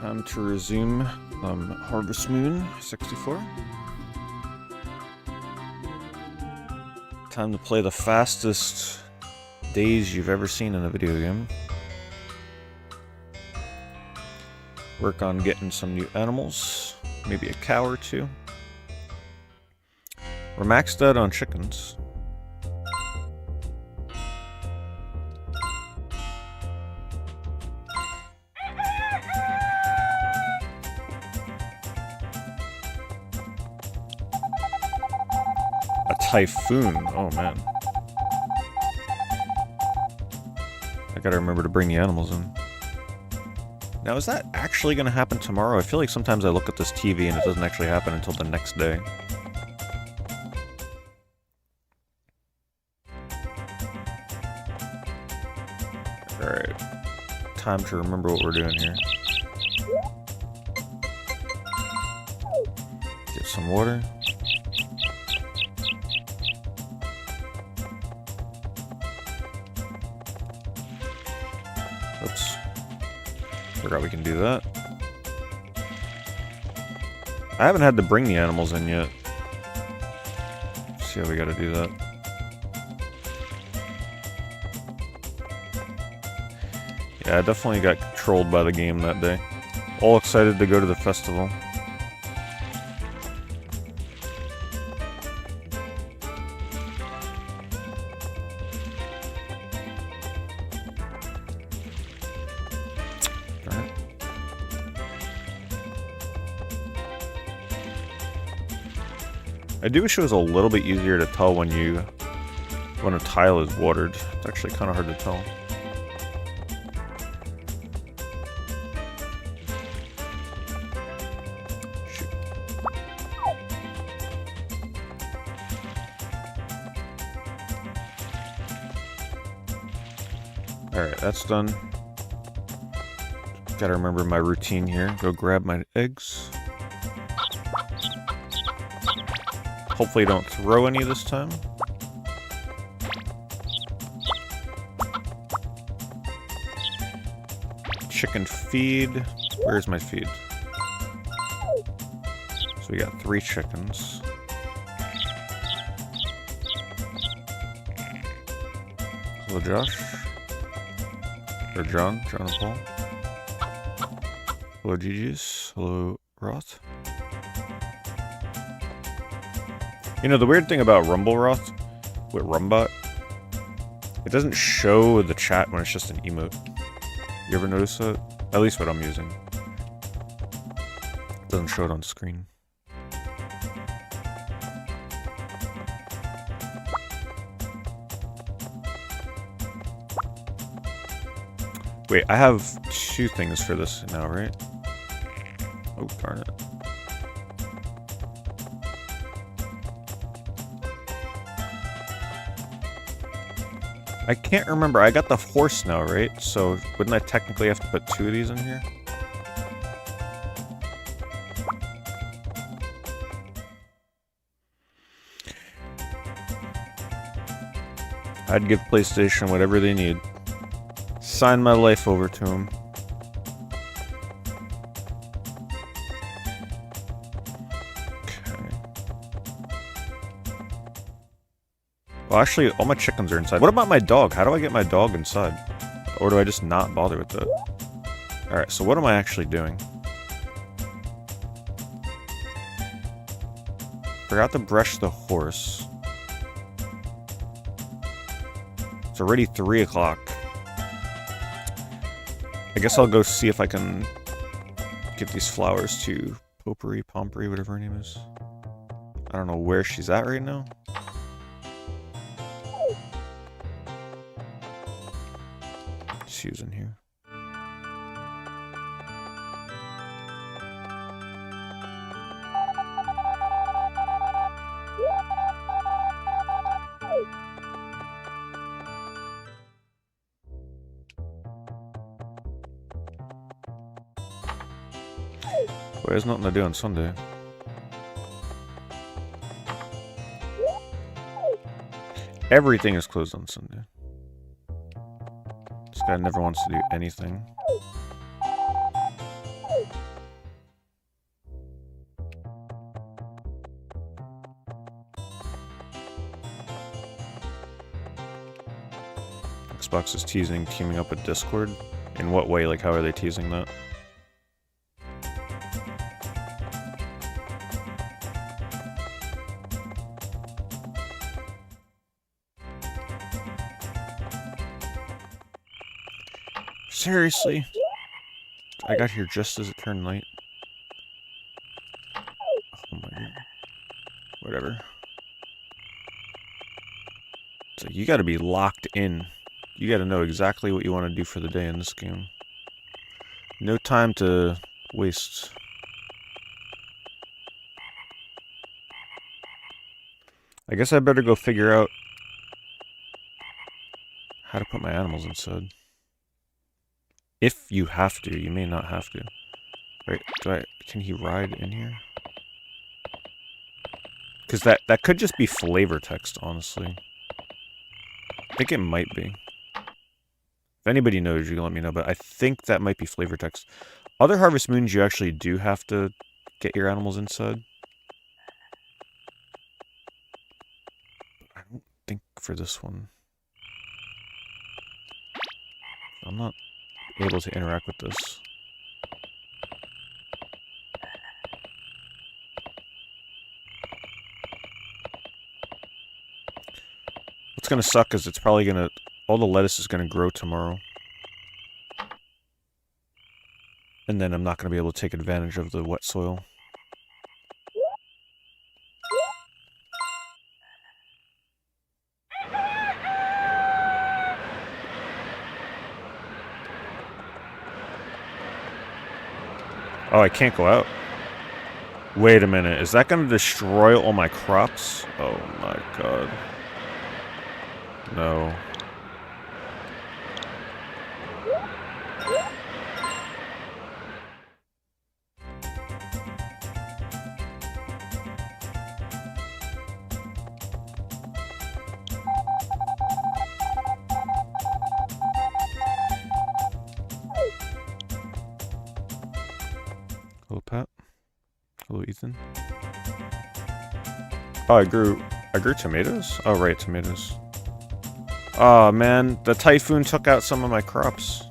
Time to resume Harvest Moon 64. Time to play the fastest days you've ever seen in a video game. Work on getting some new animals, maybe a cow or two. We're maxed out on chickens. A typhoon, oh man. I gotta remember to bring the animals in. Now, is that actually gonna happen tomorrow? I feel like sometimes I look at this TV and it doesn't actually happen until the next day. Alright. Time to remember what we're doing here. Get some water. Oops. Forgot we can do that. I haven't had to bring the animals in yet. Let's see how we gotta do that. Yeah, I definitely got trolled by the game that day. All excited to go to the festival. Darn it. I do wish it was a little bit easier to tell when a tile is watered. It's actually kind of hard to tell. Alright, that's done. Gotta remember my routine here. Go grab my eggs. Hopefully don't throw any this time. Chicken feed. Where's my feed? So we got 3 chickens. Hello, Josh. Or John and Paul. Hello, GG's. Hello, Roth. You know, the weird thing about Rumble Roth, with Rumbot, it doesn't show the chat when it's just an emote. You ever notice that? At least what I'm using. It doesn't show it on screen. Wait, I have 2 things for this now, right? Oh, darn it. I can't remember. I got the horse now, right? So wouldn't I technically have to put 2 of these in here? I'd give PlayStation whatever they need. Sign my life over to him. Okay. Well, actually, all my chickens are inside. What about my dog? How do I get my dog inside? Or do I just not bother with that? Alright, so what am I actually doing? Forgot to brush the horse. It's already 3 o'clock. I guess I'll go see if I can give these flowers to Pompery, whatever her name is. I don't know where she's at right now. She was in here. Well, there's nothing to do on Sunday. Everything is closed on Sunday. This guy never wants to do anything. Xbox is teaming up with Discord. In what way? Like, how are they teasing that? Seriously? I got here just as it turned night. Oh my god. Whatever. So you gotta be locked in. You gotta know exactly what you want to do for the day in this game. No time to waste. I guess I better go figure out how to put my animals inside. If you have to, you may not have to. Right, can he ride in here? Because that could just be flavor text, honestly. I think it might be. If anybody knows, you can let me know, but I think that might be flavor text. Other Harvest Moons, you actually do have to get your animals inside. I don't think for this one. I'm not able to interact with this. What's gonna suck is it's probably gonna... all the lettuce is gonna grow tomorrow. And then I'm not gonna be able to take advantage of the wet soil. Oh, I can't go out. Wait a minute, is that gonna destroy all my crops? Oh my god. No. Hello, Pat. Hello, Ethan. Oh, I grew tomatoes? Oh, right, tomatoes. Oh, man, the typhoon took out some of my crops.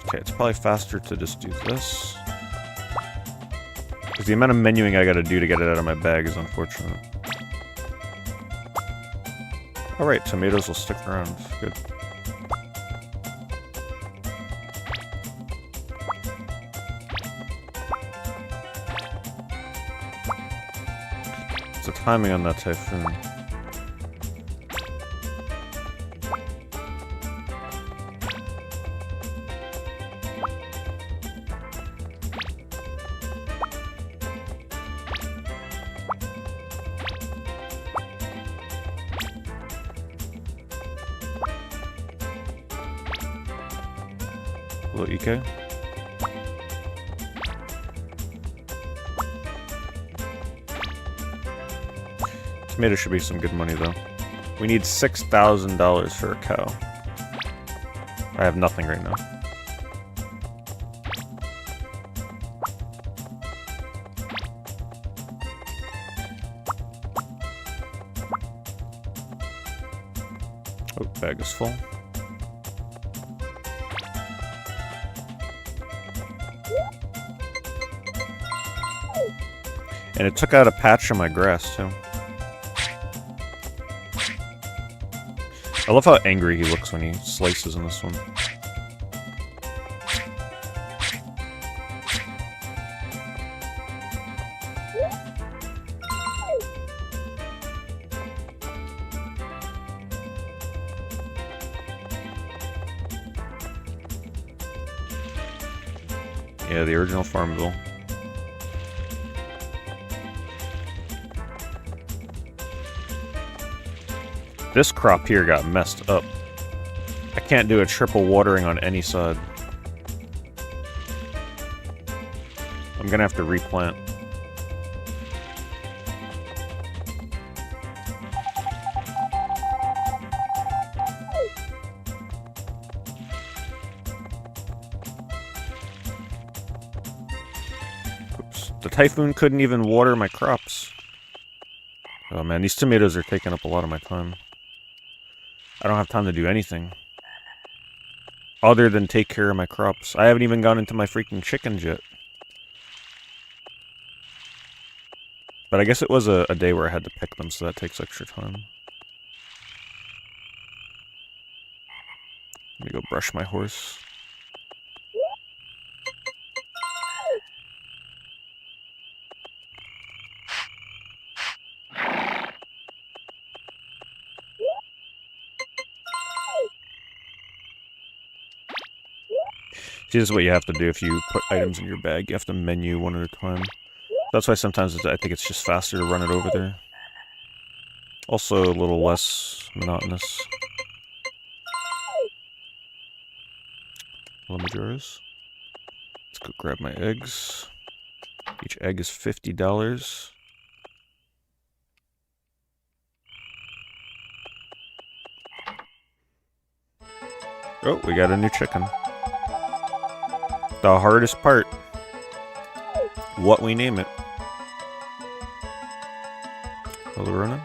Okay, it's probably faster to just do this. Because the amount of menuing I gotta do to get it out of my bag is unfortunate. Alright, tomatoes will stick around. Good. What's the timing on that typhoon? Hello, EK. Tomato should be some good money, though. We need $6,000 for a cow. I have nothing right now. Oh, bag is full. And it took out a patch of my grass, too. I love how angry he looks when he slices in this one. Yeah, the original Farmville. This crop here got messed up. I can't do a triple watering on any side. I'm gonna have to replant. Oops. The typhoon couldn't even water my crops. Oh man, these tomatoes are taking up a lot of my time. I don't have time to do anything. Other than take care of my crops. I haven't even gone into my freaking chickens yet. But I guess it was a day where I had to pick them, so that takes extra time. Let me go brush my horse. See, this is what you have to do if you put items in your bag. You have to menu one at a time. That's why sometimes I think it's just faster to run it over there. Also a little less monotonous. Lemon jars. Let's go grab my eggs. Each egg is $50. Oh, we got a new chicken. The hardest part. What we name it. Hello, Ronan.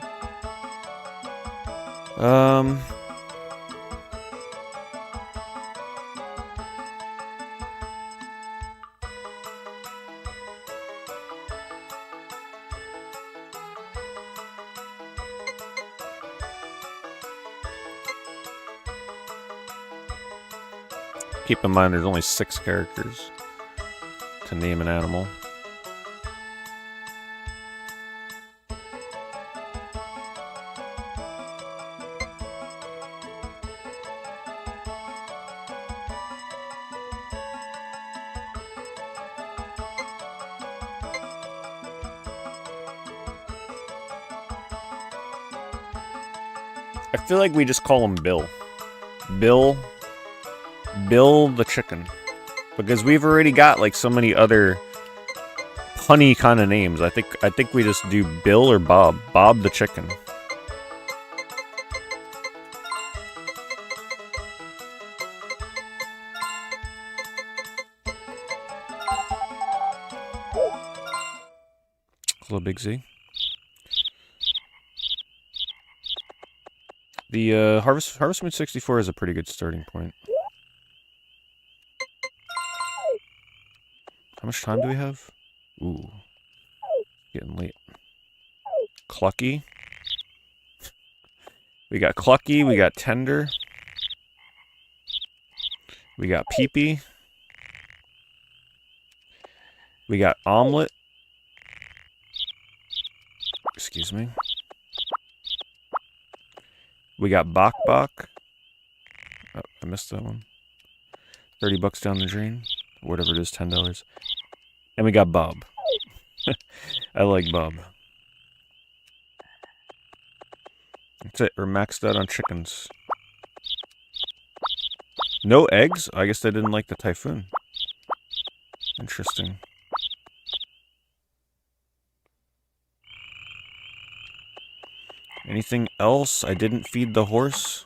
Keep in mind there's only 6 characters to name an animal. I feel like we just call him Bill. Bill the chicken. Because we've already got like so many other punny kind of names. I think we just do Bill or Bob. Bob the chicken. Hello, Big Z. The Harvest Moon 64 is a pretty good starting point. How much time do we have? Ooh. Getting late. Clucky. We got Clucky, we got Tender. We got Peepee. We got Omelet. Excuse me. We got Bok Bok. Oh, I missed that one. $30 down the drain. Whatever it is, $10. And we got Bob. I like Bob. That's it. We're maxed out on chickens. No eggs? I guess they didn't like the typhoon. Interesting. Anything else? I didn't feed the horse.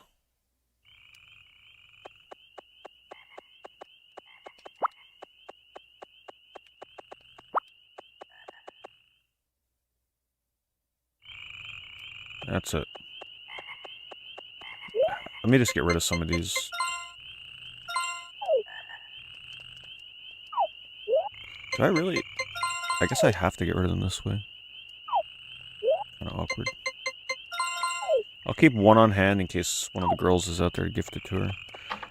That's it. Let me just get rid of some of these. Do I really? I guess I have to get rid of them this way. Kind of awkward. I'll keep one on hand in case one of the girls is out there to gift it to her.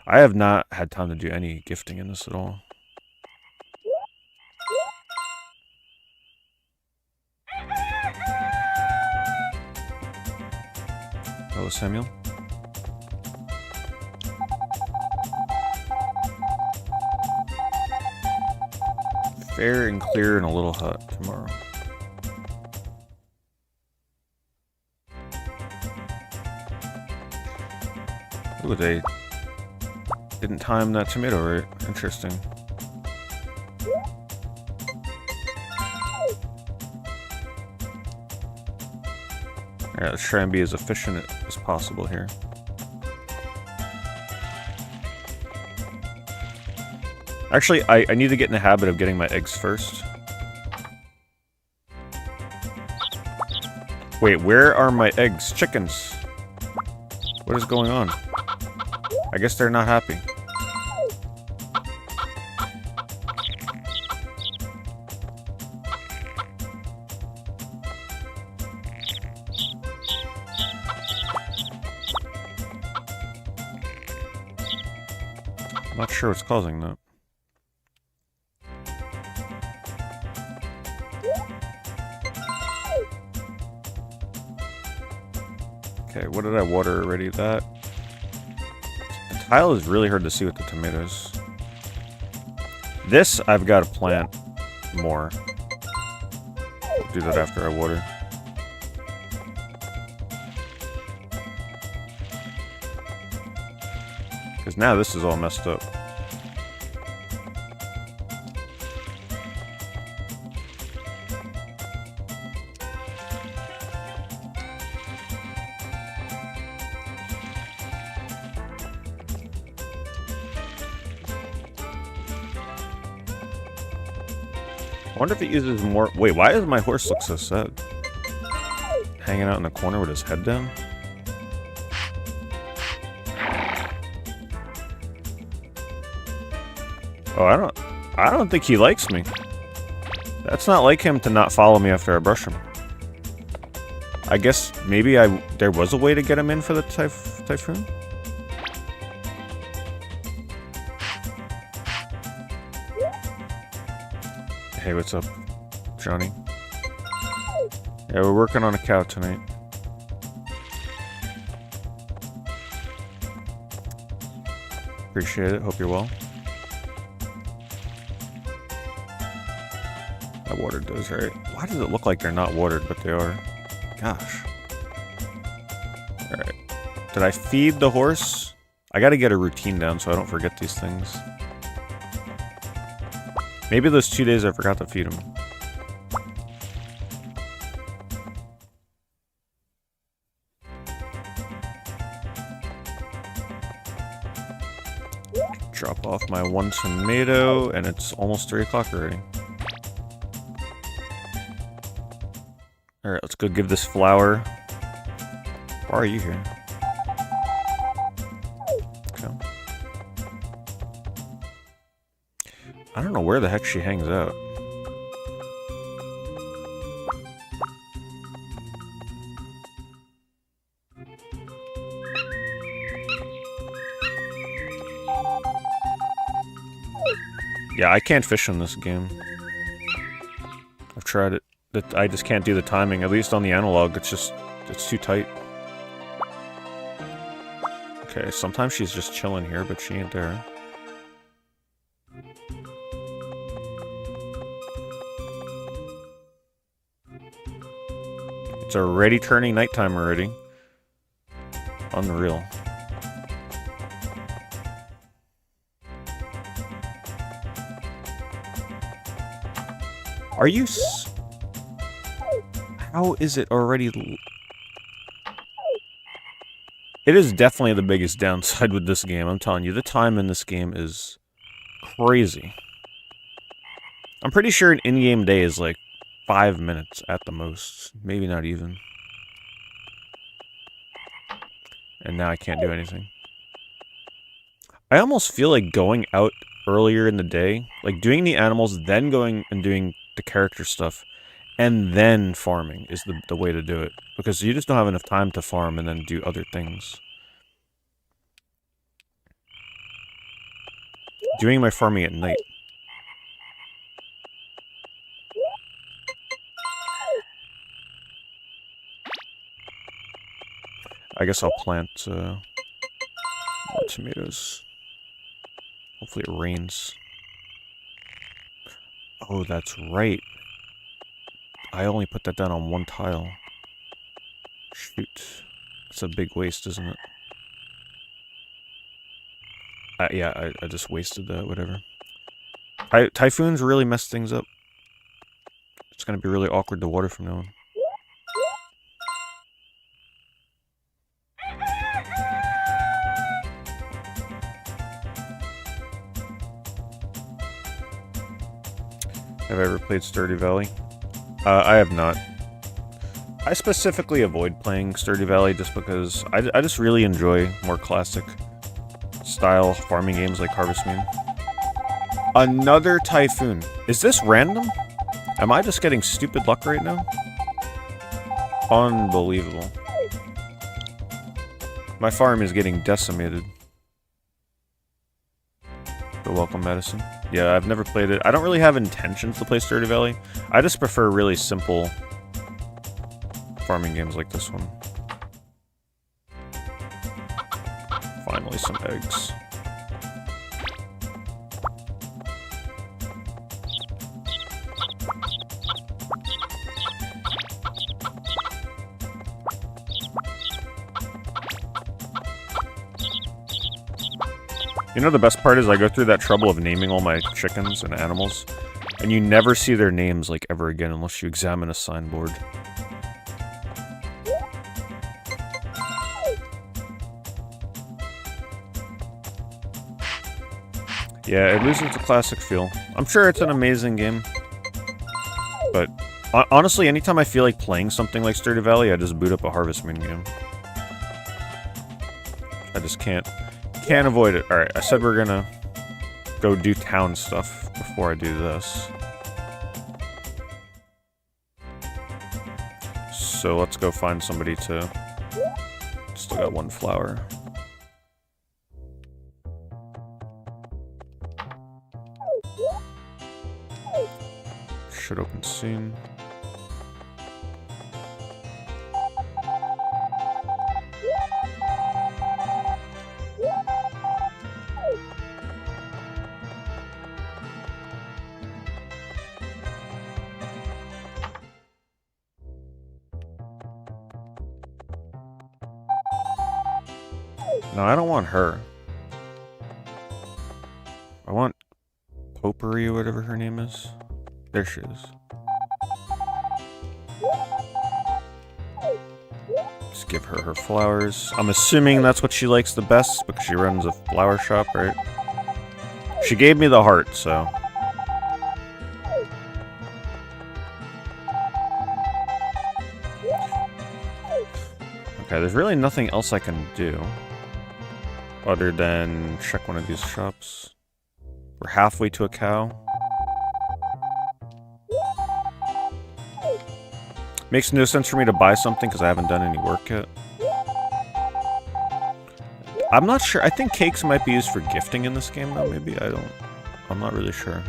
I have not had time to do any gifting in this at all. Hello, Samuel. Fair and clear and a little hot tomorrow. Ooh, they didn't time that tomato right. Interesting. Alright, let's try and be as efficient as possible here. Actually, I need to get in the habit of getting my eggs first. Wait, where are my eggs? Chickens. What is going on? I guess they're not happy. I'm not sure what's causing that. Okay, what did I water already? That. The tile is really hard to see with the tomatoes. This, I've got to plant more. I'll do that after I water. Because now this is all messed up. I wonder if it uses more... Wait, why does my horse look so sad? Hanging out in the corner with his head down? Oh, I don't think he likes me. That's not like him to not follow me after I brush him. I guess maybe there was a way to get him in for the typhoon? Hey, what's up, Johnny? Yeah, we're working on a cow tonight. Appreciate it. Hope you're well. I watered those, right? Why does it look like they're not watered, but they are? Gosh. Alright. Did I feed the horse? I gotta get a routine down so I don't forget these things. Maybe those 2 days I forgot to feed him. Drop off my 1 tomato, and it's almost 3 o'clock already. Alright, let's go give this flower. Why are you here? Okay. I don't know where the heck she hangs out. Yeah, I can't fish in this game. I've tried it. I just can't do the timing, at least on the analog. It's too tight. Okay, sometimes she's just chilling here, but she ain't there. It's already turning nighttime already. Unreal. Are you How is it already... It is definitely the biggest downside with this game, I'm telling you. The time in this game is crazy. I'm pretty sure an in-game day is like 5 minutes at the most. Maybe not even. And now I can't do anything. I almost feel like going out earlier in the day, like doing the animals, then going and doing the character stuff, and then farming is the way to do it. Because you just don't have enough time to farm and then do other things. Doing my farming at night. I guess I'll plant more tomatoes. Hopefully it rains. Oh, that's right. I only put that down on 1 tile. Shoot. It's a big waste, isn't it? Yeah, I just wasted that, whatever. Typhoons really mess things up. It's gonna be really awkward to water from now on. Have I ever played Stardew Valley? I have not. I specifically avoid playing Stardew Valley just because I just really enjoy more classic style farming games like Harvest Moon. Another typhoon. Is this random? Am I just getting stupid luck right now? Unbelievable. My farm is getting decimated. But welcome, Medicine. Yeah, I've never played it. I don't really have intentions to play Stardew Valley. I just prefer really simple farming games like this one. Finally, some eggs. You know the best part is I go through that trouble of naming all my chickens and animals, and you never see their names like ever again unless you examine a signboard. Yeah, it loses the classic feel. I'm sure it's an amazing game, but honestly, anytime I feel like playing something like Stardew Valley, I just boot up a Harvest Moon game. I just can't avoid it. Alright, I said we're gonna go do town stuff before I do this. So let's go find somebody to... Still got one flower. Should open soon. No, I don't want her. I want Potpourri or whatever her name is. There she is. Just give her her flowers. I'm assuming that's what she likes the best because she runs a flower shop, right? She gave me the heart, so... Okay, there's really nothing else I can do other than check one of these shops. We're halfway to a cow. Makes no sense for me to buy something because I haven't done any work yet. I'm not sure. I think cakes might be used for gifting in this game, though, maybe? I'm not really sure.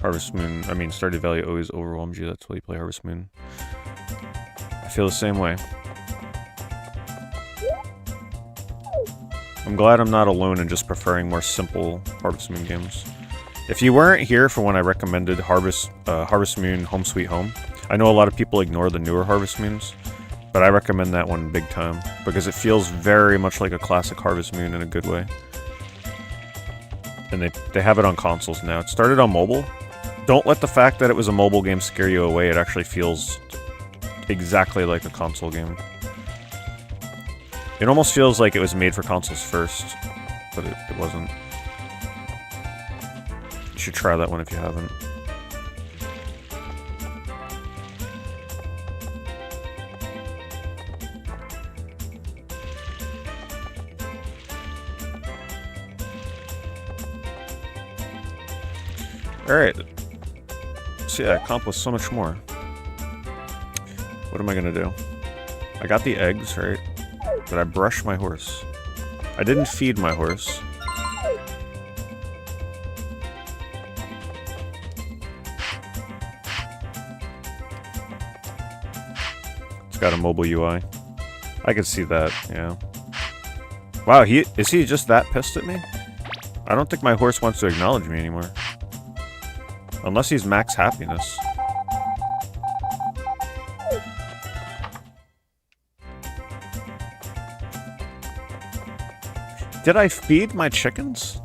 Harvest Moon, I mean, Stardew Valley always overwhelms you. That's why you play Harvest Moon. I feel the same way. I'm glad I'm not alone in just preferring more simple Harvest Moon games. If you weren't here for when I recommended Harvest Moon Home Sweet Home, I know a lot of people ignore the newer Harvest Moons, but I recommend that one big time, because it feels very much like a classic Harvest Moon in a good way. And they have it on consoles now. It started on mobile. Don't let the fact that it was a mobile game scare you away. It actually feels exactly like a console game. It almost feels like it was made for consoles first, but it wasn't. You should try that one if you haven't. Alright. See, I accomplished so much more. What am I gonna do? I got the eggs, right? Did I brush my horse? I didn't feed my horse. It's got a mobile UI. I can see that, yeah. Wow, is he just that pissed at me? I don't think my horse wants to acknowledge me anymore. Unless he's max happiness. Did I feed my chickens?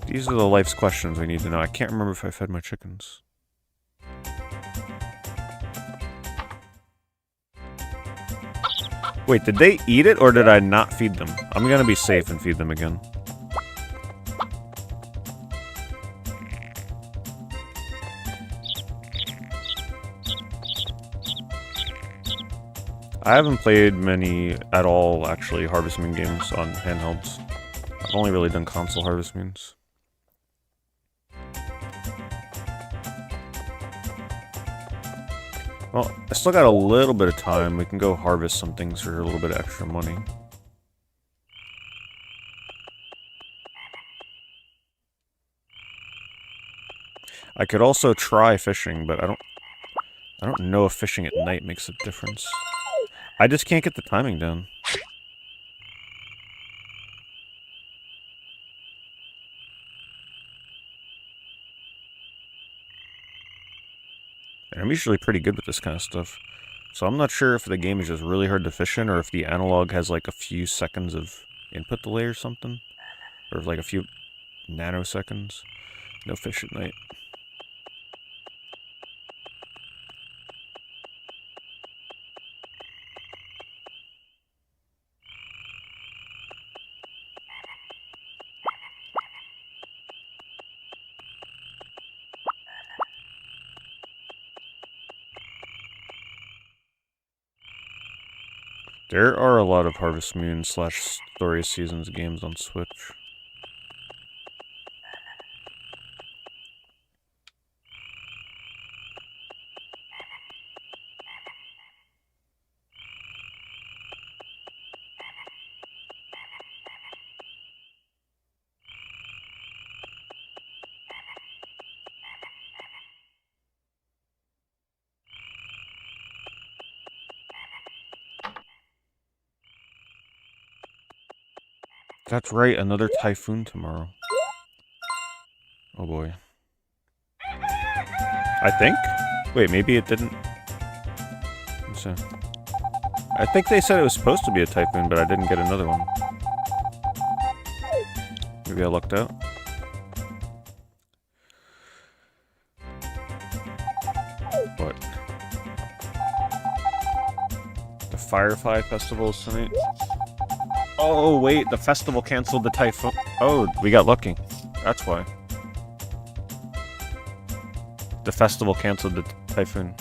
These are the life's questions we need to know. I can't remember if I fed my chickens. Wait, did they eat it or did I not feed them? I'm gonna be safe and feed them again. I haven't played many at all, actually, Harvest Moon games on handhelds. I've only really done console Harvest Moons. Well, I still got a little bit of time. We can go harvest some things for a little bit of extra money. I could also try fishing, but I don't know if fishing at night makes a difference. I just can't get the timing down. And I'm usually pretty good with this kind of stuff. So I'm not sure if the game is just really hard to fish in, or if the analog has like a few seconds of input delay or something. Or like a few nanoseconds. No fish at night. There are a lot of Harvest Moon / Story of Seasons games on Switch. That's right, another typhoon tomorrow. Oh boy. I think? Wait, maybe it didn't... So, I think they said it was supposed to be a typhoon, but I didn't get another one. Maybe I lucked out. What? The Firefly Festival is tonight? Oh, wait, the festival canceled the typhoon. Oh, we got lucky. That's why. The festival canceled the typhoon.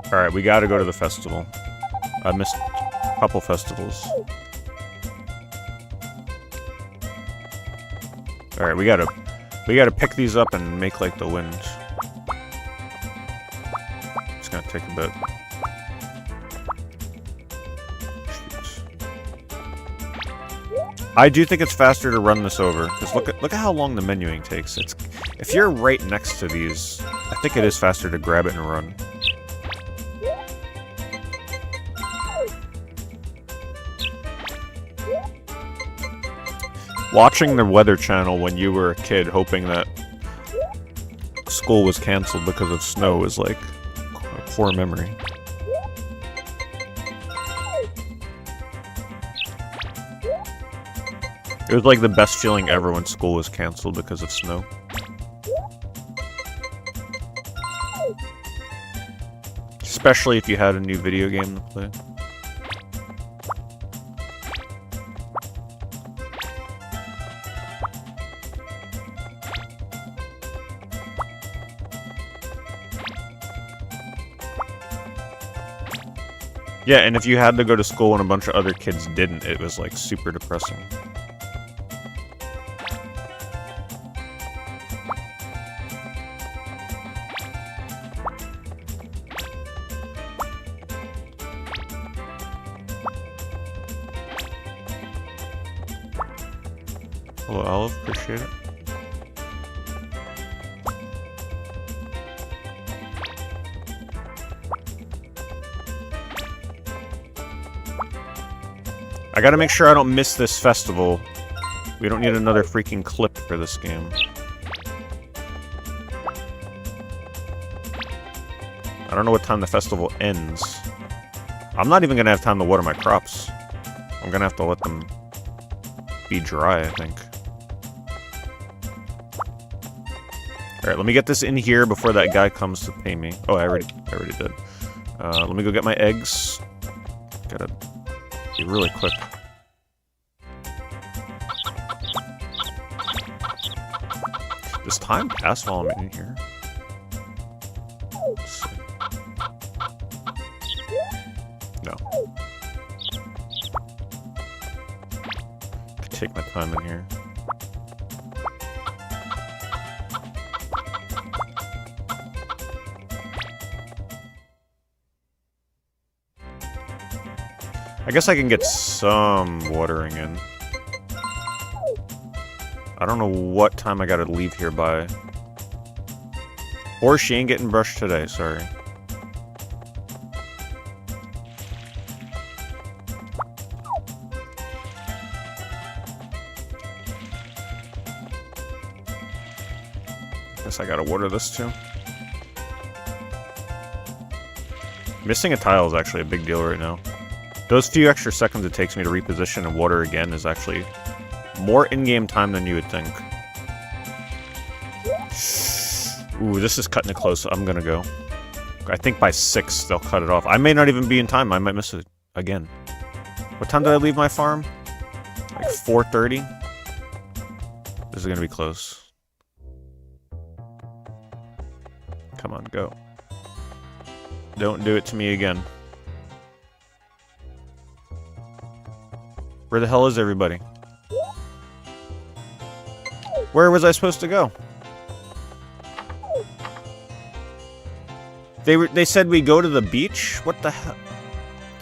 Alright, we gotta go to the festival. I missed a couple festivals. Alright, we gotta pick these up and make like the wind. It's gonna take a bit. I do think it's faster to run this over, because look at how long the menuing takes. If you're right next to these, I think it is faster to grab it and run. Watching the Weather Channel when you were a kid, hoping that school was canceled because of snow, is like a poor memory. It was like the best feeling ever when school was canceled because of snow. Especially if you had a new video game to play. Yeah, and if you had to go to school and a bunch of other kids didn't, it was like super depressing. Hello, Olive. Appreciate it. I gotta make sure I don't miss this festival. We don't need another freaking clip for this game. I don't know what time the festival ends. I'm not even gonna have time to water my crops. I'm gonna have to let them be dry, I think. Alright, let me get this in here before that guy comes to pay me. Oh, I already did. Let me go get my eggs. Gotta be really quick. Does time pass while I'm in here? Let's see. No. I can take my time in here. I guess I can get some watering in. I don't know what time I gotta leave here by. Or she ain't getting brushed today, sorry. Guess I gotta water this too. Missing a tile is actually a big deal right now. Those few extra seconds it takes me to reposition and water again is actually more in-game time than you would think. Ooh, this is cutting it close. I'm gonna go. I think by 6 they'll cut it off. I may not even be in time. I might miss it again. What time did I leave my farm? Like 4:30? This is gonna be close. Come on, go. Don't do it to me again. Where the hell is everybody? Where was I supposed to go? They said we go to the beach? What the hell?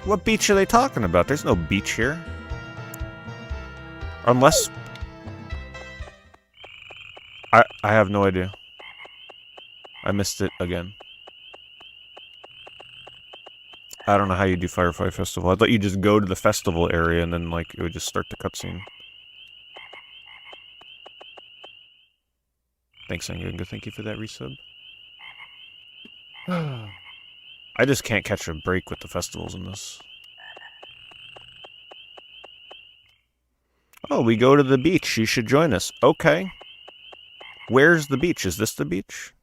What beach are they talking about? There's no beach here. Unless... I have no idea. I missed it again. I don't know how you do Firefly Festival. I thought you just go to the festival area and then, like, it would just start the cutscene. Thanks, Analogue. Thank you for that resub. I just can't catch a break with the festivals in this. Oh, we go to the beach. You should join us. Okay. Where's the beach? Is this the beach?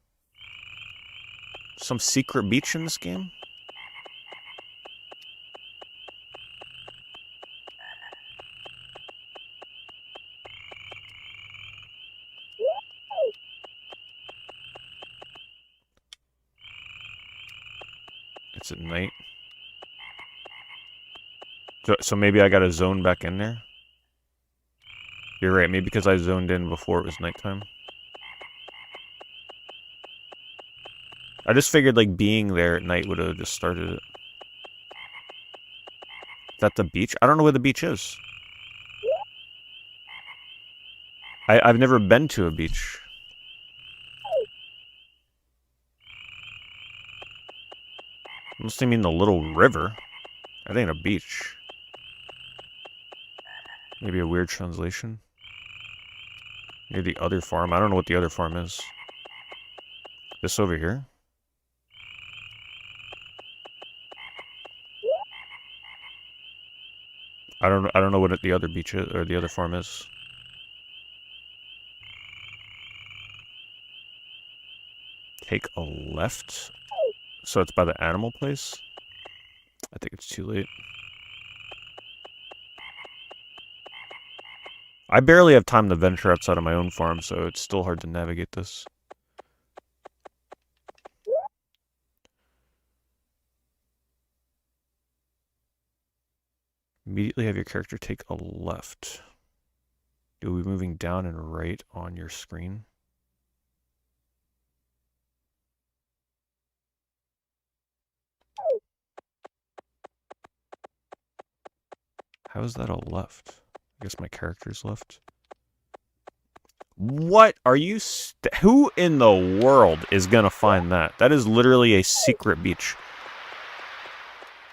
Some secret beach in this game? It's at night. So maybe I gotta zone back in there? You're right, maybe because I zoned in before it was nighttime. I just figured, like, being there at night would have just started it. Is that the beach? I don't know where the beach is. I've never been to a beach. Must mean the little river. That ain't a beach. Maybe a weird translation. Near the other farm. I don't know what the other farm is. This over here? I don't know what the other beach is, or the other farm is. Take a left? So it's by the animal place? I think it's too late. I barely have time to venture outside of my own farm, so it's still hard to navigate this. Immediately have your character take a left. You'll be moving down and right on your screen. How is that a left? I guess my character's left. What are you... Who in the world is gonna find that? That is literally a secret beach.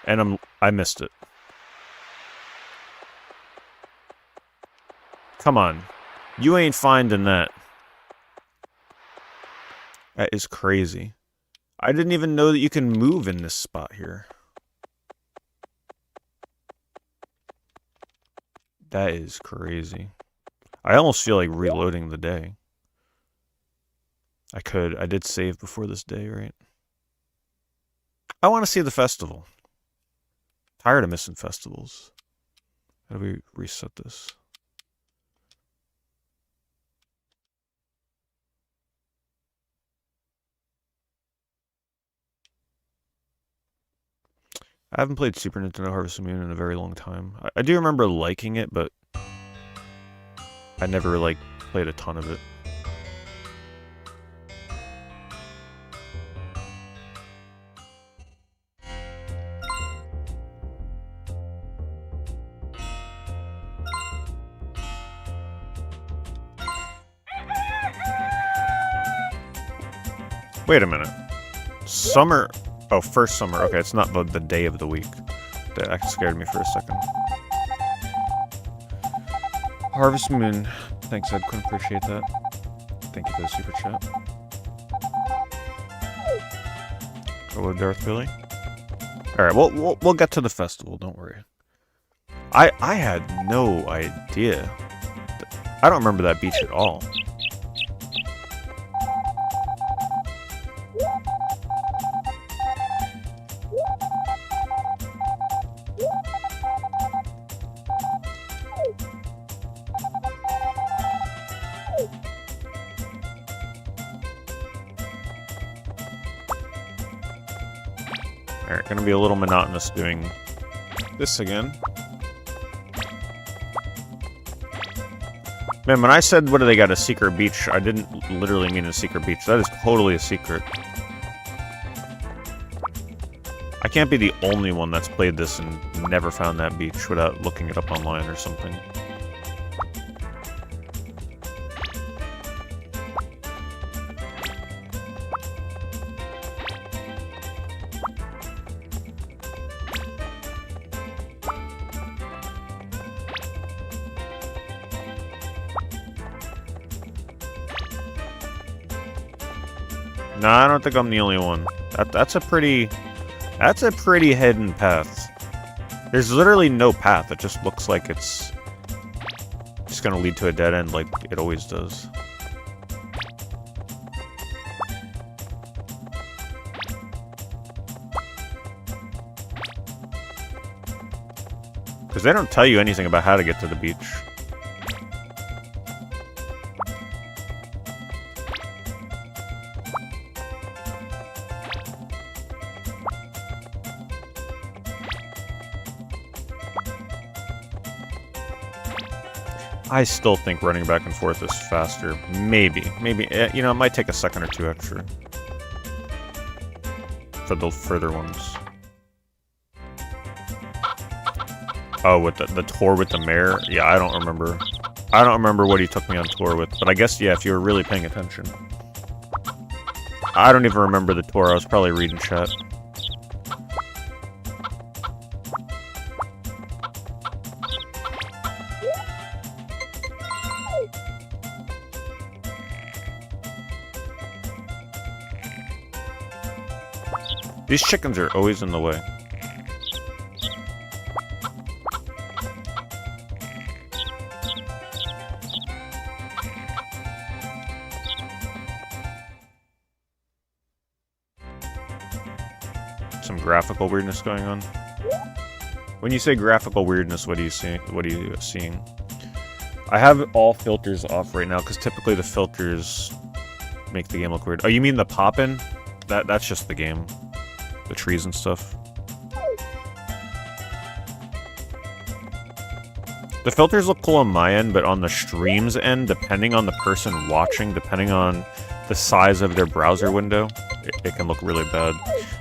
And I missed it. Come on. You ain't finding that. That is crazy. I didn't even know that you can move in this spot here. That is crazy. I almost feel like reloading the day. I could. I did save before this day, right? I want to see the festival. Tired of missing festivals. How do we reset this? I haven't played Super Nintendo Harvest Moon in a very long time. I do remember liking it, but I never, like, played a ton of it. Wait a minute. Summer... Oh, first summer. Okay, it's not the day of the week. That scared me for a second. Harvest Moon. Thanks, Ed. Couldn't appreciate that. Thank you for the super chat. Hello, Darth Billy. Alright, we'll get to the festival, don't worry. I had no idea. I don't remember that beach at all. Alright, gonna be a little monotonous doing this again. Man, when I said, what do they got, a secret beach, I didn't literally mean a secret beach. That is totally a secret. I can't be the only one that's played this and never found that beach without looking it up online or something. No, I don't think I'm the only one. That's a pretty hidden path. There's literally no path. It just looks like it's just gonna lead to a dead end like it always does. Because they don't tell you anything about how to get to the beach. I still think running back and forth is faster. Maybe. You know, it might take a second or two extra. For the further ones. Oh, with the tour with the mayor? Yeah, I don't remember. I don't remember what he took me on tour with. But I guess, yeah, if you were really paying attention. I don't even remember the tour. I was probably reading chat. These chickens are always in the way. Some graphical weirdness going on. When you say graphical weirdness, what are you seeing? What are you seeing? I have all filters off right now because typically the filters make the game look weird. Oh, you mean the poppin'? That's just the game. The trees and stuff. The filters look cool on my end, but on the stream's end, depending on the person watching, depending on the size of their browser window, it can look really bad.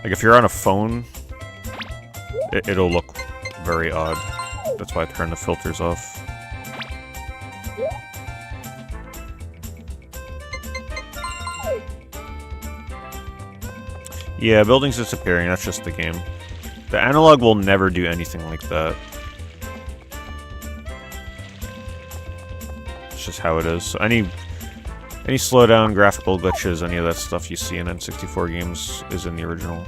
Like if you're on a phone, it'll look very odd. That's why I turn the filters off. Yeah, buildings disappearing, that's just the game. The Analogue will never do anything like that. It's just how it is. So any slowdown, graphical glitches, any of that stuff you see in N64 games is in the original.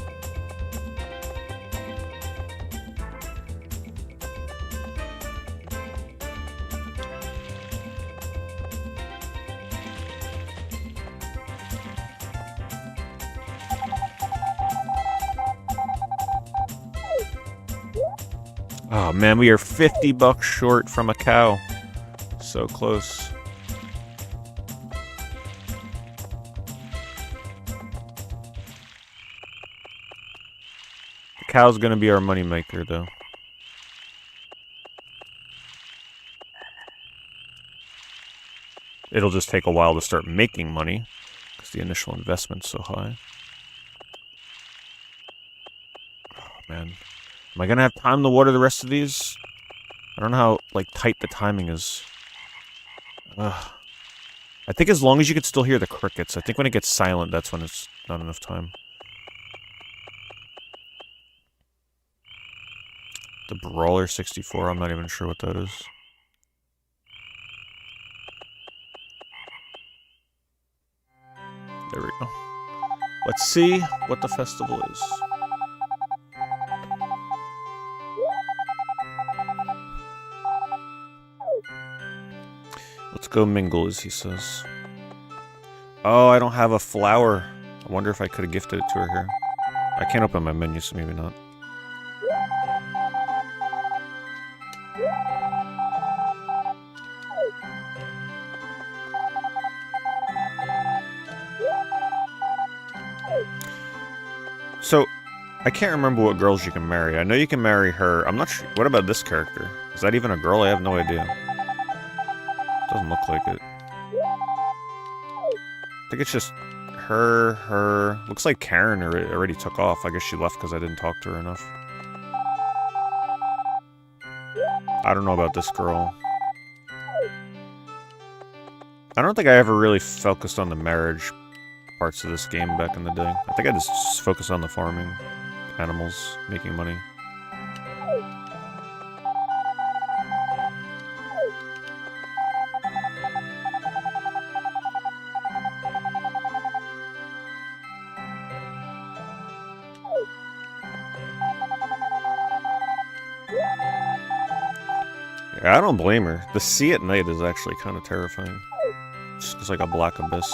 Oh man, we are $50 short from a cow. So close. The cow's gonna be our moneymaker, though. It'll just take a while to start making money, because the initial investment's so high. Oh, man. Am I gonna have time to water the rest of these? I don't know how, like, tight the timing is. Ugh. I think as long as you can still hear the crickets. I think when it gets silent, that's when it's not enough time. The Brawler 64, I'm not even sure what that is. There we go. Let's see what the festival is. Let's go mingle, as he says. Oh, I don't have a flower. I wonder if I could have gifted it to her here. I can't open my menu, so maybe not. So, I can't remember what girls you can marry. I know you can marry her. I'm not sure. What about this character? Is that even a girl? I have no idea. Doesn't look like it. I think it's just her. Looks like Karen already took off. I guess she left because I didn't talk to her enough. I don't know about this girl. I don't think I ever really focused on the marriage parts of this game back in the day. I think I just focused on the farming, animals, making money. Yeah, I don't blame her. The sea at night is actually kind of terrifying. It's just like a black abyss.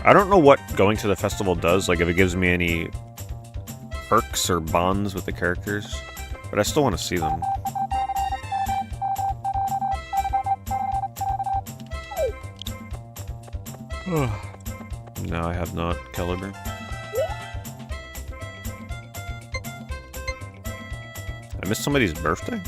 I don't know what going to the festival does, like if it gives me any perks or bonds with the characters, but I still want to see them. No, I have not, Caliber. I missed somebody's birthday?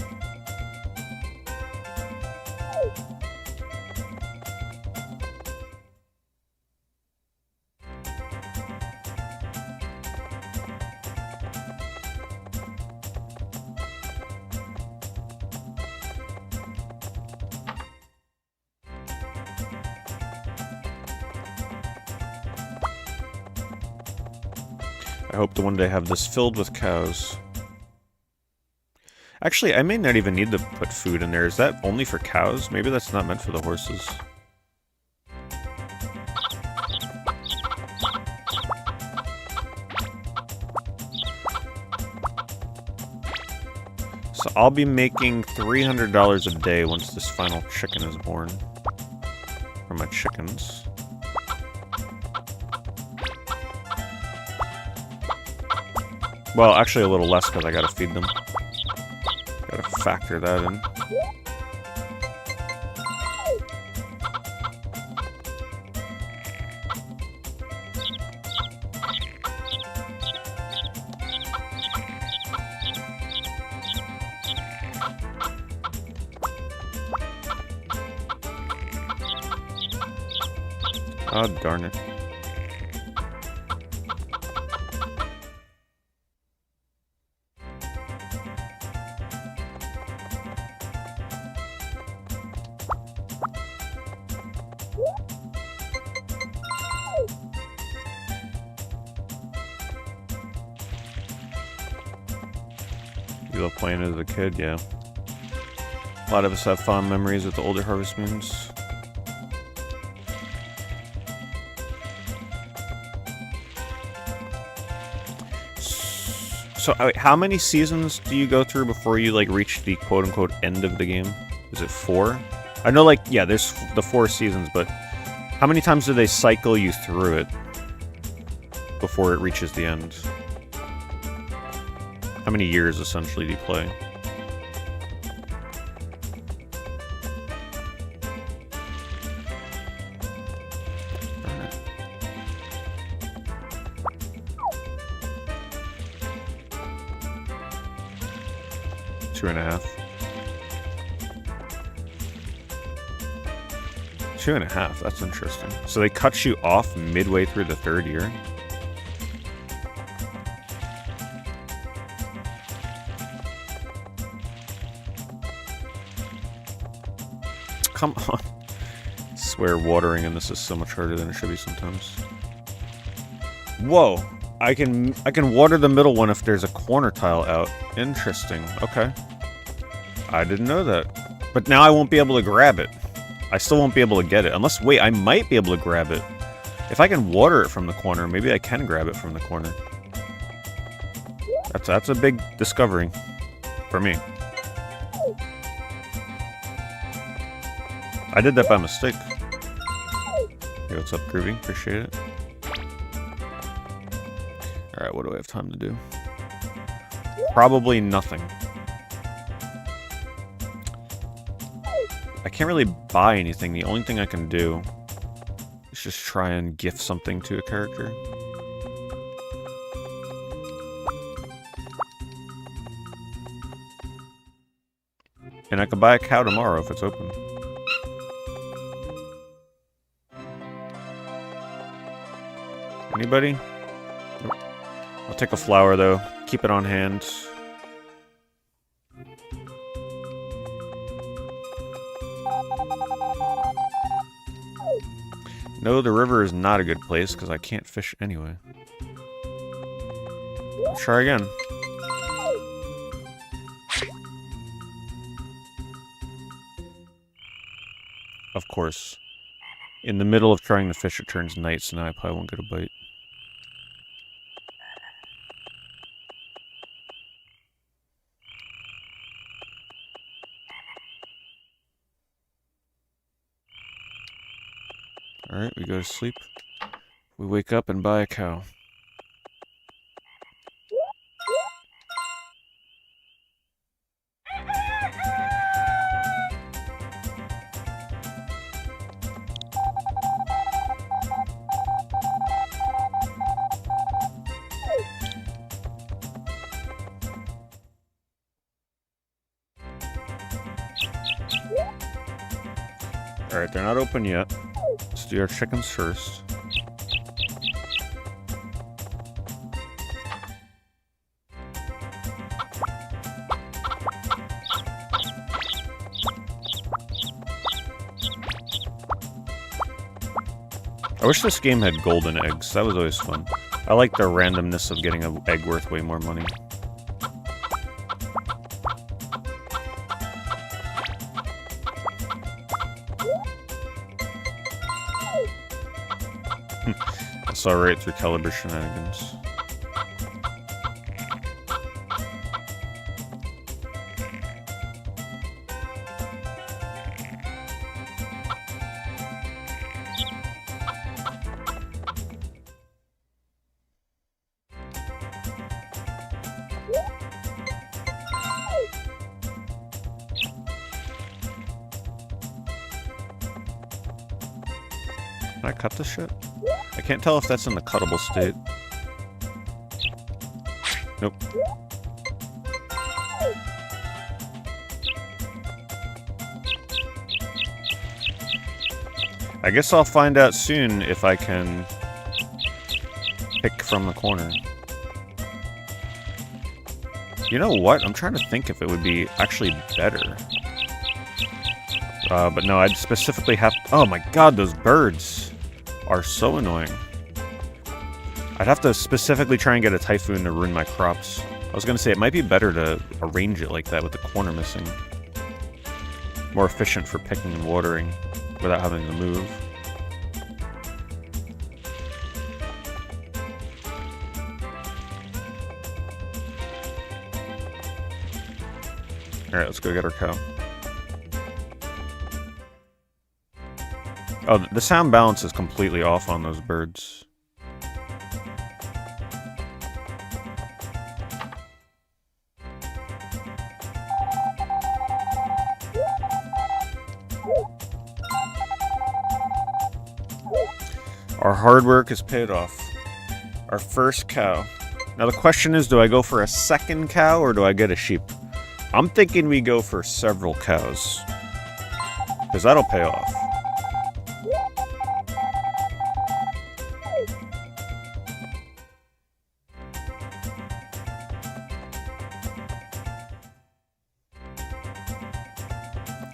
I hope to one day have this filled with cows. Actually, I may not even need to put food in there. Is that only for cows? Maybe that's not meant for the horses. So I'll be making $300 a day once this final chicken is born. For my chickens. Well, actually a little less because I gotta feed them. Gotta factor that in. Oh, darn it. You love playing as a kid, yeah. A lot of us have fond memories with the older Harvest Moons. So, how many seasons do you go through before you, like, reach the quote-unquote end of the game? Is it 4? I know, like, yeah, there's the 4 seasons, but how many times do they cycle you through it before it reaches the end? How many years, essentially, do you play? Two and a half. 2.5, that's interesting. So they cut you off midway through the 3rd year? Come on. I swear watering in this is so much harder than it should be sometimes. Whoa! I can water the middle one if there's a corner tile out. Interesting. Okay. I didn't know that. But now I won't be able to grab it. I still won't be able to get it. Unless, wait, I might be able to grab it. If I can water it from the corner, maybe I can grab it from the corner. That's a big discovery. For me. I did that by mistake. Hey, what's up, Groovy? Appreciate it. Alright, what do I have time to do? Probably nothing. I can't really buy anything. The only thing I can do is just try and gift something to a character. And I can buy a cow tomorrow if it's open. Anybody? Nope. I'll take a flower though. Keep it on hand. No, the river is not a good place because I can't fish anyway. I'll try again. Of course. In the middle of trying to fish, it turns night, so now I probably won't get a bite. Alright, we go to sleep. We wake up and buy a cow. Alright, they're not open yet. Let's do our chickens first. I wish this game had golden eggs. That was always fun. I like the randomness of getting an egg worth way more money. I saw right through caliber shenanigans. Can I cut this shit? I can't tell if that's in the cuttable state. Nope. I guess I'll find out soon if I can pick from the corner. You know what? I'm trying to think if it would be actually better. But no, I'd specifically have... Oh my god, those birds are so annoying. I'd have to specifically try and get a typhoon to ruin my crops. I was gonna say, it might be better to arrange it like that with the corner missing. More efficient for picking and watering without having to move. Alright, let's go get our cow. Oh, the sound balance is completely off on those birds. Our hard work is paid off. Our first cow. Now the question is, do I go for a second cow or do I get a sheep? I'm thinking we go for several cows. Because that'll pay off.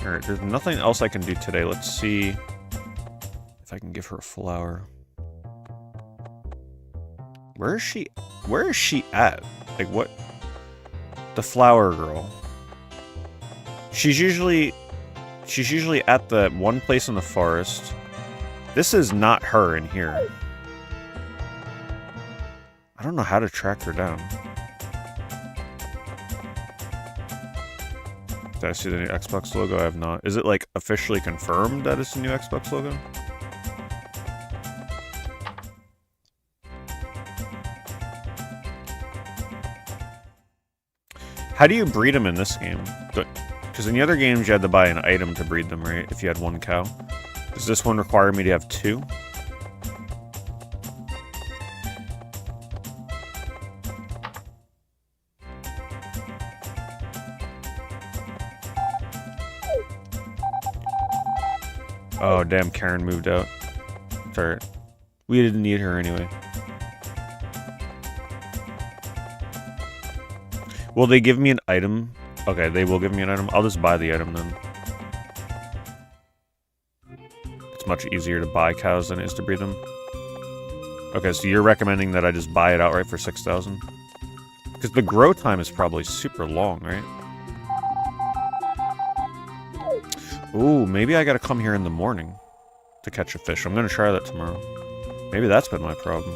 Alright, there's nothing else I can do today. Let's see if I can give her a flower. Where is she? Where is she at? Like, what? The flower girl. She's usually at the one place in the forest. This is not her in here. I don't know how to track her down. Did I see the new Xbox logo? I have not. Is it, like, officially confirmed that it's the new Xbox logo? How do you breed them in this game? Because in the other games you had to buy an item to breed them, right? If you had one cow. Does this one require me to have two? Oh, damn, Karen moved out. It's alright. We didn't need her anyway. Will they give me an item? Okay, they will give me an item. I'll just buy the item then. It's much easier to buy cows than it is to breed them. Okay, so you're recommending that I just buy it outright for 6,000? Because the grow time is probably super long, right? Ooh, maybe I gotta come here in the morning to catch a fish. I'm gonna try that tomorrow. Maybe that's been my problem.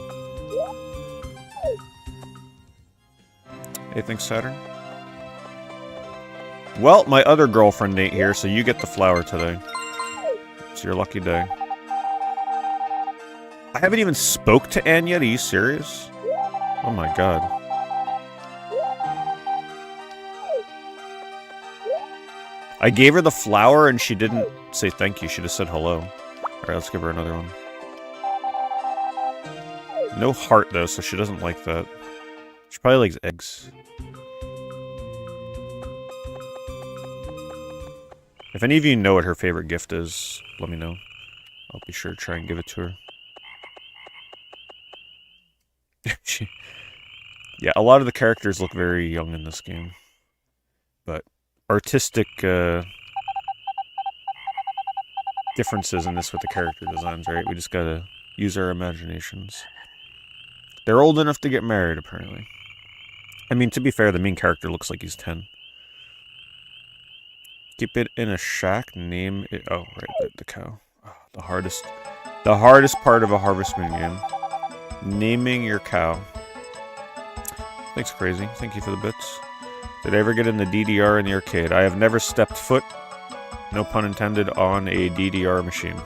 Hey, thanks, Saturn. Well, my other girlfriend ain't here, so you get the flower today. It's your lucky day. I haven't even spoke to Anne yet. Are you serious? Oh my god. I gave her the flower and she didn't say thank you. She just said hello. Alright, let's give her another one. No heart, though, so she doesn't like that. She probably likes eggs. If any of you know what her favorite gift is, let me know. I'll be sure to try and give it to her. Yeah, a lot of the characters look very young in this game. But artistic differences in this with the character designs, right? We just gotta use our imaginations. They're old enough to get married, apparently. I mean, to be fair, the main character looks like he's 10. Keep it in a shack, name it... Oh, right, the cow. Oh, the hardest part of a Harvest Moon game. Naming your cow. Thanks, Crazy. Thank you for the bits. Did I ever get in the DDR in the arcade? I have never stepped foot, no pun intended, on a DDR machine.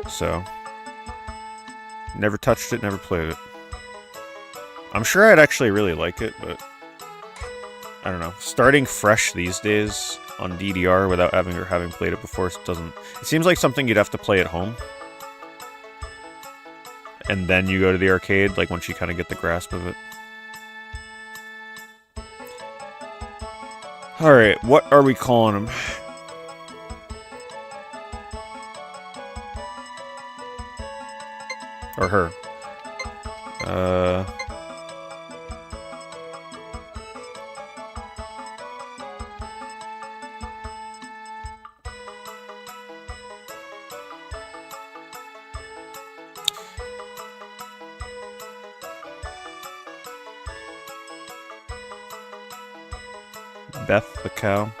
So, never touched it, never played it. I'm sure I'd actually really like it, but I don't know. Starting fresh these days on DDR without having played it before doesn't... It seems like something you'd have to play at home. And then you go to the arcade, like once you kind of get the grasp of it. Alright, what are we calling him? Or her. Beth the cow.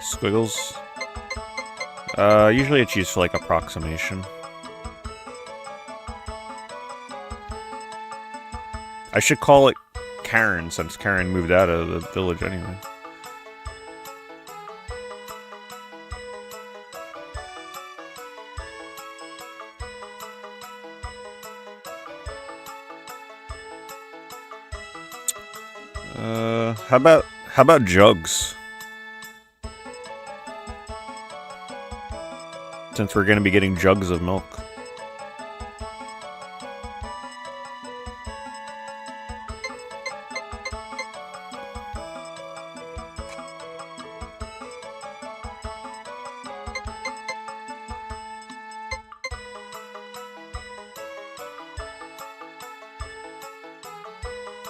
Squiggles. Usually it's used for like approximation. I should call it Karen since Karen moved out of the village anyway. How about jugs? Since we're gonna be getting jugs of milk.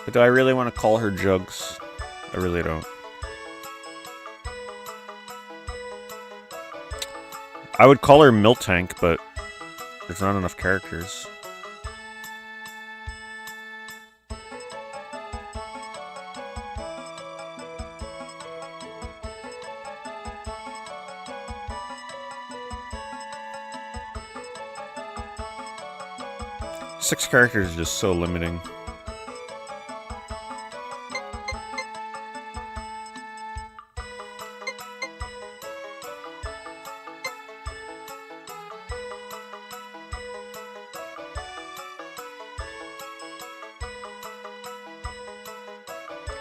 But do I really want to call her Jugs? I really don't. I would call her Miltank, but there's not enough characters. Six characters is just so limiting.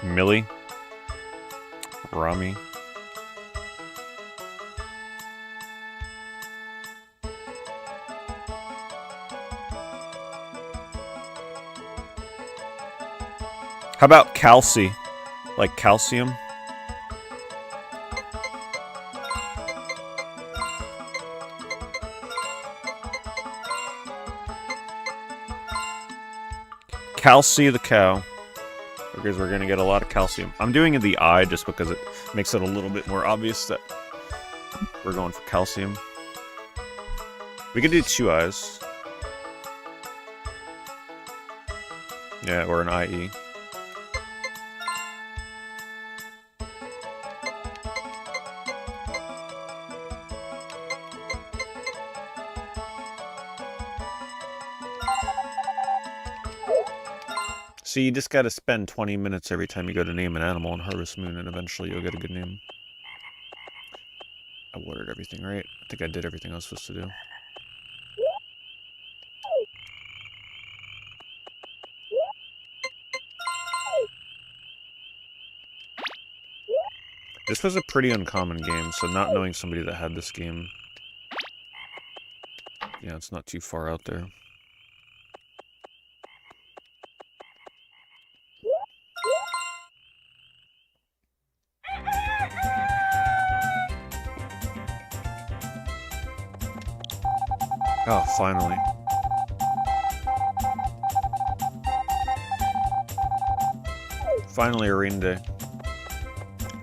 Millie. Rami. How about Calci? Like calcium? Calci the cow. Because we're gonna get a lot of calcium. I'm doing the eye just because it makes it a little bit more obvious that we're going for calcium. We could do two eyes. Yeah, or an IE. So you just gotta spend 20 minutes every time you go to name an animal on Harvest Moon, and eventually you'll get a good name. I watered everything right. I think I did everything I was supposed to do. This was a pretty uncommon game, so not knowing somebody that had this game... Yeah, it's not too far out there. Oh, finally. Finally a rain day.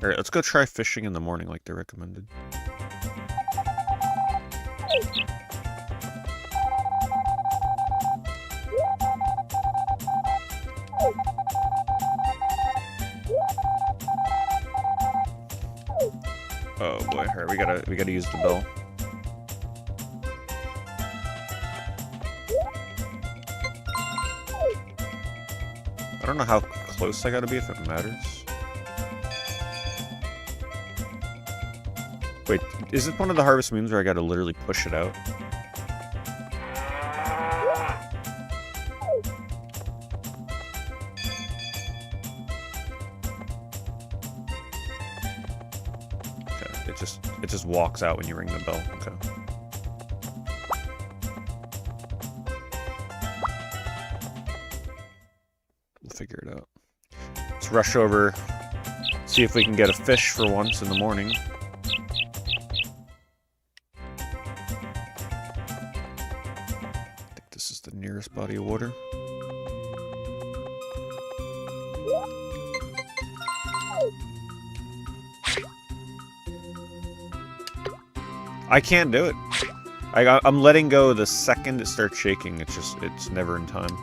Alright, let's go try fishing in the morning like they recommended. Oh boy, alright, we gotta use the bell. I don't know how close I gotta be if it matters. Wait, is it one of the Harvest Moons where I gotta literally push it out? Okay, it just walks out when you ring the bell. Okay. We'll figure it out. Let's rush over, see if we can get a fish for once in the morning. Nearest body of water. I can't do it. I'm letting go the second it starts shaking. It's never in time.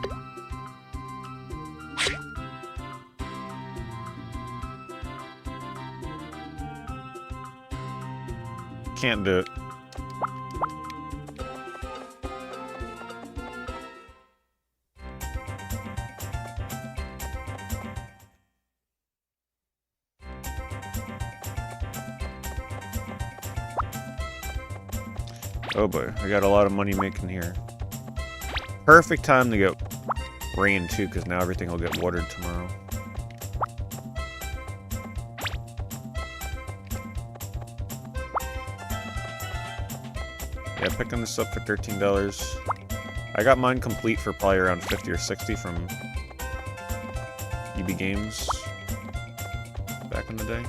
can't do it. Oh boy, I got a lot of money making here. Perfect time to get rain too, because now everything will get watered tomorrow. Yeah, picking this up for $13. I got mine complete for probably around 50 or 60 from EB Games back in the day.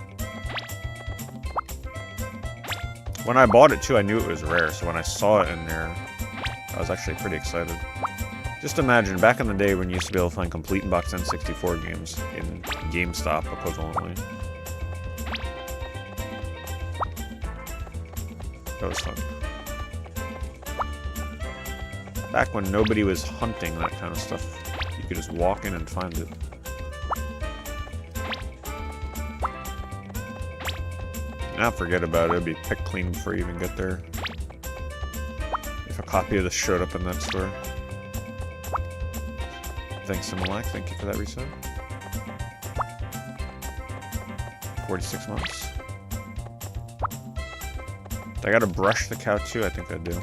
When I bought it too, I knew it was rare, so when I saw it in there, I was actually pretty excited. Just imagine, back in the day when you used to be able to find complete in-box N64 games in GameStop equivalently. That was fun. Back when nobody was hunting that kind of stuff, you could just walk in and find it. Now forget about it, it'd be picked clean before you even get there. If a copy of this showed up in that store. Thanks, Analogue, thank you for that resub. 46 months. I gotta brush the cow too, I think I do.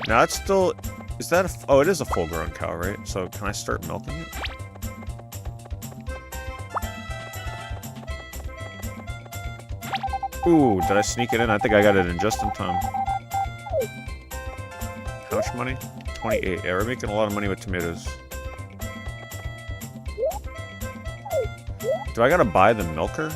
Now it's still, is that a, oh it is a full grown cow, right? So can I start milking it? Ooh, did I sneak it in? I think I got it in just in time. How much money? 28. Yeah, we're making a lot of money with tomatoes. Do I gotta buy the milker?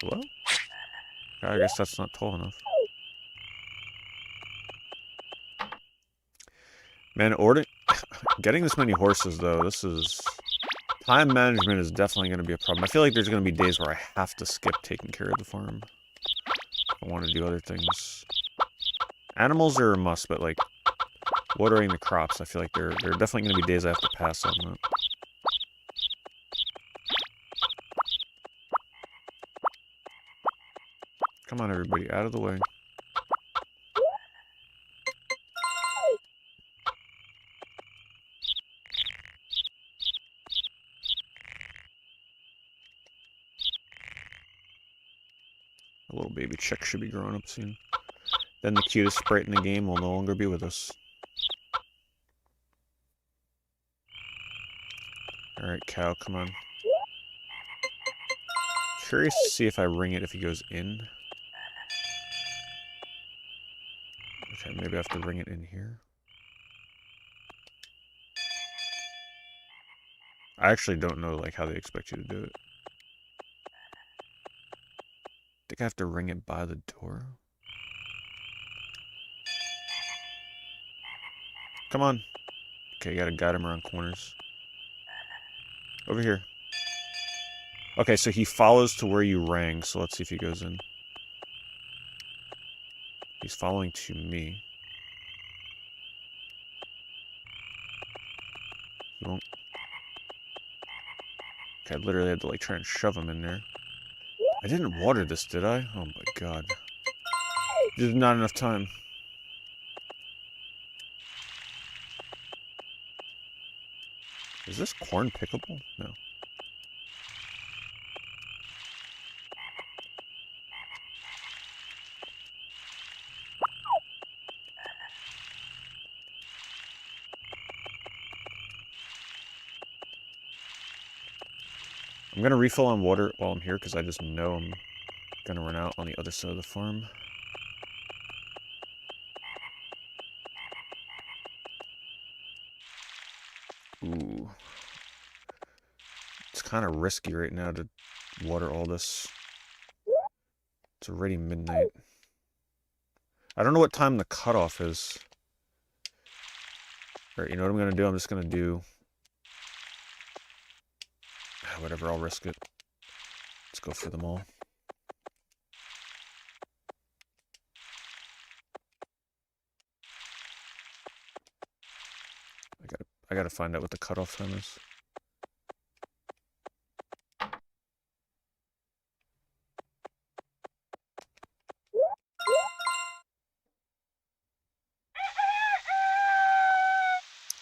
Hello? I guess that's not tall enough. Man, getting this many horses, though, this is... Time management is definitely going to be a problem. I feel like there's going to be days where I have to skip taking care of the farm. I want to do other things. Animals are a must, but, like, watering the crops, I feel like there are definitely going to be days I have to pass on that. Come on, everybody, out of the way. A little baby chick should be growing up soon. Then the cutest sprite in the game will no longer be with us. Alright, cow, come on. Curious to see if I ring it if he goes in. Okay, maybe I have to ring it in here. I actually don't know, like, how they expect you to do it. I think I have to ring it by the door. Come on. Okay, you gotta guide him around corners. Over here. Okay, so he follows to where you rang, so let's see if he goes in. He's following to me. He won't. Okay, I literally had to, like, try and shove him in there. I didn't water this, did I? Oh my god. There's not enough time. Is this corn pickable? No. I'm gonna refill on water while I'm here because I just know I'm gonna run out on the other side of the farm. Ooh. It's kind of risky right now to water all this. It's already midnight. I don't know what time the cutoff is. Alright, you know what I'm gonna do? I'm just gonna do... whatever, I'll risk it. Let's go for them all. I gotta find out what the cutoff time is.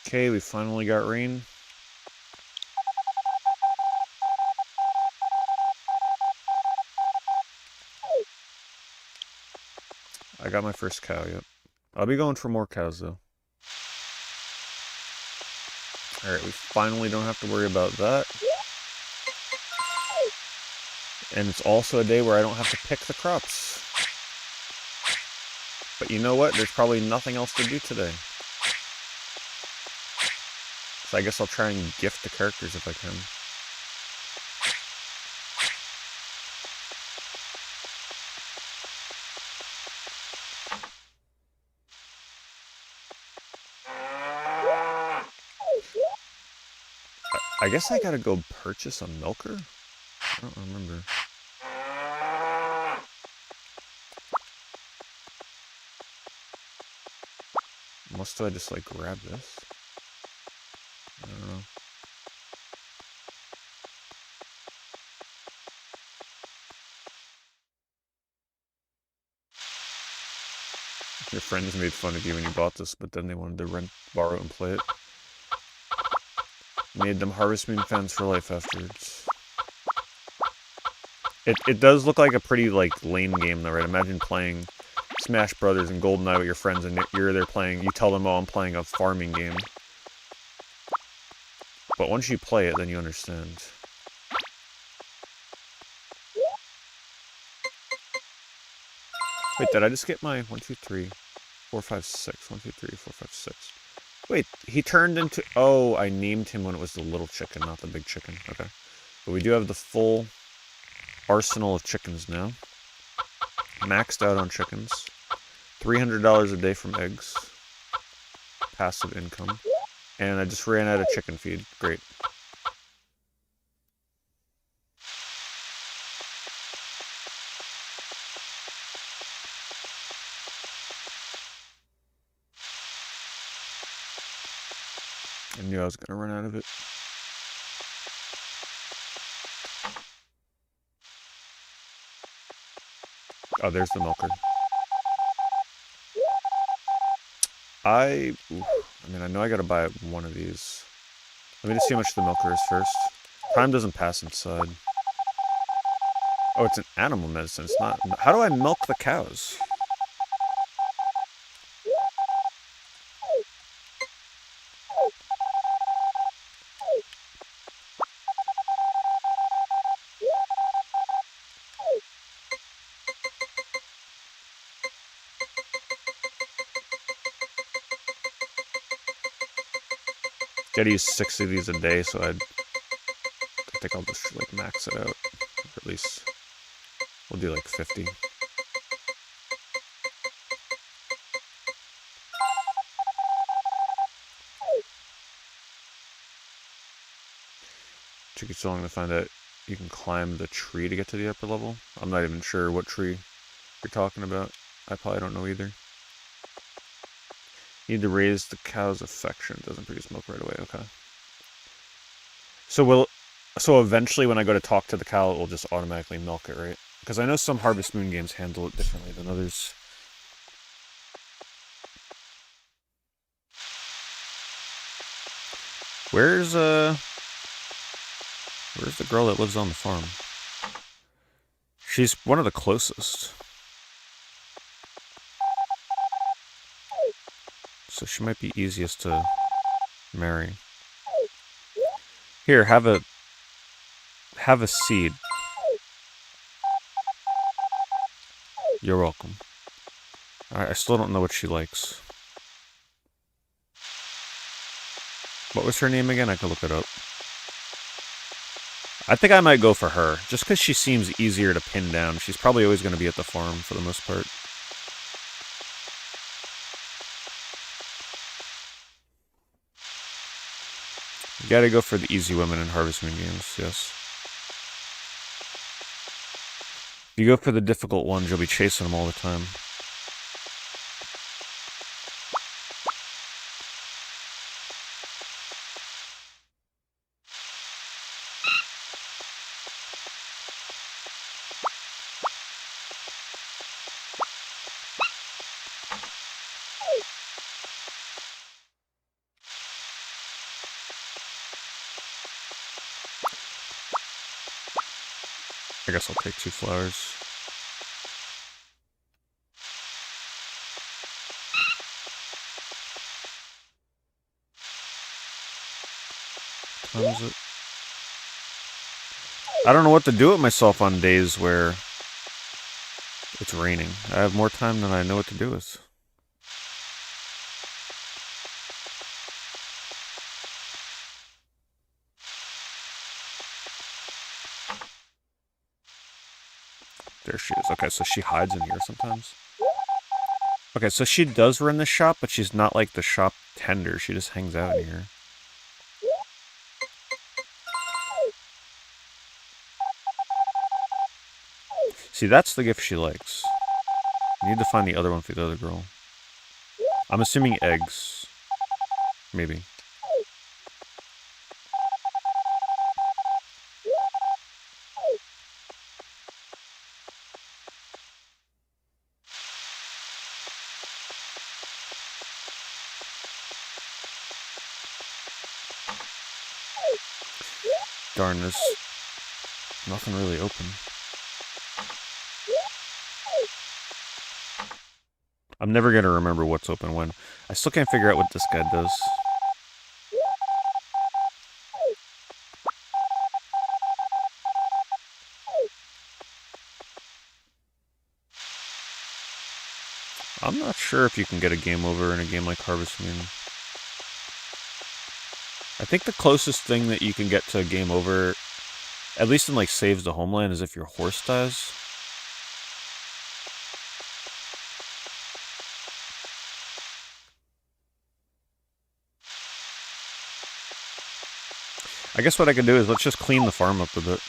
Okay, we finally got rain. I got my first cow, yep. I'll be going for more cows, though. Alright, we finally don't have to worry about that. And it's also a day where I don't have to pick the crops. But you know what? There's probably nothing else to do today. So I guess I'll try and gift the characters if I can. I guess I gotta go purchase a milker? I don't remember. Must I just like grab this? I don't know. Your friends made fun of you when you bought this, but then they wanted to rent, borrow it, and play it. Made them Harvest Moon fans for life afterwards. It does look like a pretty like lame game though, right? Imagine playing Smash Brothers and GoldenEye with your friends, and you're there playing. You tell them, "Oh, I'm playing a farming game." But once you play it, then you understand. Wait, did I just get my 1, 2, 3, 4, 5, 6? 1, 2, 3, 4, 5, 6. Wait, he turned into... Oh, I named him when it was the little chicken, not the big chicken. Okay. But we do have the full arsenal of chickens now. Maxed out on chickens. $300 a day from eggs. Passive income. And I just ran out of chicken feed. Great. I knew I was going to run out of it. Oh, there's the milker. I mean, I know I gotta buy one of these. Let me just see how much the milker is first. Time doesn't pass inside. Oh, it's an animal medicine. It's not... How do I milk the cows? Gotta use 6 of these a day, so I think I'll just like max it out. Or at least we'll do like 50. Took you so long to find out you can climb the tree to get to the upper level. I'm not even sure what tree you're talking about. I probably don't know either. Need to raise the cow's affection. Doesn't produce milk right away. Okay. So eventually when I go to talk to the cow, it will just automatically milk it, right? Because I know some Harvest Moon games handle it differently than others. Where's the girl that lives on the farm? She's one of the closest. So she might be easiest to marry. Here, have a seed. You're welcome. Alright, I still don't know what she likes. What was her name again? I could look it up. I think I might go for her, just because she seems easier to pin down. She's probably always going to be at the farm for the most part. You gotta go for the easy women in Harvest Moon games, yes. If you go for the difficult ones, you'll be chasing them all the time. I guess I'll take 2 flowers. What time is it? I don't know what to do with myself on days where it's raining. I have more time than I know what to do with. There she is. Okay, so she hides in here sometimes. Okay, so she does run the shop, but she's not like the shop tender. She just hangs out in here. See, that's the gift she likes. I need to find the other one for the other girl. I'm assuming eggs. Maybe. Darn, there's nothing really open. I'm never going to remember what's open when. I still can't figure out what this guy does. I'm not sure if you can get a game over in a game like Harvest Moon. I think the closest thing that you can get to a game over, at least in like Saves the Homeland, is if your horse dies. I guess what I can do is let's just clean the farm up a bit.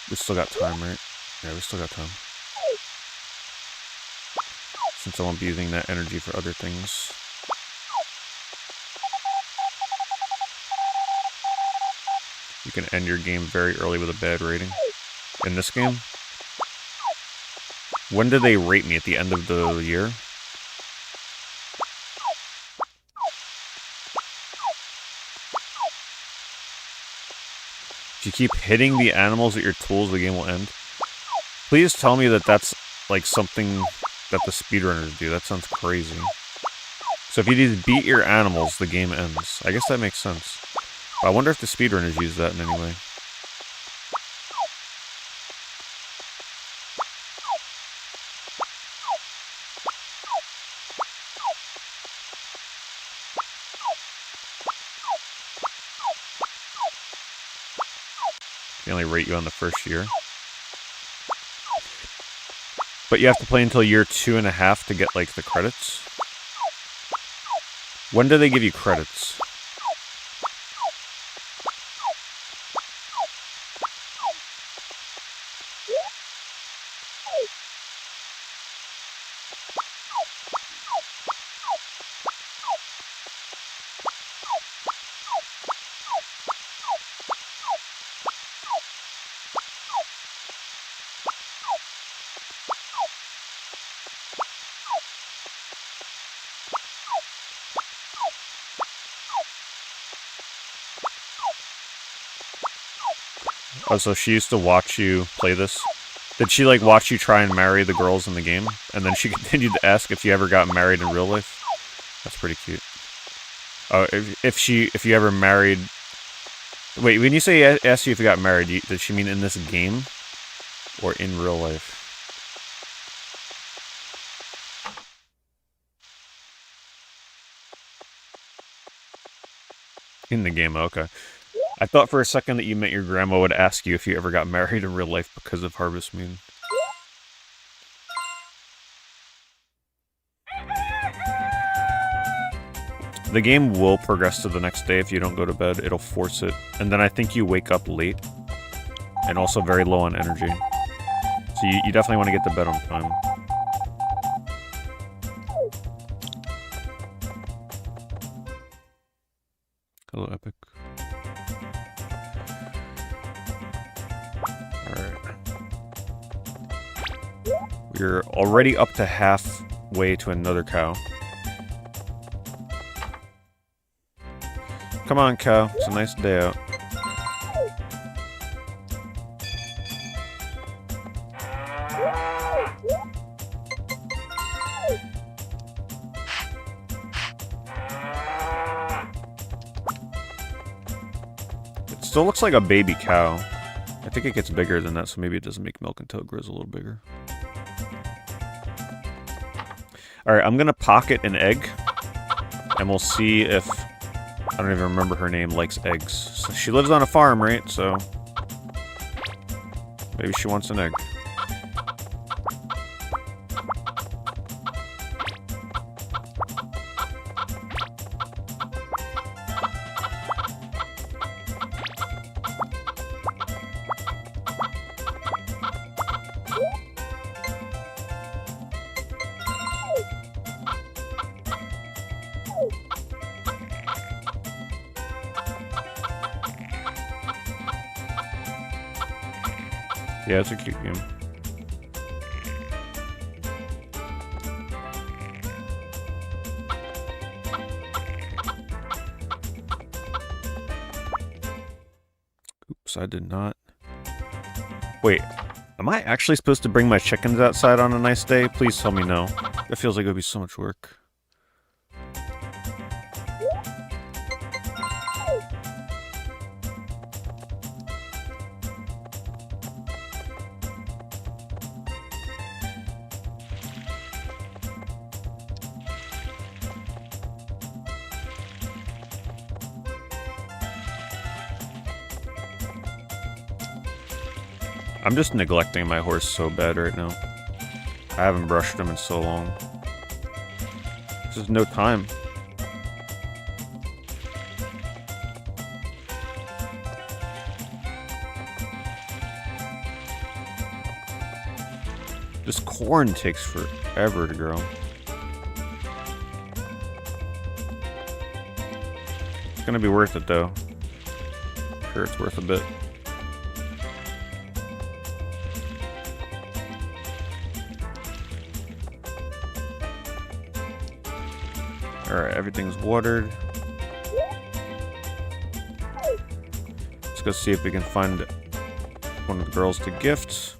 We still got time, right? Yeah, we still got time. Since I won't be using that energy for other things. You can end your game very early with a bad rating. In this game? When do they rate me? At the end of the year? If you keep hitting the animals with your tools, the game will end. Please tell me that that's like something that the speedrunners do. That sounds crazy. So if you just beat your animals, the game ends. I guess that makes sense. But I wonder if the speedrunners use that in any way. They only rate you on the first year. But you have to play until year 2.5 to get, like, the credits. When do they give you credits? Oh, so she used to watch you play this? Did she, like, watch you try and marry the girls in the game? And then she continued to ask if you ever got married in real life? That's pretty cute. Oh, if you ever married... Wait, when you say asked you if you got married, does she mean in this game? Or in real life? In the game, okay. I thought for a second that you meant your grandma would ask you if you ever got married in real life because of Harvest Moon. The game will progress to the next day if you don't go to bed. It'll force it. And then I think you wake up late. And also very low on energy. So you definitely want to get to bed on time. Hello, Epic. We're already up to halfway to another cow. Come on, cow. It's a nice day out. Still looks like a baby cow. I think it gets bigger than that, so maybe it doesn't make milk until it grows a little bigger. Alright, I'm gonna pocket an egg. And we'll see if... I don't even remember her name, likes eggs. So she lives on a farm, right? So... maybe she wants an egg. Yeah, it's a cute game. Oops, I did not. Wait, am I actually supposed to bring my chickens outside on a nice day? Please tell me no. That feels like it would be so much work. I'm just neglecting my horse so bad right now. I haven't brushed him in so long. There's just no time. This corn takes forever to grow. It's gonna be worth it though. Sure, it's worth a bit. Alright, everything's watered. Let's go see if we can find one of the girls to gift.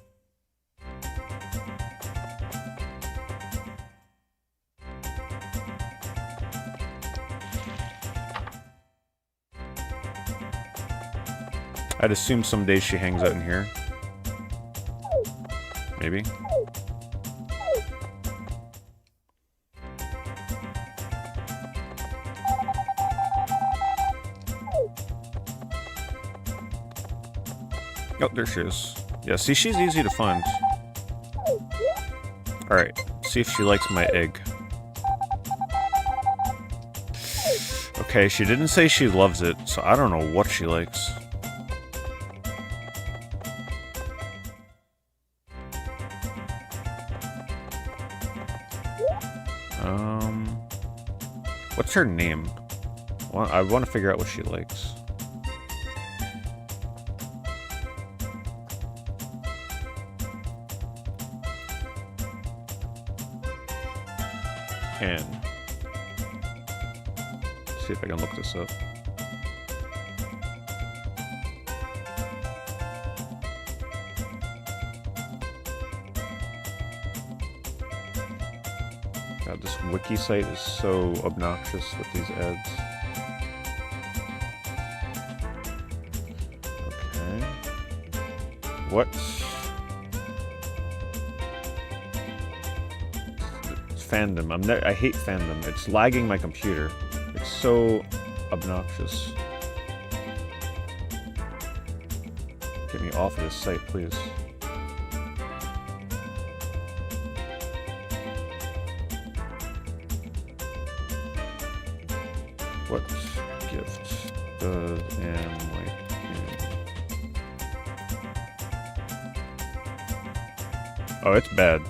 I'd assume some days she hangs out in here. Maybe. Oh, there she is. Yeah, see, she's easy to find. Alright, see if she likes my egg. Okay, she didn't say she loves it, so I don't know what she likes. What's her name? I want to figure out what she likes. Let's see if I can look this up. God, this wiki site is so obnoxious with these ads. Okay. What? Fandom. I hate fandom. It's lagging my computer. It's so obnoxious. Get me off of this site, please. What gift does Anne like? Oh, it's bad.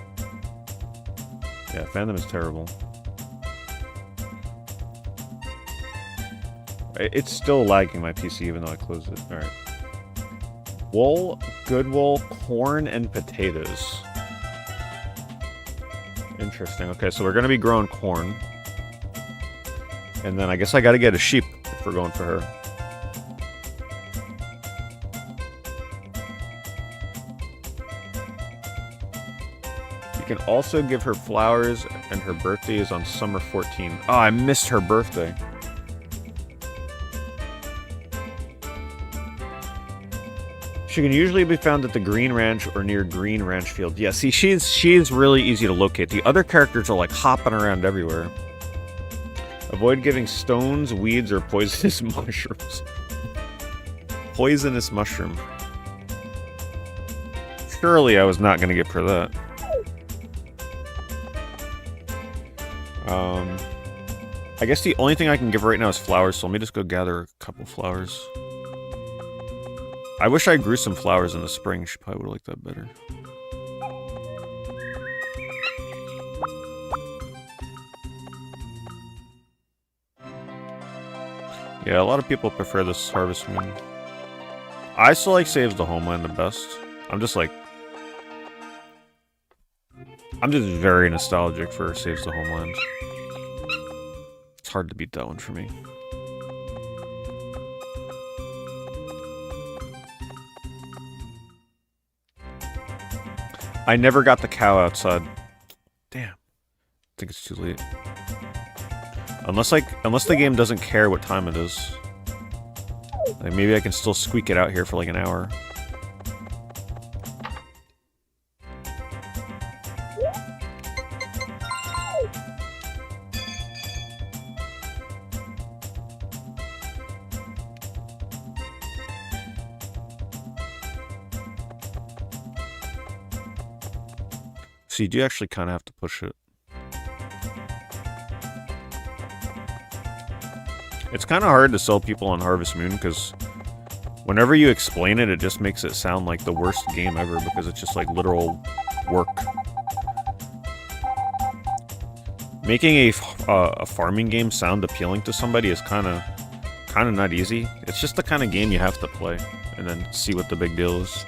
Yeah, fandom is terrible. It's still lagging my PC even though I closed it. Alright. Wool, good wool, corn, and potatoes. Interesting. Okay, so we're going to be growing corn. And then I guess I got to get a sheep if we're going for her. You can also give her flowers, and her birthday is on summer 14. Oh, I missed her birthday. She can usually be found at the Green Ranch or near Green Ranch Field. Yeah, see, she's really easy to locate. The other characters are like hopping around everywhere. Avoid giving stones, weeds, or poisonous mushrooms. Poisonous mushroom. Surely I was not going to get for that. I guess the only thing I can give right now is flowers, so let me just go gather a couple flowers. I wish I grew some flowers in the spring. She probably would have liked that better. Yeah, a lot of people prefer this Harvest Moon. I still like Saves the Homeland the best. I'm just very nostalgic for Saves the Homeland. It's hard to beat that one for me. I never got the cow outside. Damn. I think it's too late. Unless the game doesn't care what time it is. Like maybe I can still squeak it out here for like an hour. So you do actually kind of have to push it. It's kind of hard to sell people on Harvest Moon because whenever you explain it, it just makes it sound like the worst game ever because it's just like literal work. Making a farming game sound appealing to somebody is kind of not easy. It's just the kind of game you have to play and then see what the big deal is.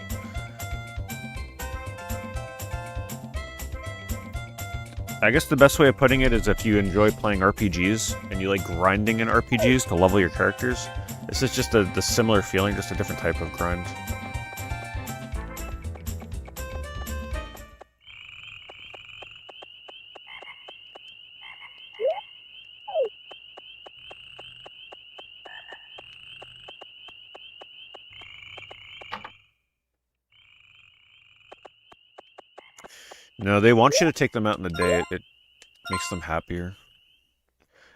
I guess the best way of putting it is if you enjoy playing RPGs and you like grinding in RPGs to level your characters, this is just the similar feeling, just a different type of grind. No, they want you to take them out in the day. It makes them happier.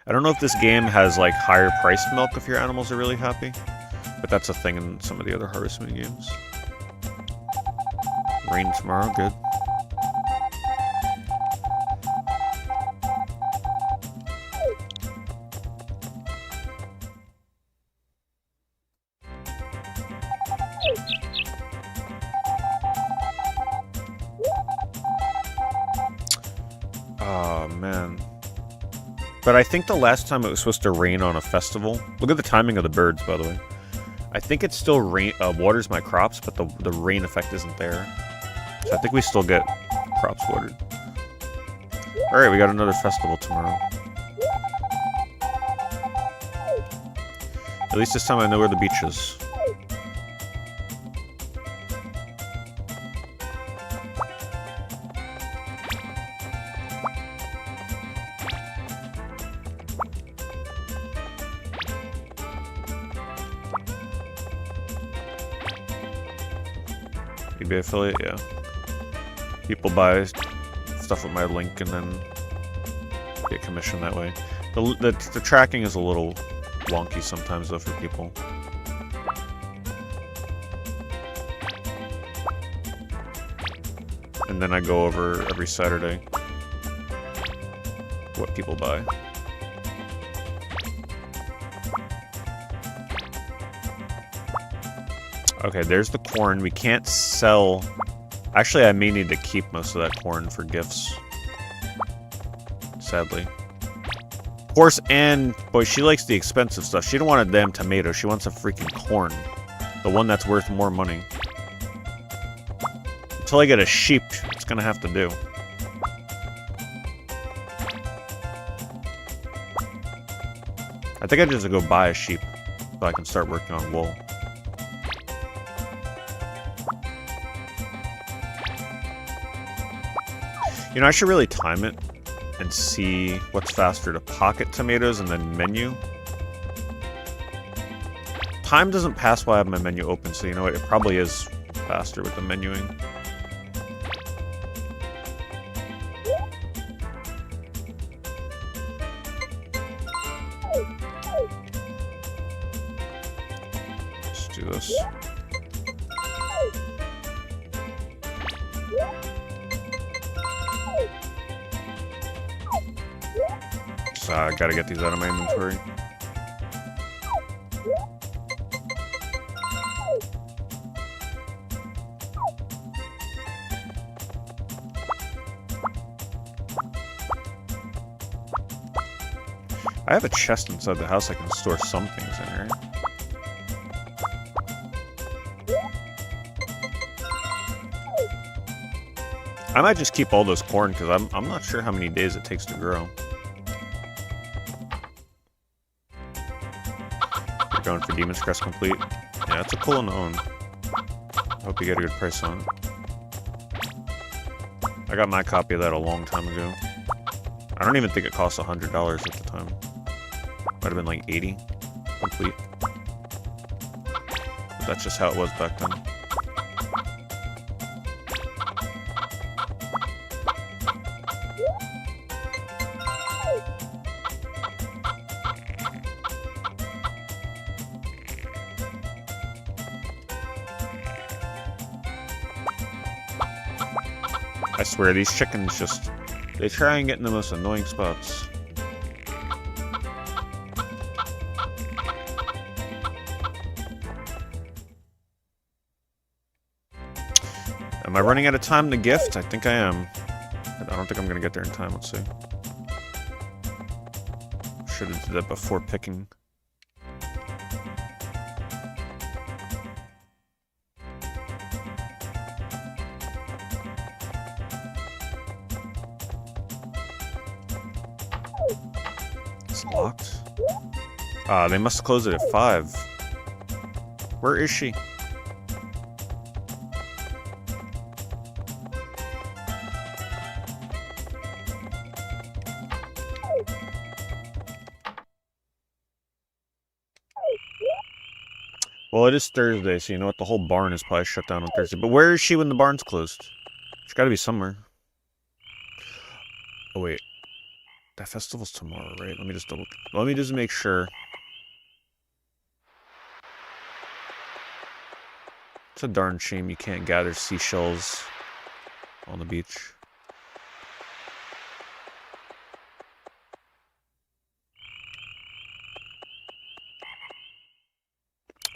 I don't know if this game has like higher priced milk if your animals are really happy, but that's a thing in some of the other Harvest Moon games. Rain tomorrow, good. Oh, man. But I think the last time it was supposed to rain on a festival... Look at the timing of the birds, by the way. I think it still waters my crops, but the rain effect isn't there. So I think we still get crops watered. Alright, we got another festival tomorrow. At least this time I know where the beach is. eBay affiliate, yeah. People buy stuff with my link and then get commission that way. The tracking is a little wonky sometimes though for people. And then I go over every Saturday what people buy. Okay, there's the corn. We can't sell... Actually, I may need to keep most of that corn for gifts. Sadly. Of course, Anne, boy, she likes the expensive stuff. She don't want a damn tomato. She wants a freaking corn. The one that's worth more money. Until I get a sheep, it's gonna have to do. I think I just have to go buy a sheep so I can start working on wool. You know, I should really time it and see what's faster to pocket tomatoes and then menu. Time doesn't pass while I have my menu open, so you know what? It probably is faster with the menuing. Let's do this. So I gotta get these out of my inventory. I have a chest inside the house I can store some things in, right? I might just keep all this corn because I'm not sure how many days it takes to grow. We're going for Demon's Crest complete. Yeah, that's a cool one to own. Hope you get a good price on it. I got my copy of that a long time ago. I don't even think it cost $100 at the time. Might have been like 80 complete. But that's just how it was back then. I swear, these chickens just... they try and get in the most annoying spots. Am I running out of time to gift? I think I am. I don't think I'm gonna get there in time, let's see. Should have did that before picking. It's locked. They must close it at 5. Where is she? Well, it is Thursday, so you know what? The whole barn is probably shut down on Thursday. But where is she when the barn's closed? She's got to be somewhere. Oh, wait. That festival's tomorrow, right? Let me just make sure. It's a darn shame you can't gather seashells on the beach.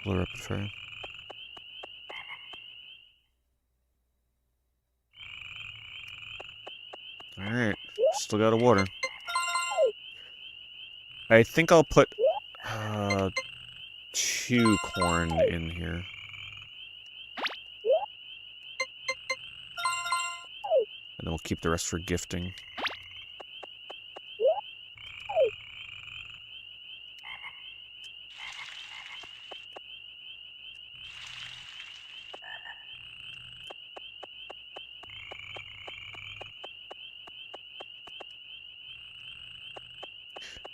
Lure up the fire. Alright, still got a water. I think I'll put 2 corn in here. And then we'll keep the rest for gifting.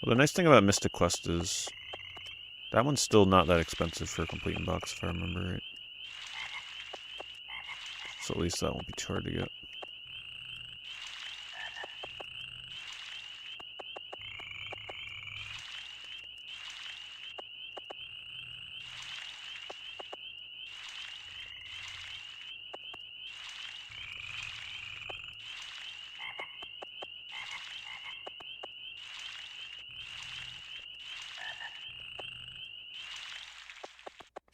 Well, the nice thing about Mystic Quest is that one's still not that expensive for a complete box, if I remember right. So at least that won't be too hard to get.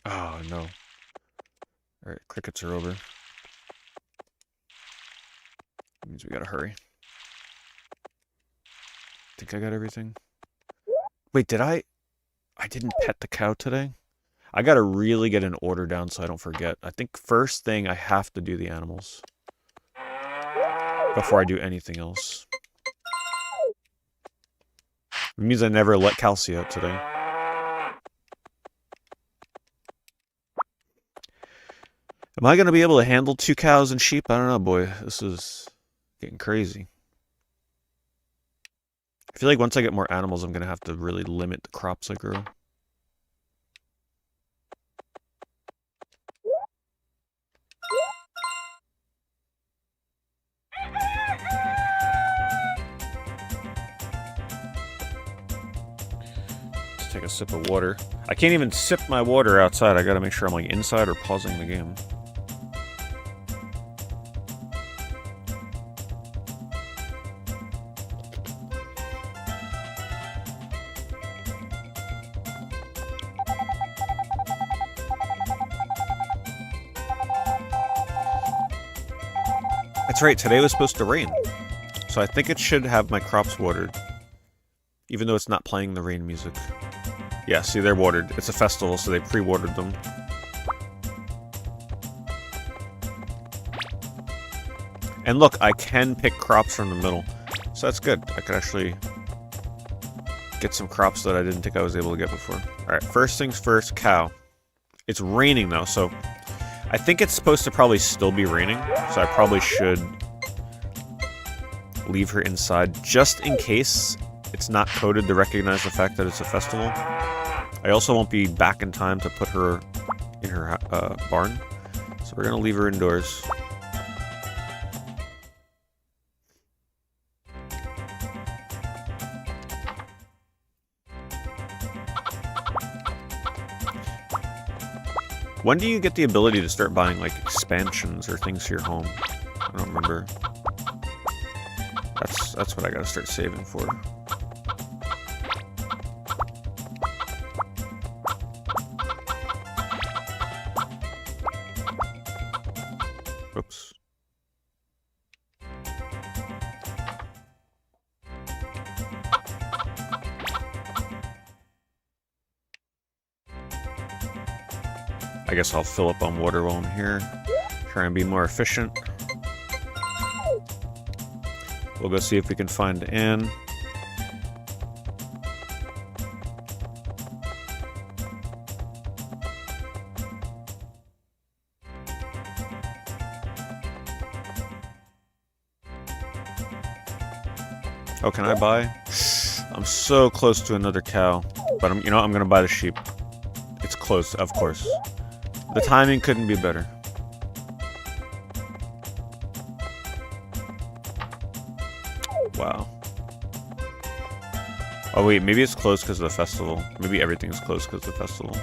Oh, no. Alright, crickets are over. That means we gotta hurry. Think I got everything? Wait, did I didn't pet the cow today? I gotta really get an order down so I don't forget. I think first thing I have to do the animals. Before I do anything else. It means I never let Kelsey out today. Am I going to be able to handle 2 cows and sheep? I don't know, boy. This is getting crazy. I feel like once I get more animals, I'm going to have to really limit the crops I grow. Just take a sip of water. I can't even sip my water outside. I gotta make sure I'm like inside or pausing the game. That's right, today was supposed to rain. So I think it should have my crops watered. Even though it's not playing the rain music. Yeah, see, they're watered. It's a festival, so they pre-watered them. And look, I can pick crops from the middle. So that's good. I could actually get some crops that I didn't think I was able to get before. Alright, first things first, cow. It's raining though, so I think it's supposed to probably still be raining, so I probably should leave her inside just in case it's not coded to recognize the fact that it's a festival. I also won't be back in time to put her in her barn, so we're gonna leave her indoors. When do you get the ability to start buying, like, expansions or things for your home? I don't remember. That's what I gotta start saving for. Oops. I guess I'll fill up on water while I'm here. Try and be more efficient. We'll go see if we can find Anne. Oh, can I buy? I'm so close to another cow. But I'm gonna buy the sheep. It's close, of course. The timing couldn't be better. Wow. Oh wait, maybe it's closed because of the festival. Maybe everything's closed because of the festival.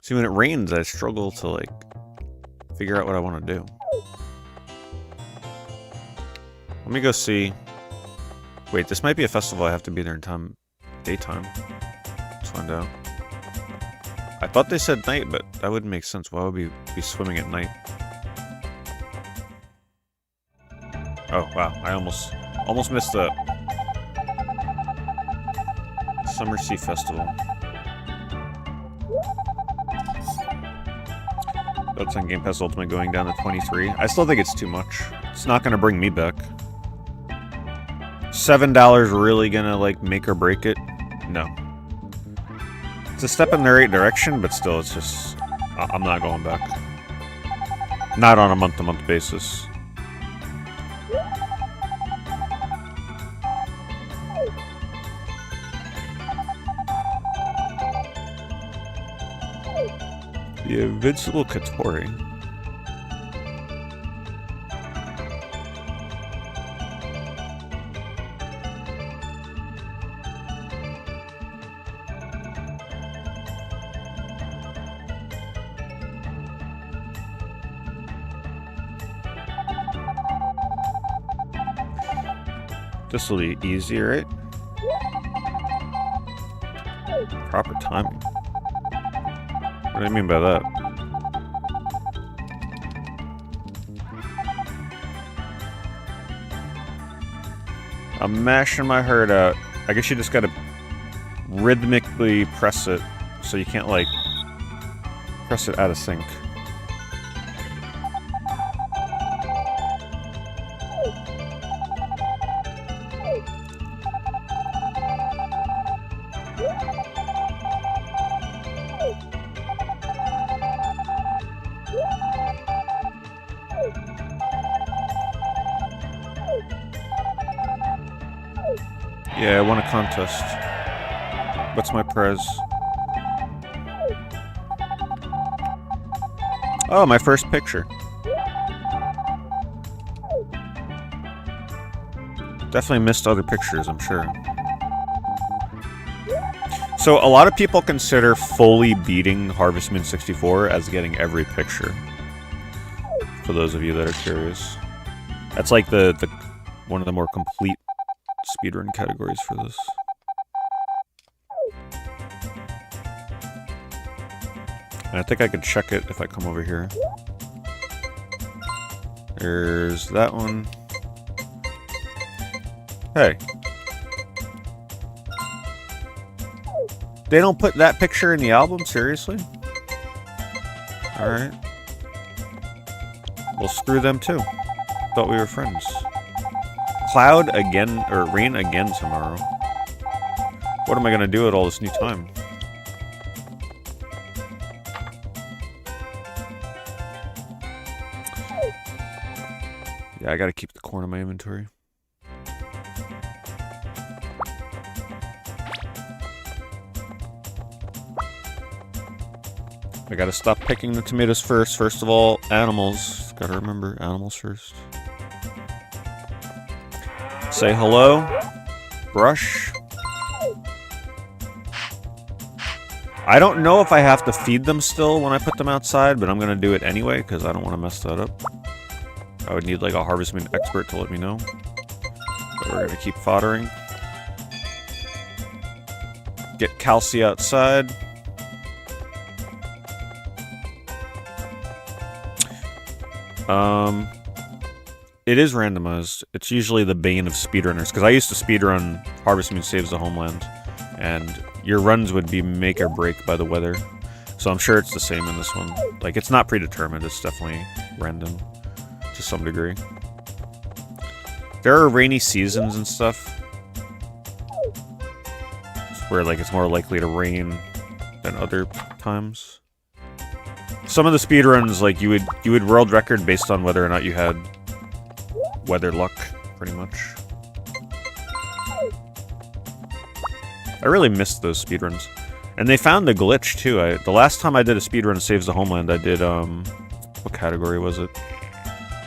See, when it rains, I struggle to, like, figure out what I want to do. Let me go see. Wait, this might be a festival I have to be there in daytime. Let's find out. I thought they said night, but that wouldn't make sense. Why would we be swimming at night? Oh, wow. I almost missed the Summer Sea Festival. That's on Game Pass Ultimate going down to 23. I still think it's too much. It's not going to bring me back. $7 really gonna, like, make or break it? No. It's a step in the right direction, but still, it's just... I'm not going back. Not on a month-to-month basis. The Invincible Katori. This will be easy, right? Proper timing. What do you mean by that? I'm mashing my herd out. I guess you just gotta rhythmically press it so you can't, like, press it out of sync. Yeah, I won a contest. What's my prize? Oh, my first picture. Definitely missed other pictures, I'm sure. So a lot of people consider fully beating Harvest Moon 64 as getting every picture. For those of you that are curious. That's like the one of the more complete speedrun categories for this. And I think I could check it if I come over here. There's that one. Hey. They don't put that picture in the album? Seriously? Alright. Well, screw them too. Thought we were friends. Cloud again, or rain again tomorrow. What am I gonna do with all this new time? Yeah, I gotta keep the corn in my inventory. I gotta stop picking the tomatoes first. First of all, animals. Gotta remember, animals first. Say hello. Brush. I don't know if I have to feed them still when I put them outside, but I'm gonna do it anyway, because I don't want to mess that up. I would need like a Harvest Moon expert to let me know. But we're gonna keep foddering. Get Calci outside. It is randomized. It's usually the bane of speedrunners, because I used to speedrun Harvest Moon Saves the Homeland, and your runs would be make or break by the weather. So I'm sure it's the same in this one. Like, it's not predetermined, it's definitely random, to some degree. There are rainy seasons and stuff, where like it's more likely to rain than other times. Some of the speedruns, like, you would world record based on whether or not you had weather luck, pretty much. I really missed those speedruns. And they found a glitch, too. The last time I did a speedrun Saves the Homeland, I did, what category was it?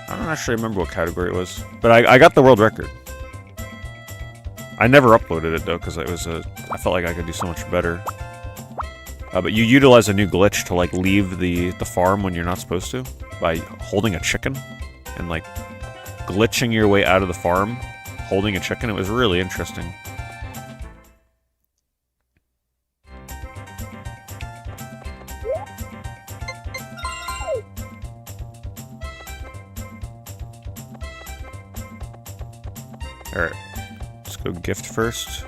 I don't actually remember what category it was. But I got the world record. I never uploaded it, though, because I felt like I could do so much better. But you utilize a new glitch to, like, leave the farm when you're not supposed to by holding a chicken and, like, glitching your way out of the farm holding a chicken. It was really interesting. Alright, let's go gift first.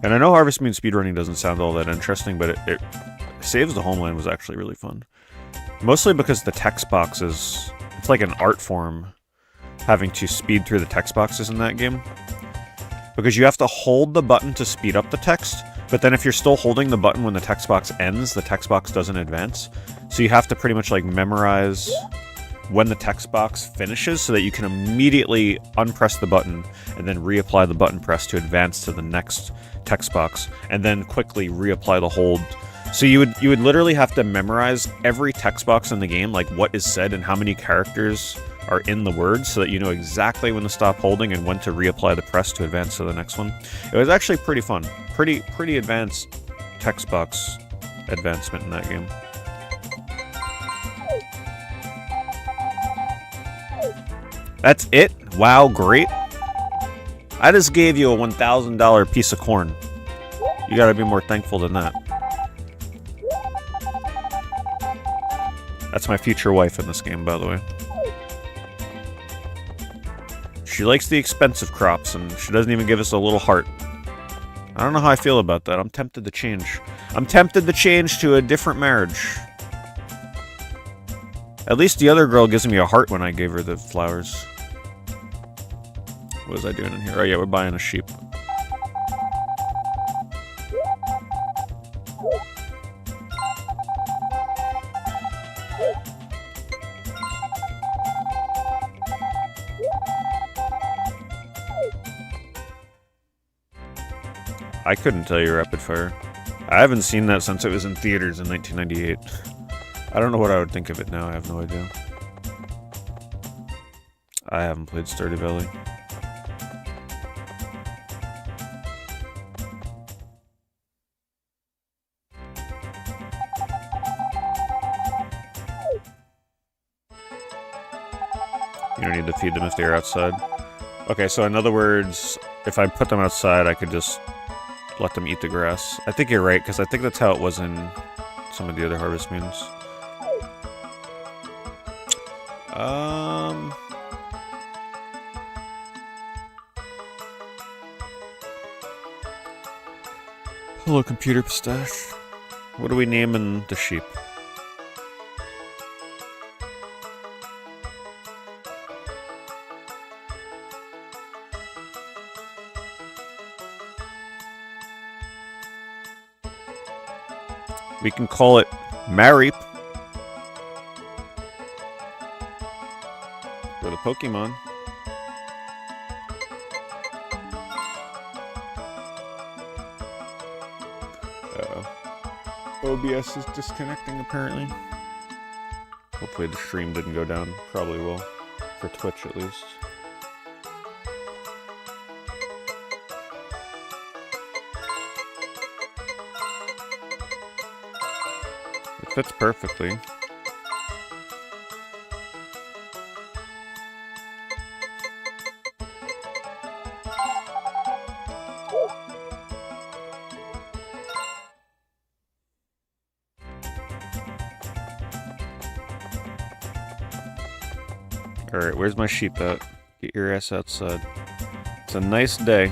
And I know Harvest Moon speedrunning doesn't sound all that interesting, but it Saves the Homeland was actually really fun. Mostly because the text boxes, it's like an art form having to speed through the text boxes in that game. Because you have to hold the button to speed up the text, but then if you're still holding the button when the text box ends, the text box doesn't advance. So you have to pretty much like memorize when the text box finishes so that you can immediately unpress the button and then reapply the button press to advance to the next text box, and then quickly reapply the hold. So you would literally have to memorize every text box in the game, like what is said and how many characters are in the words, so that you know exactly when to stop holding and when to reapply the press to advance to the next one. It was actually pretty fun. Pretty advanced text box advancement in that game. That's it? Wow, great. I just gave you a $1,000 piece of corn. You gotta be more thankful than that. That's my future wife in this game, by the way. She likes the expensive crops, and she doesn't even give us a little heart. I don't know how I feel about that. I'm tempted to change. I'm tempted to change to a different marriage. At least the other girl gives me a heart when I gave her the flowers. What was I doing in here? Oh yeah, we're buying a sheep. I couldn't tell you Rapid Fire. I haven't seen that since it was in theaters in 1998. I don't know what I would think of it now. I have no idea. I haven't played Stardew Valley. You don't need to feed them if they're outside. Okay, so in other words, if I put them outside, I could just let them eat the grass. I think you're right, because I think that's how it was in some of the other Harvest Moons. Hello, Computer Pistache. What are we naming the sheep? We can call it Mareep. For the Pokemon. OBS is disconnecting apparently. Hopefully the stream didn't go down. Probably will. For Twitch at least. It fits perfectly. Alright, where's my sheep at? Get your ass outside. It's a nice day.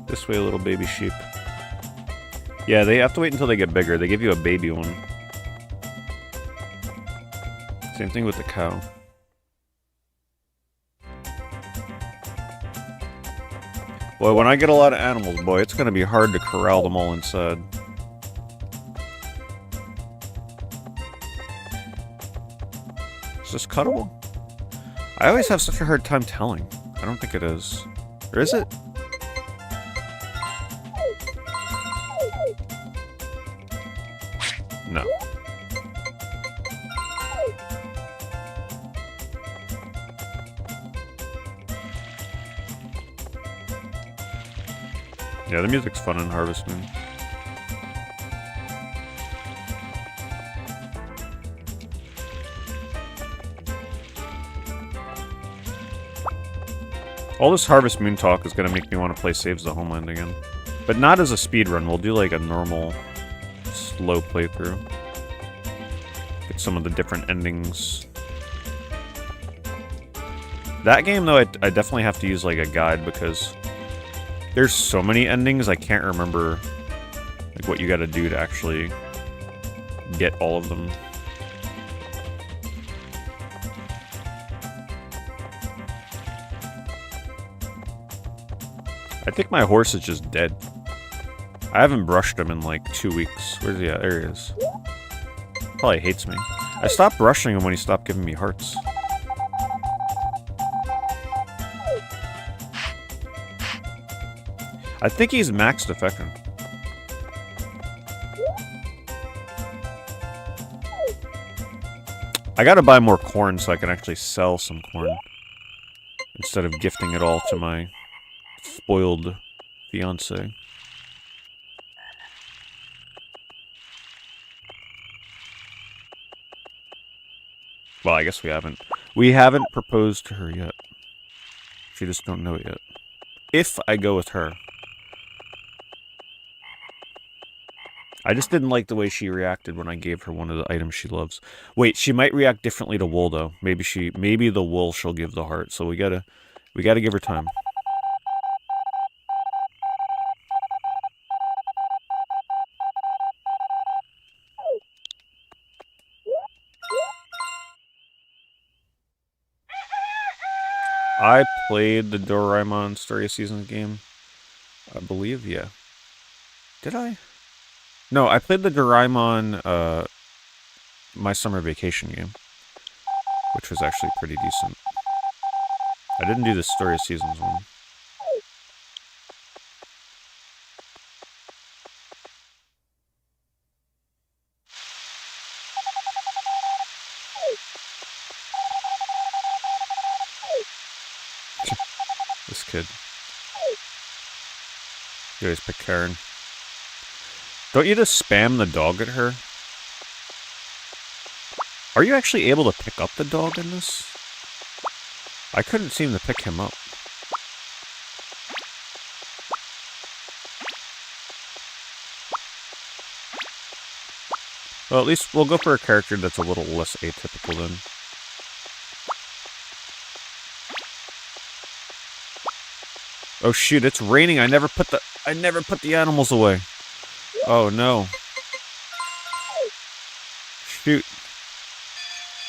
This way, little baby sheep. Yeah, they have to wait until they get bigger. They give you a baby one. Same thing with the cow. Boy, when I get a lot of animals, boy, it's gonna be hard to corral them all inside. Is this cuttable? I always have such a hard time telling. I don't think it is. Or is it? No. Yeah, the music's fun in Harvest Moon. All this Harvest Moon talk is gonna make me want to play Saves the Homeland again. But not as a speedrun, we'll do like a normal, slow playthrough. Get some of the different endings. That game, though, I definitely have to use like a guide because there's so many endings, I can't remember like what you gotta do to actually get all of them. I think my horse is just dead. I haven't brushed him in like 2 weeks. Where's he at? There he is. Probably hates me. I stopped brushing him when he stopped giving me hearts. I think he's maxed affection. I gotta buy more corn so I can actually sell some corn. Instead of gifting it all to my spoiled fiance. Well, I guess we haven't. We haven't proposed to her yet. She just don't know it yet. If I go with her. I just didn't like the way she reacted when I gave her one of the items she loves. Wait, she might react differently to wool though. Maybe the wool she'll give the heart. So we gotta give her time. I played the Doraemon Story of Seasons game. I believe, yeah. Did I? No, I played the Doraemon, my summer vacation game, which was actually pretty decent. I didn't do the Story of Seasons one. This kid. You always pick Karen. Don't you just spam the dog at her? Are you actually able to pick up the dog in this? I couldn't seem to pick him up. Well, at least we'll go for a character that's a little less atypical then. Oh shoot, it's raining. I never put the animals away. Oh no. Shoot.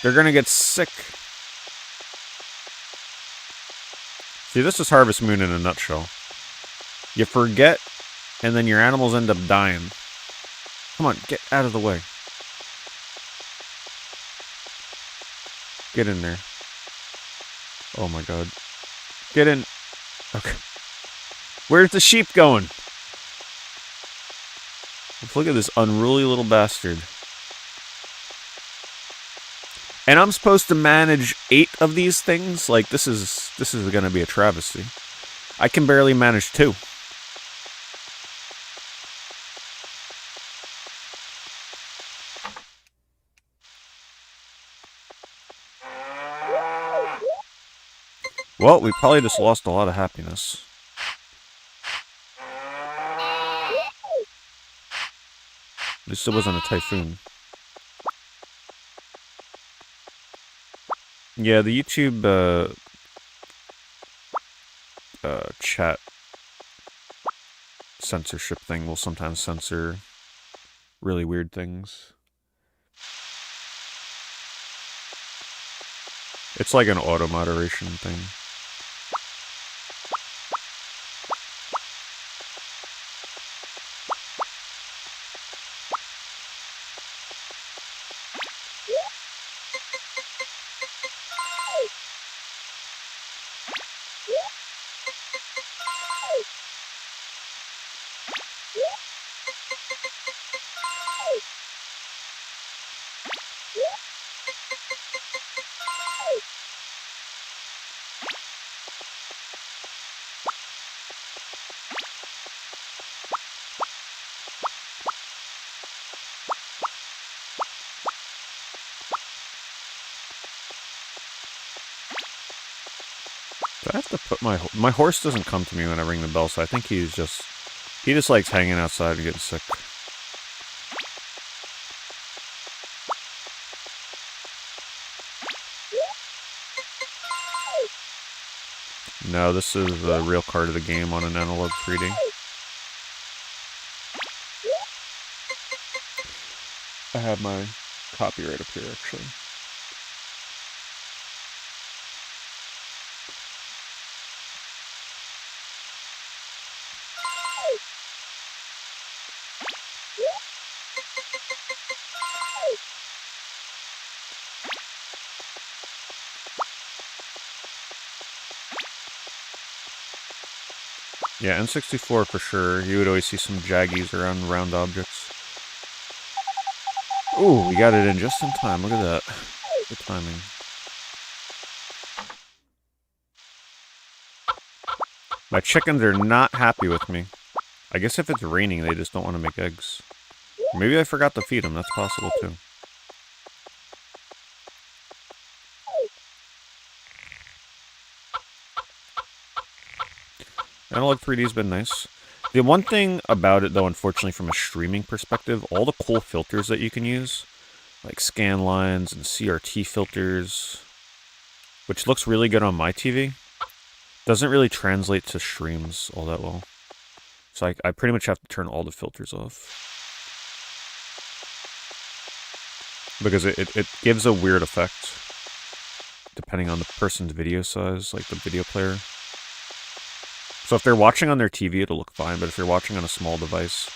They're gonna get sick. See, this is Harvest Moon in a nutshell. You forget, and then your animals end up dying. Come on, get out of the way. Get in there. Oh my god. Get in. Okay. Where's the sheep going? Look at this unruly little bastard. And I'm supposed to manage 8 of these things? Like, this is gonna be a travesty. I can barely manage 2. Well, we probably just lost a lot of happiness. At least it wasn't a typhoon. Yeah, the YouTube chat censorship thing will sometimes censor really weird things. It's like an auto moderation thing. Do I have to put my horse doesn't come to me when I ring the bell, so I think he just likes hanging outside and getting sick. No, this is the real card of the game on an Analogue 3D. I have my copyright up here, actually. Yeah, N64 for sure. You would always see some jaggies around round objects. Ooh, we got it in just in time. Look at that. Good timing. My chickens are not happy with me. I guess if it's raining, they just don't want to make eggs. Maybe I forgot to feed them. That's possible, too. Analogue 3D's been nice. The one thing about it, though, unfortunately, from a streaming perspective, all the cool filters that you can use, like scan lines and CRT filters, which looks really good on my TV, doesn't really translate to streams all that well. So I pretty much have to turn all the filters off. Because it gives a weird effect, depending on the person's video size, like the video player. So if they're watching on their TV, it'll look fine, but if you're watching on a small device,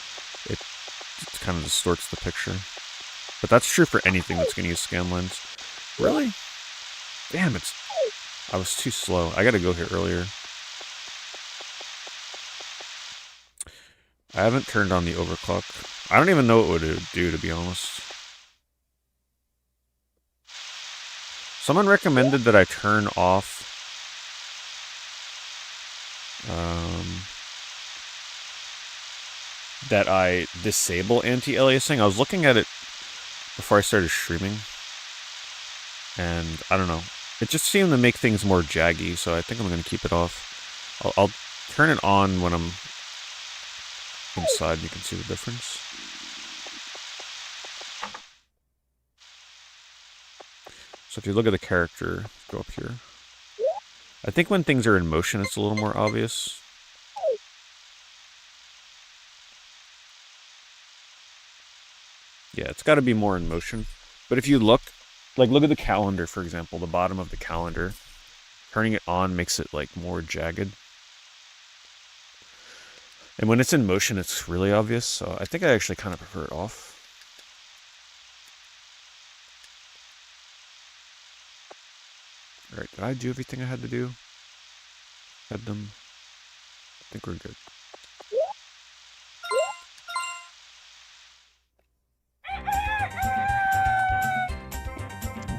it kind of distorts the picture. But that's true for anything that's going to use scan lines. Really? Damn, I was too slow. I gotta go here earlier. I haven't turned on the overclock. I don't even know what it would do, to be honest. Someone recommended that I turn off that I disable anti-aliasing. I was looking at it before I started streaming, and I don't know. It just seemed to make things more jaggy, so I think I'm going to keep it off. I'll turn it on when I'm inside, and you can see the difference. So if you look at the character, go up here. I think when things are in motion, it's a little more obvious. Yeah, it's got to be more in motion. But if you look, like look at the calendar, for example, the bottom of the calendar. Turning it on makes it like more jagged. And when it's in motion, it's really obvious. So I think I actually kind of prefer it off. Alright, did I do everything I had to do? Had them. I think we're good.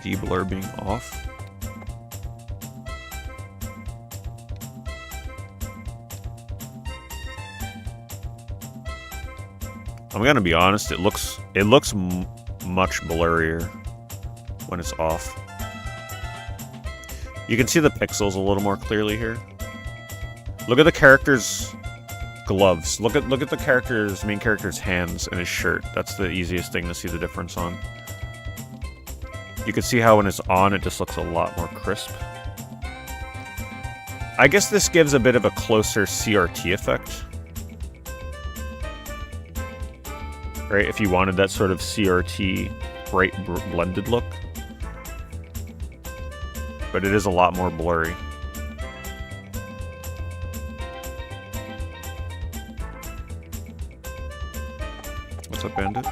De-blur being off. I'm gonna be honest, it looks much blurrier when it's off. You can see the pixels a little more clearly here. Look at the character's gloves. Look at the main character's hands and his shirt. That's the easiest thing to see the difference on. You can see how when it's on, it just looks a lot more crisp. I guess this gives a bit of a closer CRT effect. Right, if you wanted that sort of CRT bright blended look. But it is a lot more blurry. What's up, Bandit?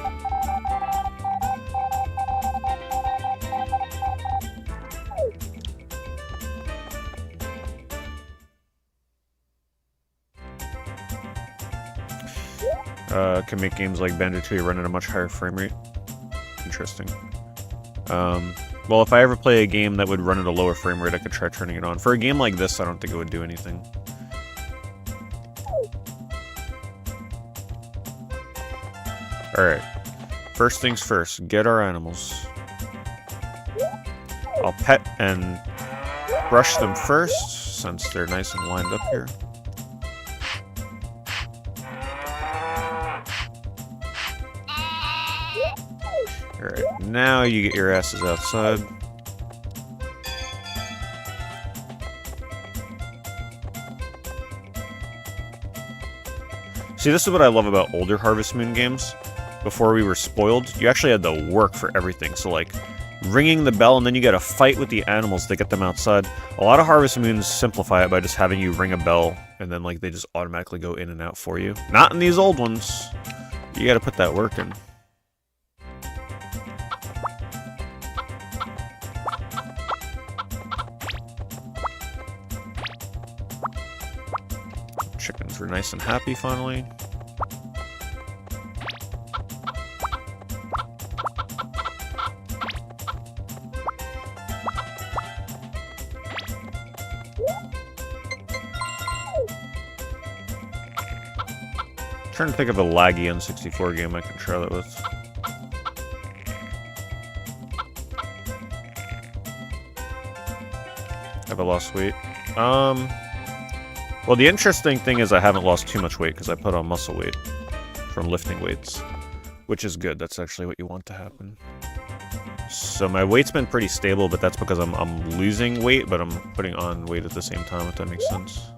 Can make games like Bandit 2 run at a much higher frame rate. Interesting. Well, if I ever play a game that would run at a lower frame rate, I could try turning it on. For a game like this, I don't think it would do anything. Alright. First things first, get our animals. I'll pet and brush them first, since they're nice and lined up here. Alright, now you get your asses outside. See, this is what I love about older Harvest Moon games. Before we were spoiled, you actually had to work for everything. So, like, ringing the bell, and then you gotta fight with the animals to get them outside. A lot of Harvest Moons simplify it by just having you ring a bell, and then, like, they just automatically go in and out for you. Not in these old ones. You gotta put that work in. Chickens were nice and happy finally. Trying to think of a laggy N64 game I can try that with. Have I lost weight? Well, the interesting thing is I haven't lost too much weight because I put on muscle weight from lifting weights, which is good. That's actually what you want to happen. So my weight's been pretty stable, but that's because I'm losing weight, but I'm putting on weight at the same time, if that makes sense.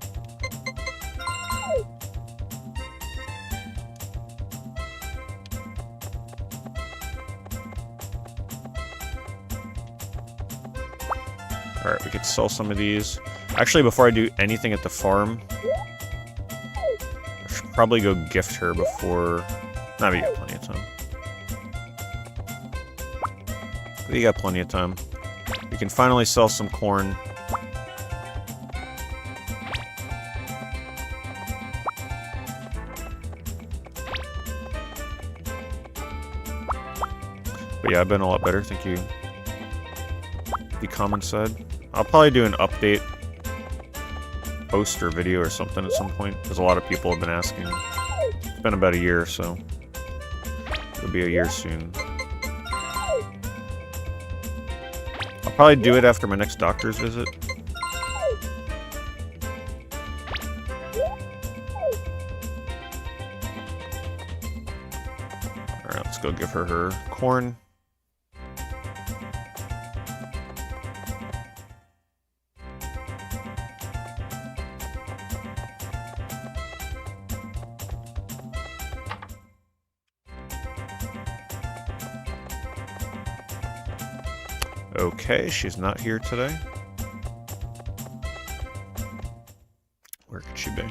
Alright, we could sell some of these. Actually, before I do anything at the farm, I should probably go gift her before... Nah, we got plenty of time. You got plenty of time. You can finally sell some corn. But yeah, I've been a lot better, thank you. The comment said. I'll probably do an update post or video or something at some point, because a lot of people have been asking. It's been about a year, so it'll be a year soon. I'll probably do it after my next doctor's visit. Alright, let's go give her her corn. Okay, she's not here today. Where could she be?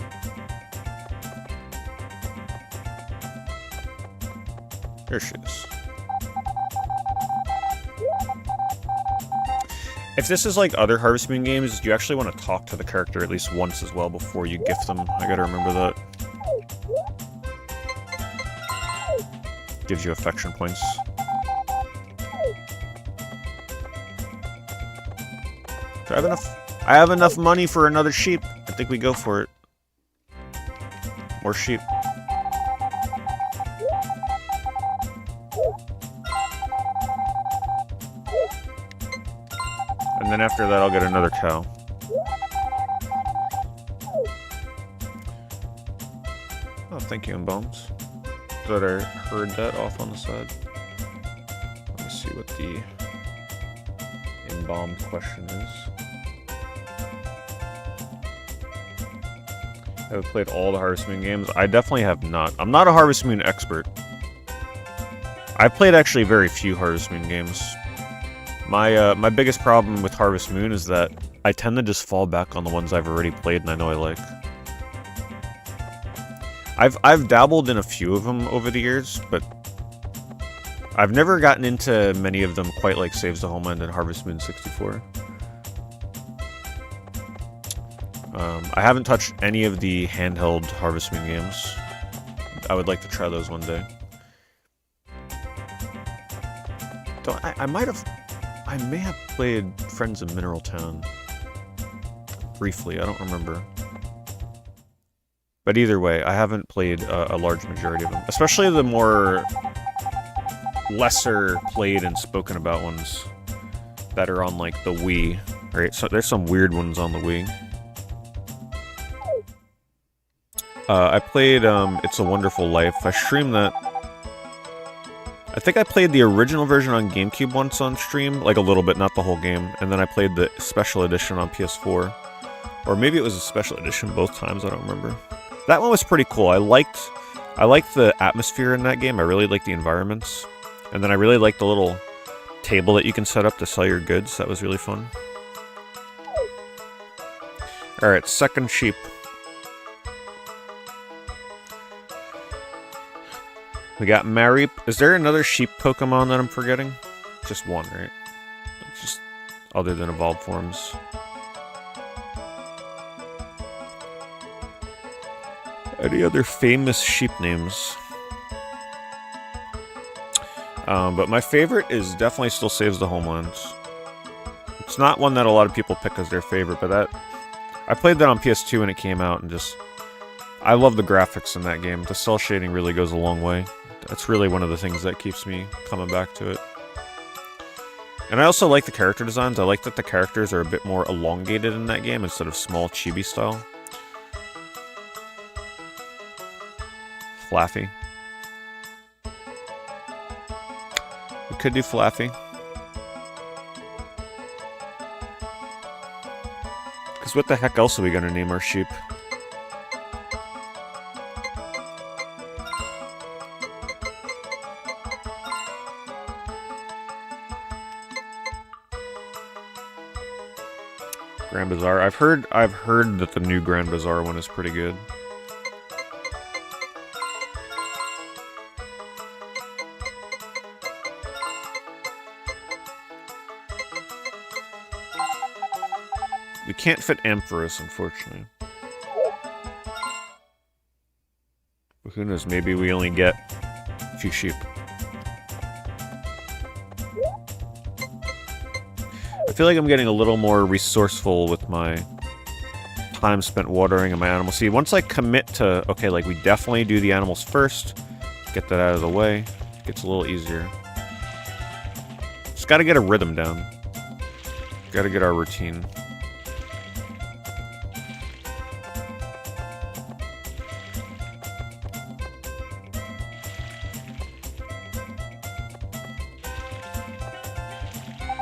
There she is. If this is like other Harvest Moon games, you actually want to talk to the character at least once as well before you gift them. I gotta remember that. Gives you affection points. Do I have enough? I have enough money for another sheep. I think we go for it. More sheep. And then after that, I'll get another cow. Oh, thank you, Embalms. Thought I heard that off on the side. Let me see what the embalmed question is. Have played all the Harvest Moon games? I definitely have not. I'm not a Harvest Moon expert. I've played actually very few Harvest Moon games. My biggest problem with Harvest Moon is that I tend to just fall back on the ones I've already played and I know I like. I've dabbled in a few of them over the years, but I've never gotten into many of them quite like Saves the Homeland and Harvest Moon 64. I haven't touched any of the handheld Harvest Moon games. I would like to try those one day. Though I may have played Friends of Mineral Town briefly. I don't remember. But either way, I haven't played a large majority of them, especially the more lesser played and spoken about ones that are on like the Wii. Right? So there's some weird ones on the Wii. I played It's a Wonderful Life. I streamed that. I think I played the original version on GameCube once on stream, like a little bit, not the whole game, and then I played the special edition on PS4. Or maybe it was a special edition both times, I don't remember. That one was pretty cool. I liked the atmosphere in that game. I really liked the environments. And then I really liked the little table that you can set up to sell your goods. That was really fun. Alright, second sheep. We got Mareep. Is there another sheep Pokemon that I'm forgetting? Just one, right? Just other than evolved forms. Any other famous sheep names? But my favorite is definitely still Saves the Homeland. It's not one that a lot of people pick as their favorite, but that... I played that on PS2 when it came out, and just... I love the graphics in that game. The cell shading really goes a long way. That's really one of the things that keeps me coming back to it. And I also like the character designs. I like that the characters are a bit more elongated in that game instead of small chibi style. Flaffy. We could do Flaffy. Because what the heck else are we going to name our sheep? Grand Bazaar. I've heard that the new Grand Bazaar one is pretty good. We can't fit Ampharos, unfortunately. But who knows, maybe we only get a few sheep. I feel like I'm getting a little more resourceful with my time spent watering and my animals. See, once I commit to, okay, like, we definitely do the animals first, get that out of the way, it gets a little easier. Just gotta get a rhythm down. Gotta get our routine.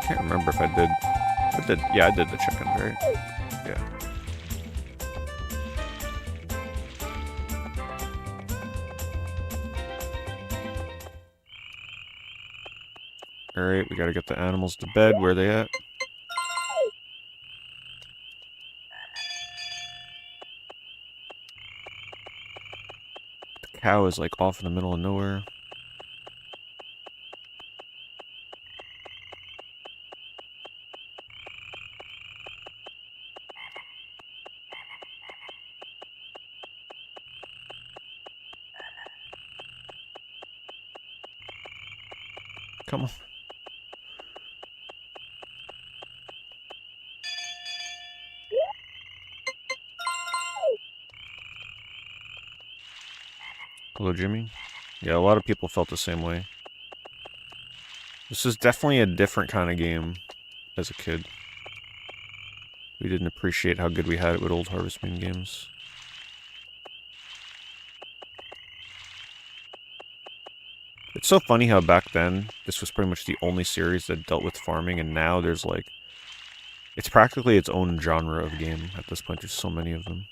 Can't remember if I did. Yeah, I did the chickens, right? Yeah. Alright, we gotta get the animals to bed. Where are they at? The cow is like off in the middle of nowhere. Come on. Hello, Jimmy. Yeah, a lot of people felt the same way. This is definitely a different kind of game as a kid. We didn't appreciate how good we had it with old Harvest Moon games. It's so funny how back then, this was pretty much the only series that dealt with farming, and now there's like... It's practically its own genre of game at this point. There's so many of them.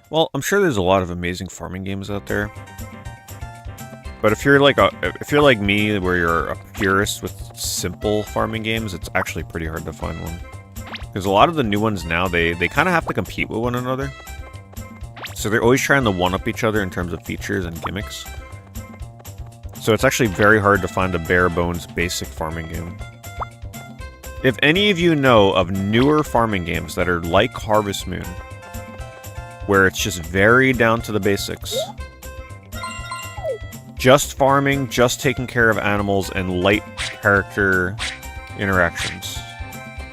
Well, I'm sure there's a lot of amazing farming games out there. But if you're like me, where you're a purist with simple farming games, it's actually pretty hard to find one. Because a lot of the new ones now, they kind of have to compete with one another. So they're always trying to one-up each other in terms of features and gimmicks. So it's actually very hard to find a bare-bones basic farming game. If any of you know of newer farming games that are like Harvest Moon, where it's just very down to the basics. Just farming, just taking care of animals, and light character interactions.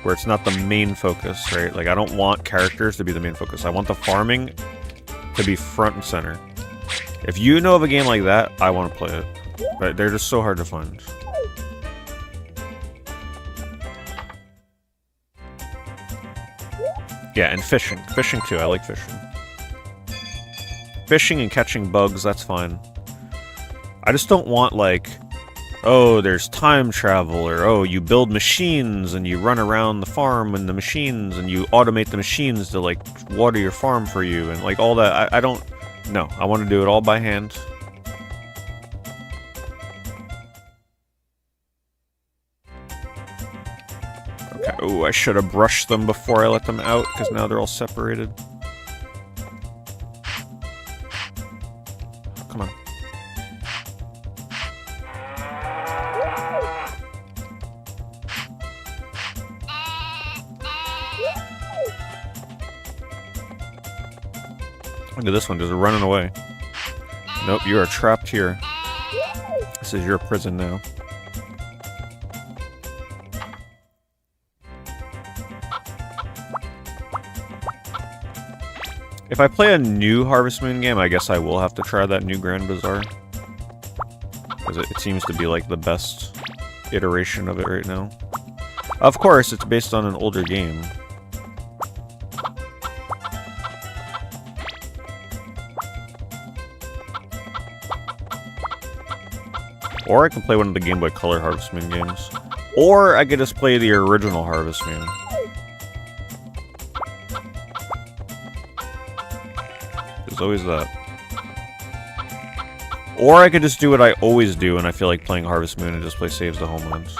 Where it's not the main focus, right? Like, I don't want characters to be the main focus. I want the farming to be front and center. If you know of a game like that, I want to play it. But they're just so hard to find. Yeah, and fishing. Fishing too, I like fishing. Fishing and catching bugs, that's fine. I just don't want, like, oh, there's time travel, or oh, you build machines and you run around the farm and the machines and you automate the machines to, like, water your farm for you and, like, all that. I don't... No, I want to do it all by hand. Okay, oh, I should have brushed them before I let them out, because now they're all separated. Come on. Look at this one, just running away. Nope, you are trapped here. This is your prison now. If I play a new Harvest Moon game, I guess I will have to try that new Grand Bazaar. Because it seems to be like the best iteration of it right now. Of course, it's based on an older game. Or I can play one of the Game Boy Color Harvest Moon games. Or I could just play the original Harvest Moon. There's always that. Or I could just do what I always do when I feel like playing Harvest Moon and just play Saves the Homelands.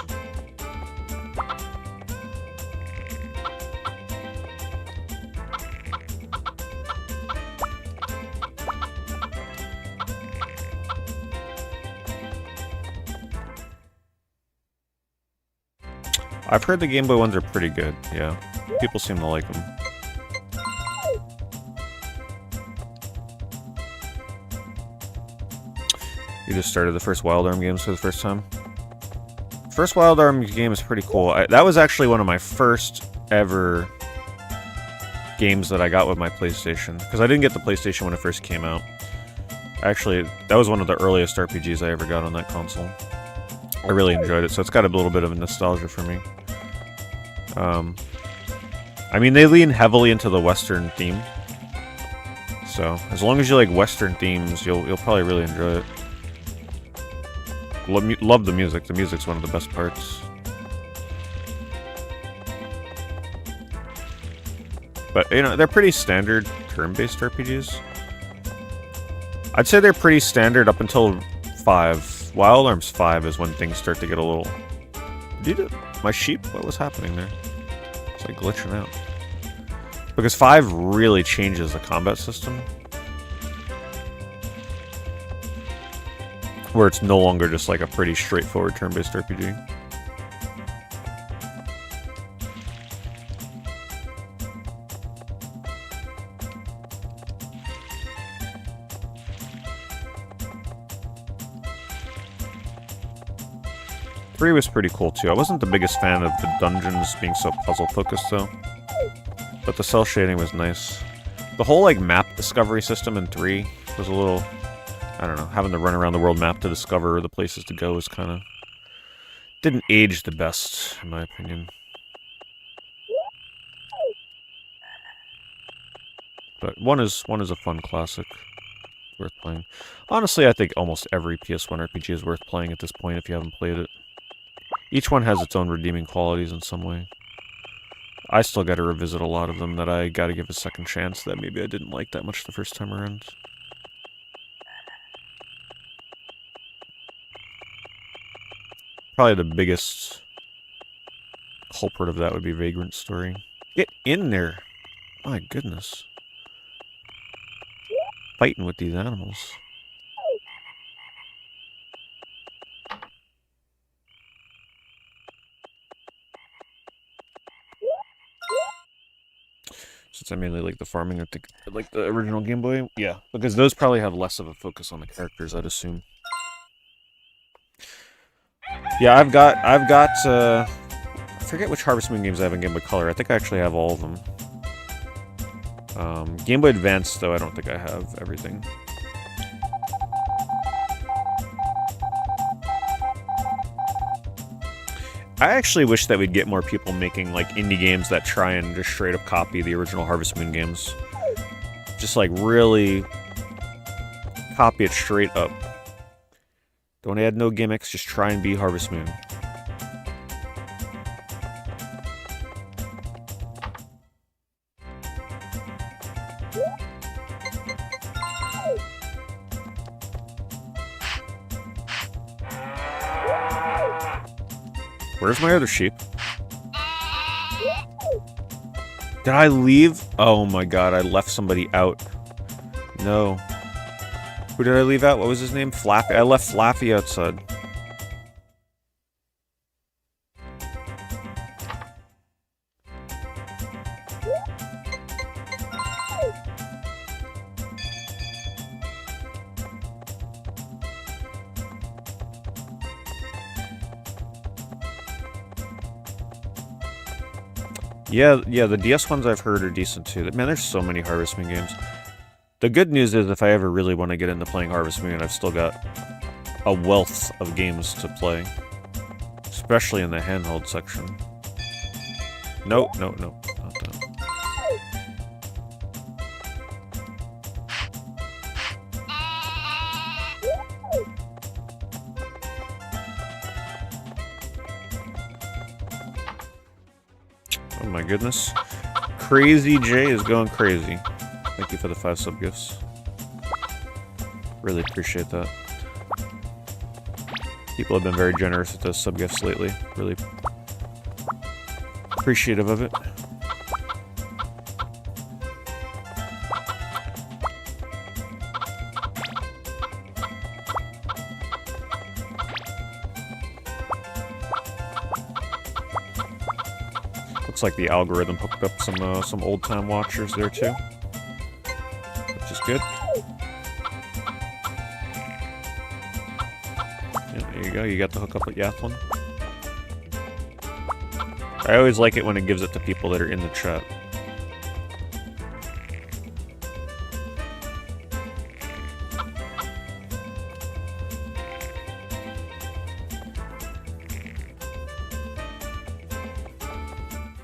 I've heard the Game Boy ones are pretty good, yeah. People seem to like them. You just started the first Wild Arm games for the first time? First Wild Arm game is pretty cool. That was actually one of my first ever games that I got with my PlayStation. Because I didn't get the PlayStation when it first came out. Actually, that was one of the earliest RPGs I ever got on that console. I really enjoyed it, so it's got a little bit of a nostalgia for me. I mean, they lean heavily into the Western theme. So, as long as you like Western themes, you'll probably really enjoy it. Love the music. The music's one of the best parts. But, you know, they're pretty standard turn-based RPGs. I'd say they're pretty standard up until 5. Wild Arms 5 is when things start to get a little... My sheep? What was happening there? It's like glitching out. Because 5 really changes the combat system. Where it's no longer just like a pretty straightforward turn-based RPG. Three was pretty cool too. I wasn't the biggest fan of the dungeons being so puzzle-focused though. But the cell shading was nice. The whole like map discovery system in 3 was a little... I don't know, having to run around the world map to discover the places to go was kind of... didn't age the best, in my opinion. But one is a fun classic. Worth playing. Honestly, I think almost every PS1 RPG is worth playing at this point if you haven't played it. Each one has its own redeeming qualities in some way. I still gotta revisit a lot of them that I gotta give a second chance that maybe I didn't like that much the first time around. Probably the biggest culprit of that would be Vagrant Story. Get in there! My goodness. Fighting with these animals. Since I mainly like the farming, I think I like the original Game Boy. Yeah, because those probably have less of a focus on the characters, I'd assume. Yeah, I've got, I forget which Harvest Moon games I have in Game Boy Color. I think I actually have all of them. Game Boy Advance, though, I don't think I have everything. I actually wish that we'd get more people making, like, indie games that try and just straight up copy the original Harvest Moon games. Just, like, really copy it straight up. Don't add no gimmicks, just try and be Harvest Moon. Where's my other sheep? Did I leave? Oh my god, I left somebody out. No. Who did I leave out? What was his name? Flappy. I left Flappy outside. Yeah, the DS ones I've heard are decent too. Man, there's so many Harvest Moon games. The good news is if I ever really want to get into playing Harvest Moon, I've still got a wealth of games to play. Especially in the handheld section. No, not that. Oh my goodness. Crazy J is going crazy. Thank you for the 5 sub gifts. Really appreciate that. People have been very generous with those sub gifts lately. Really appreciative of it. Looks like the algorithm hooked up some old time watchers there too, which is good. Yeah, there you go. You got the hookup with Yathlon. I always like it when it gives it to people that are in the chat.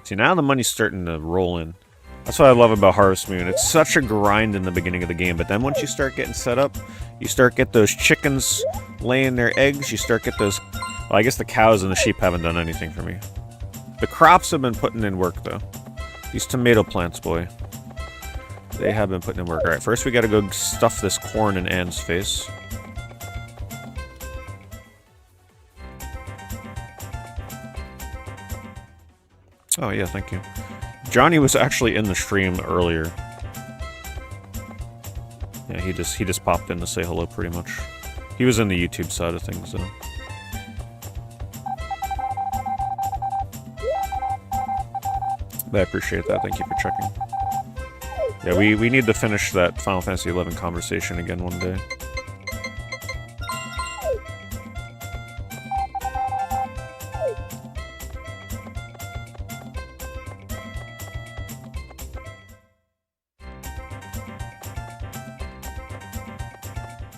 See, now the money's starting to roll in. That's what I love about Harvest Moon. It's such a grind in the beginning of the game, but then once you start getting set up, you start get those chickens laying their eggs, you start get those... Well, I guess the cows and the sheep haven't done anything for me. The crops have been putting in work, though. These tomato plants, boy. They have been putting in work. Alright, first we gotta go stuff this corn in Anne's face. Oh, yeah, thank you. Johnny was actually in the stream earlier. Yeah, he just popped in to say hello, pretty much. He was in the YouTube side of things, though. But I appreciate that. Thank you for checking. Yeah, we need to finish that Final Fantasy XI conversation again one day.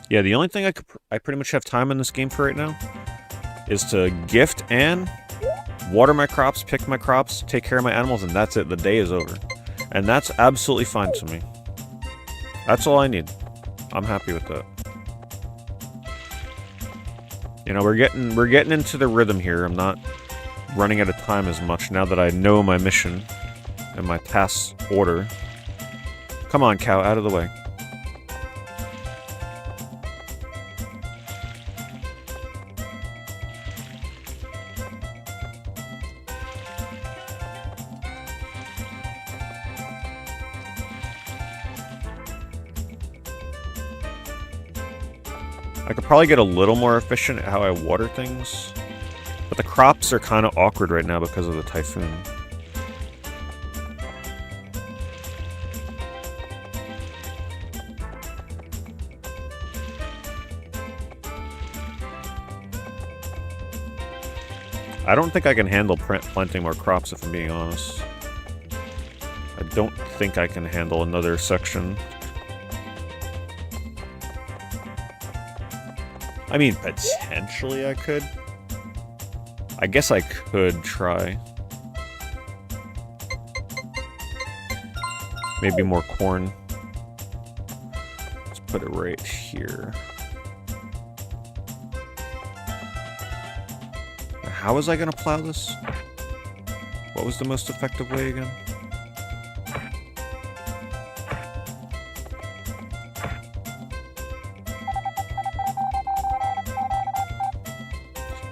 Yeah, the only thing I pretty much have time in this game for right now is to gift Anne, water my crops, pick my crops, take care of my animals, and that's it. The day is over. And that's absolutely fine to me. That's all I need. I'm happy with that. You know, we're getting into the rhythm here. I'm not running out of time as much now that I know my mission and my task order. Come on, cow, out of the way. I could probably get a little more efficient at how I water things, but the crops are kind of awkward right now because of the typhoon. I don't think I can handle planting more crops, if I'm being honest. I don't think I can handle another section. I mean, potentially I could. I guess I could try. Maybe more corn. Let's put it right here. How was I gonna plow this? What was the most effective way again?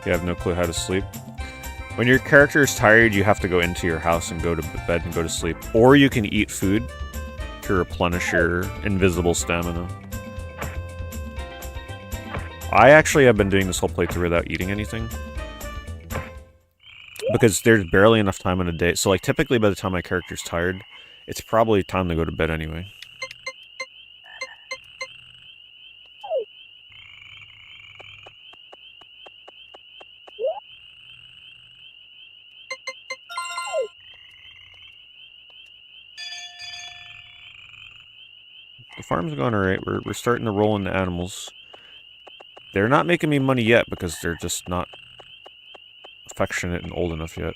You have no clue how to sleep. When your character is tired, you have to go into your house and go to bed and go to sleep. Or you can eat food to replenish your invisible stamina. I actually have been doing this whole playthrough without eating anything. Because there's barely enough time in a day. So like typically by the time my character's tired, it's probably time to go to bed anyway. The farm's going alright. We're starting to roll into animals. They're not making me money yet because they're just not affectionate and old enough yet.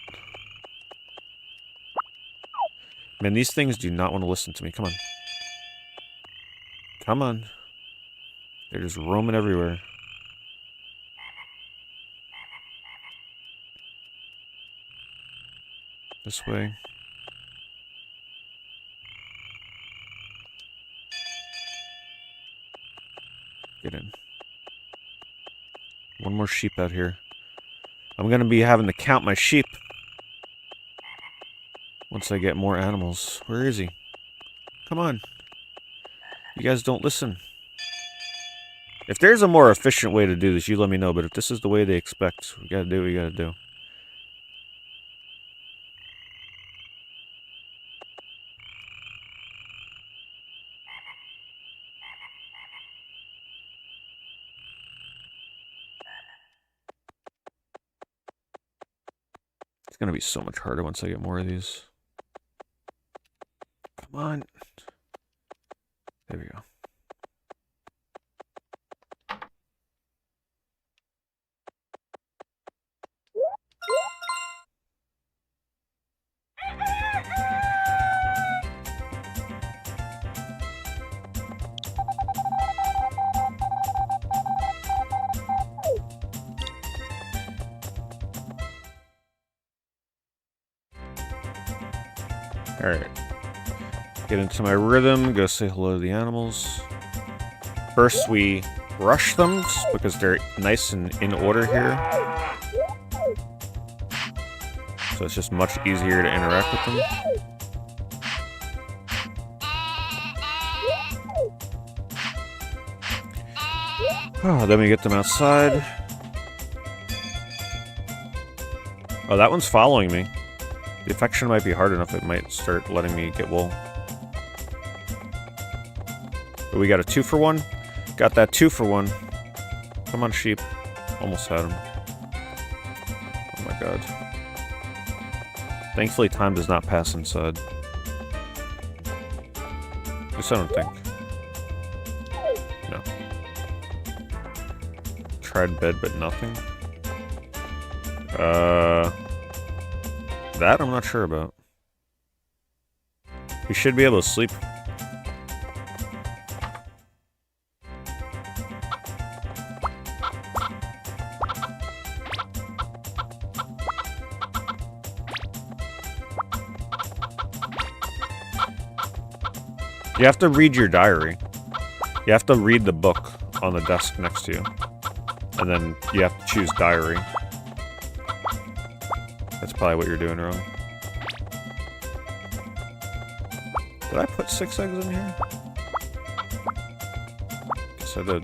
Man, these things do not want to listen to me. Come on. Come on. They're just roaming everywhere. This way. Get in. One more sheep out here. I'm gonna be having to count my sheep once I get more animals. Where is he? Come on. You guys don't listen. If there's a more efficient way to do this, you let me know. But if this is the way they expect, we gotta do what we gotta do. It's gonna be so much harder once I get more of these. Come on. There we go. Alright. Get into my rhythm, go say hello to the animals. First we brush them, because they're nice and in order here. So it's just much easier to interact with them. Oh, then we get them outside. Oh, that one's following me. The affection might be hard enough, it might start letting me get wool. But we got a 2-for-1. Got that 2-for-1. Come on, sheep. Almost had him. Oh my god. Thankfully, time does not pass inside. At least I don't think. No. Tried bed, but nothing. That I'm not sure about. He should be able to sleep. You have to read your diary. You have to read the book on the desk next to you. And then you have to choose diary. That's probably what you're doing wrong. Did I put 6 eggs in here? Guess I did.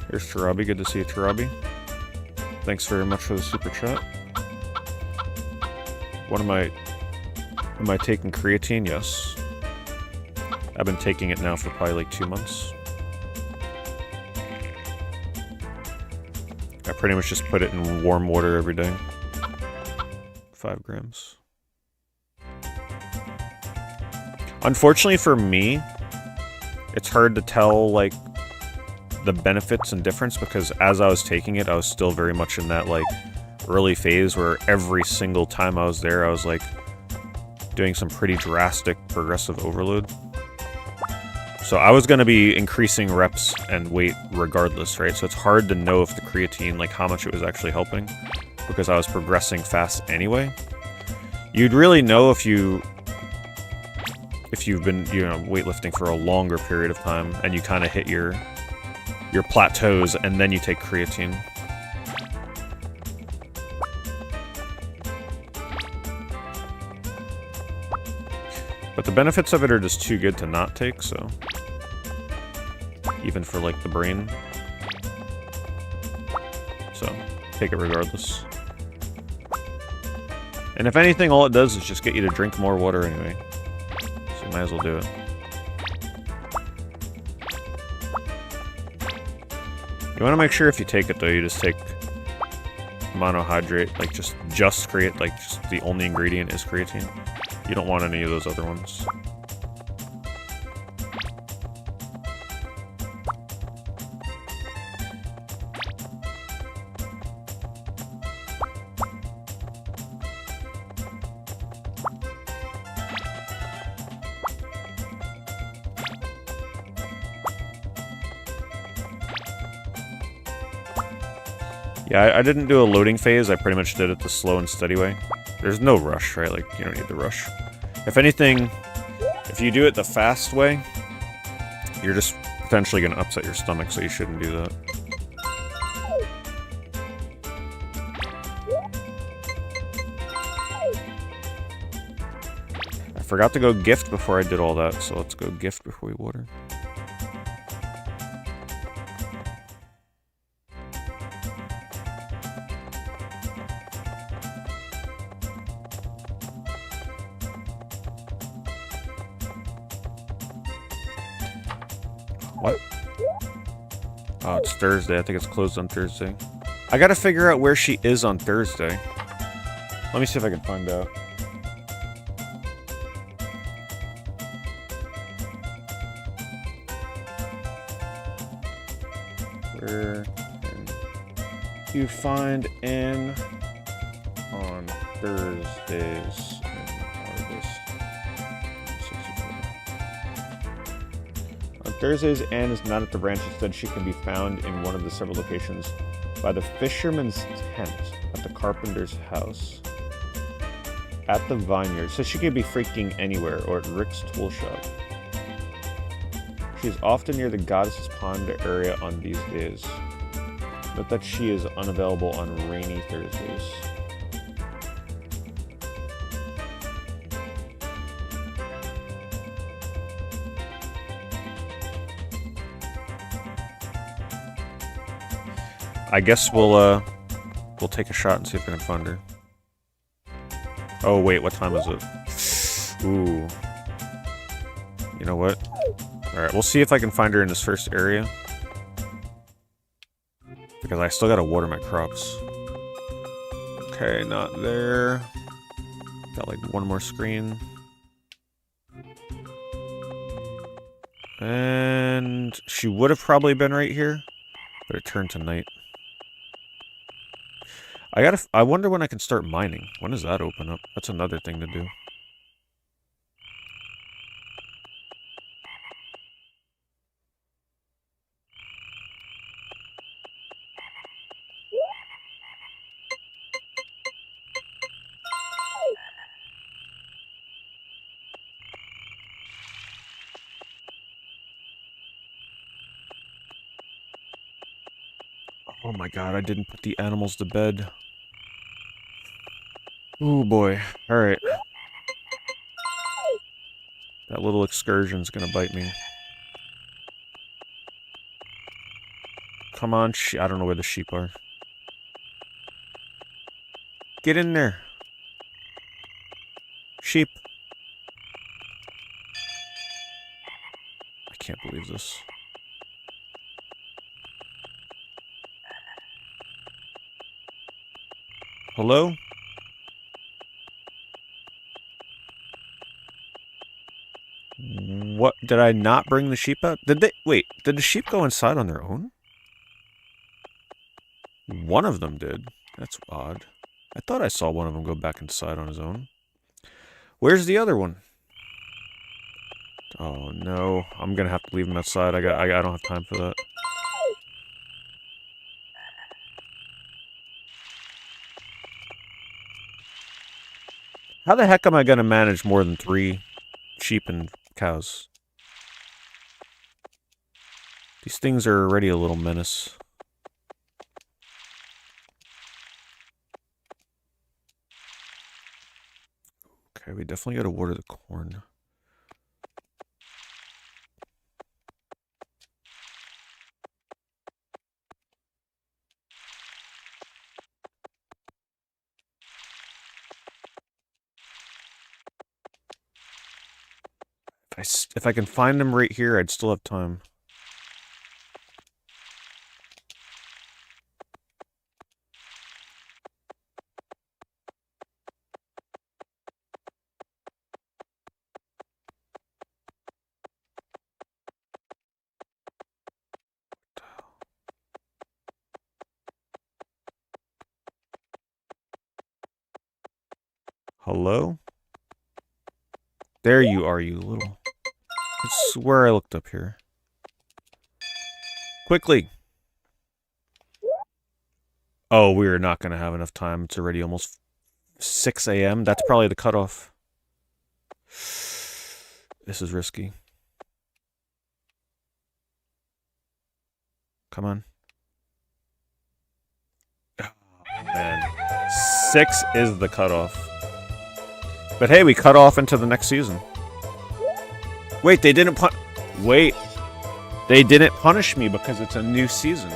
Here's Tarabi. Good to see you, Tarabi. Thanks very much for the super chat. Am I taking creatine? Yes. I've been taking it now for probably like 2 months. I pretty much just put it in warm water every day. 5 grams. Unfortunately for me, it's hard to tell, like, the benefits and difference, because as I was taking it, I was still very much in that, like, early phase where every single time I was there, I was, like, doing some pretty drastic progressive overload. So I was going to be increasing reps and weight regardless, right? So it's hard to know if the creatine, like, how much it was actually helping, because I was progressing fast anyway. You'd really know if you've been, you know, weightlifting for a longer period of time and you kind of hit your plateaus, and then you take creatine. But the benefits of it are just too good to not take, so... Even for, like, the brain. So, take it regardless. And if anything, all it does is just get you to drink more water anyway. So you might as well do it. You want to make sure if you take it, though, you just take monohydrate, like just create, like just the only ingredient is creatine. You don't want any of those other ones. Yeah, I didn't do a loading phase. I pretty much did it the slow and steady way. There's no rush, right? Like, you don't need the rush. If anything, if you do it the fast way, you're just potentially going to upset your stomach, so you shouldn't do that. I forgot to go gift before I did all that, so let's go gift before we water. What? Oh, it's Thursday. I think it's closed on Thursday. I gotta figure out where she is on Thursday. Let me see if I can find out. Where can you find Anne on Thursdays in August? On Thursdays, Anne is not at the ranch. Instead, she can be found in one of the several locations by the fisherman's tent, at the carpenter's house, at the vineyard. So she could be freaking anywhere, or at Rick's tool shop. She is often near the Goddess's Pond area on these days. Note that she is unavailable on rainy Thursdays. I guess we'll take a shot and see if we can find her. Oh wait, what time is it? Ooh. You know what? Alright, we'll see if I can find her in this first area. Because I still gotta water my crops. Okay, not there. Got like one more screen. And she would have probably been right here, but it turned to night. I wonder when I can start mining. When does that open up? That's another thing to do. Oh my god, I didn't put the animals to bed. Ooh boy. Alright. That little excursion's gonna bite me. Come on, I don't know where the sheep are. Get in there. Sheep. I can't believe this. Hello? What? Did I not bring the sheep out? Did they? Wait, did the sheep go inside on their own? One of them did. That's odd. I thought I saw one of them go back inside on his own. Where's the other one? Oh no, I'm gonna have to leave him outside. I don't have time for that. How the heck am I gonna manage more than 3 sheep and cows? These things are already a little menace. Okay, we definitely gotta water the corn. If I can find them right here, I'd still have time. Hello? There you are, you little... I swear I looked up here. Quickly! Oh, we're not going to have enough time. It's already almost 6 a.m. That's probably the cutoff. This is risky. Come on. Oh, man. 6 is the cutoff. But hey, we cut off into the next season. Wait, they didn't Wait. They didn't punish me because it's a new season.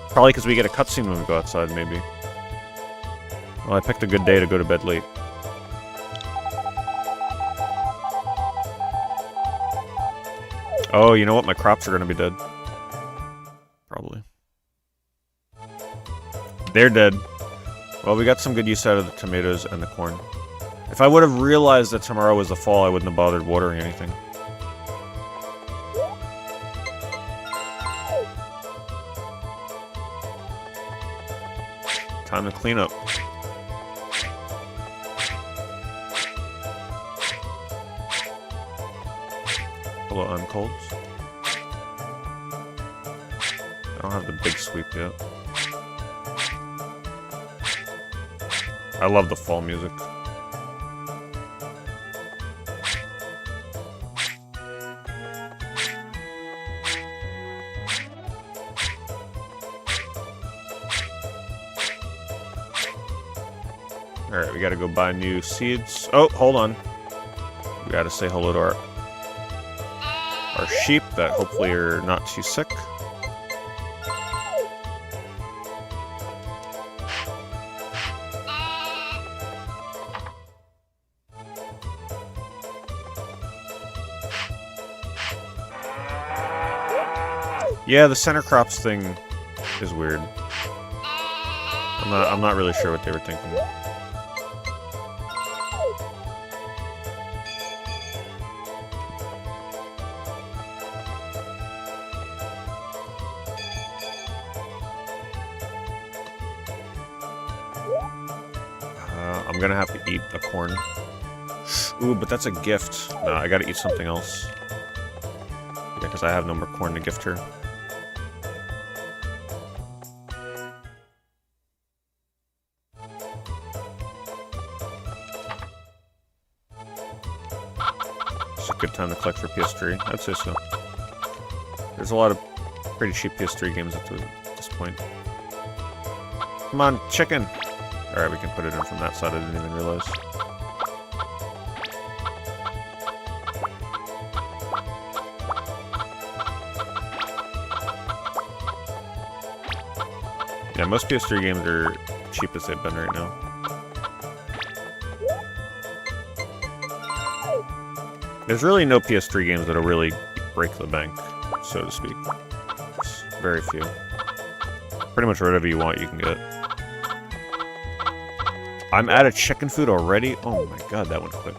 Probably because we get a cutscene when we go outside, maybe. Well, I picked a good day to go to bed late. Oh, you know what? My crops are going to be dead. Probably. They're dead. Well, we got some good use out of the tomatoes and the corn. If I would have realized that tomorrow was the fall, I wouldn't have bothered watering anything. Time to clean up. Hello, uncolds. I don't have the big sweep yet. I love the fall music. Alright, we gotta go buy new seeds. Oh, hold on. We gotta say hello to our sheep that hopefully are not too sick. Yeah, the center crops thing is weird. I'm not really sure what they were thinking. I'm gonna have to eat a corn. Ooh, but that's a gift. No, I gotta eat something else. Yeah, because I have no more corn to gift her. It's a good time to collect for PS3. I'd say so. There's a lot of pretty cheap PS3 games at this point. Come on, chicken! Alright, we can put it in from that side, I didn't even realize. Yeah, most PS3 games are cheap as they've been right now. There's really no PS3 games that'll really break the bank, so to speak. It's very few. Pretty much whatever you want, you can get. I'm out of chicken food already? Oh my god, that went quick.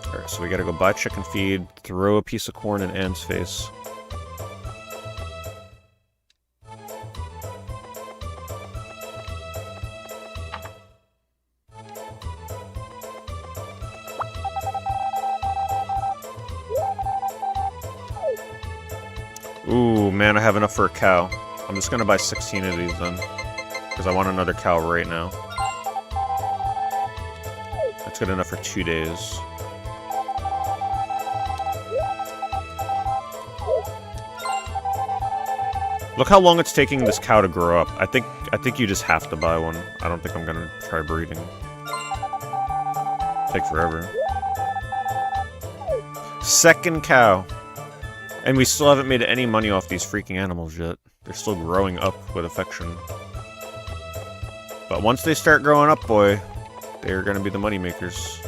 Alright, so we gotta go buy chicken feed, throw a piece of corn in Anne's face. Ooh, man, I have enough for a cow. I'm just gonna buy 16 of these then. Because I want another cow right now. That's good enough for 2 days. Look how long it's taking this cow to grow up. I think you just have to buy one. I don't think I'm gonna try breeding. Take forever. Second cow. And we still haven't made any money off these freaking animals yet. They're still growing up with affection. But once they start growing up, boy, they're gonna be the money makers.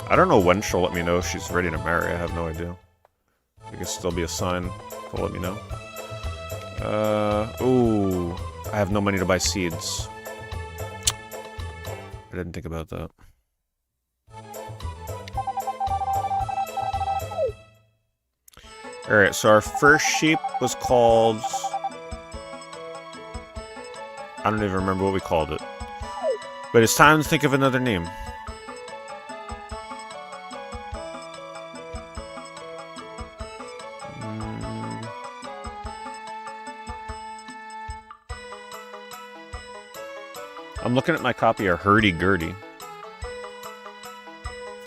I don't know when she'll let me know if she's ready to marry. I have no idea. I guess there'll be a sign to let me know. Ooh. I have no money to buy seeds. I didn't think about that. Alright, so our first sheep was called... I don't even remember what we called it. But it's time to think of another name. I'm looking at my copy of Hurdy-Gurdy.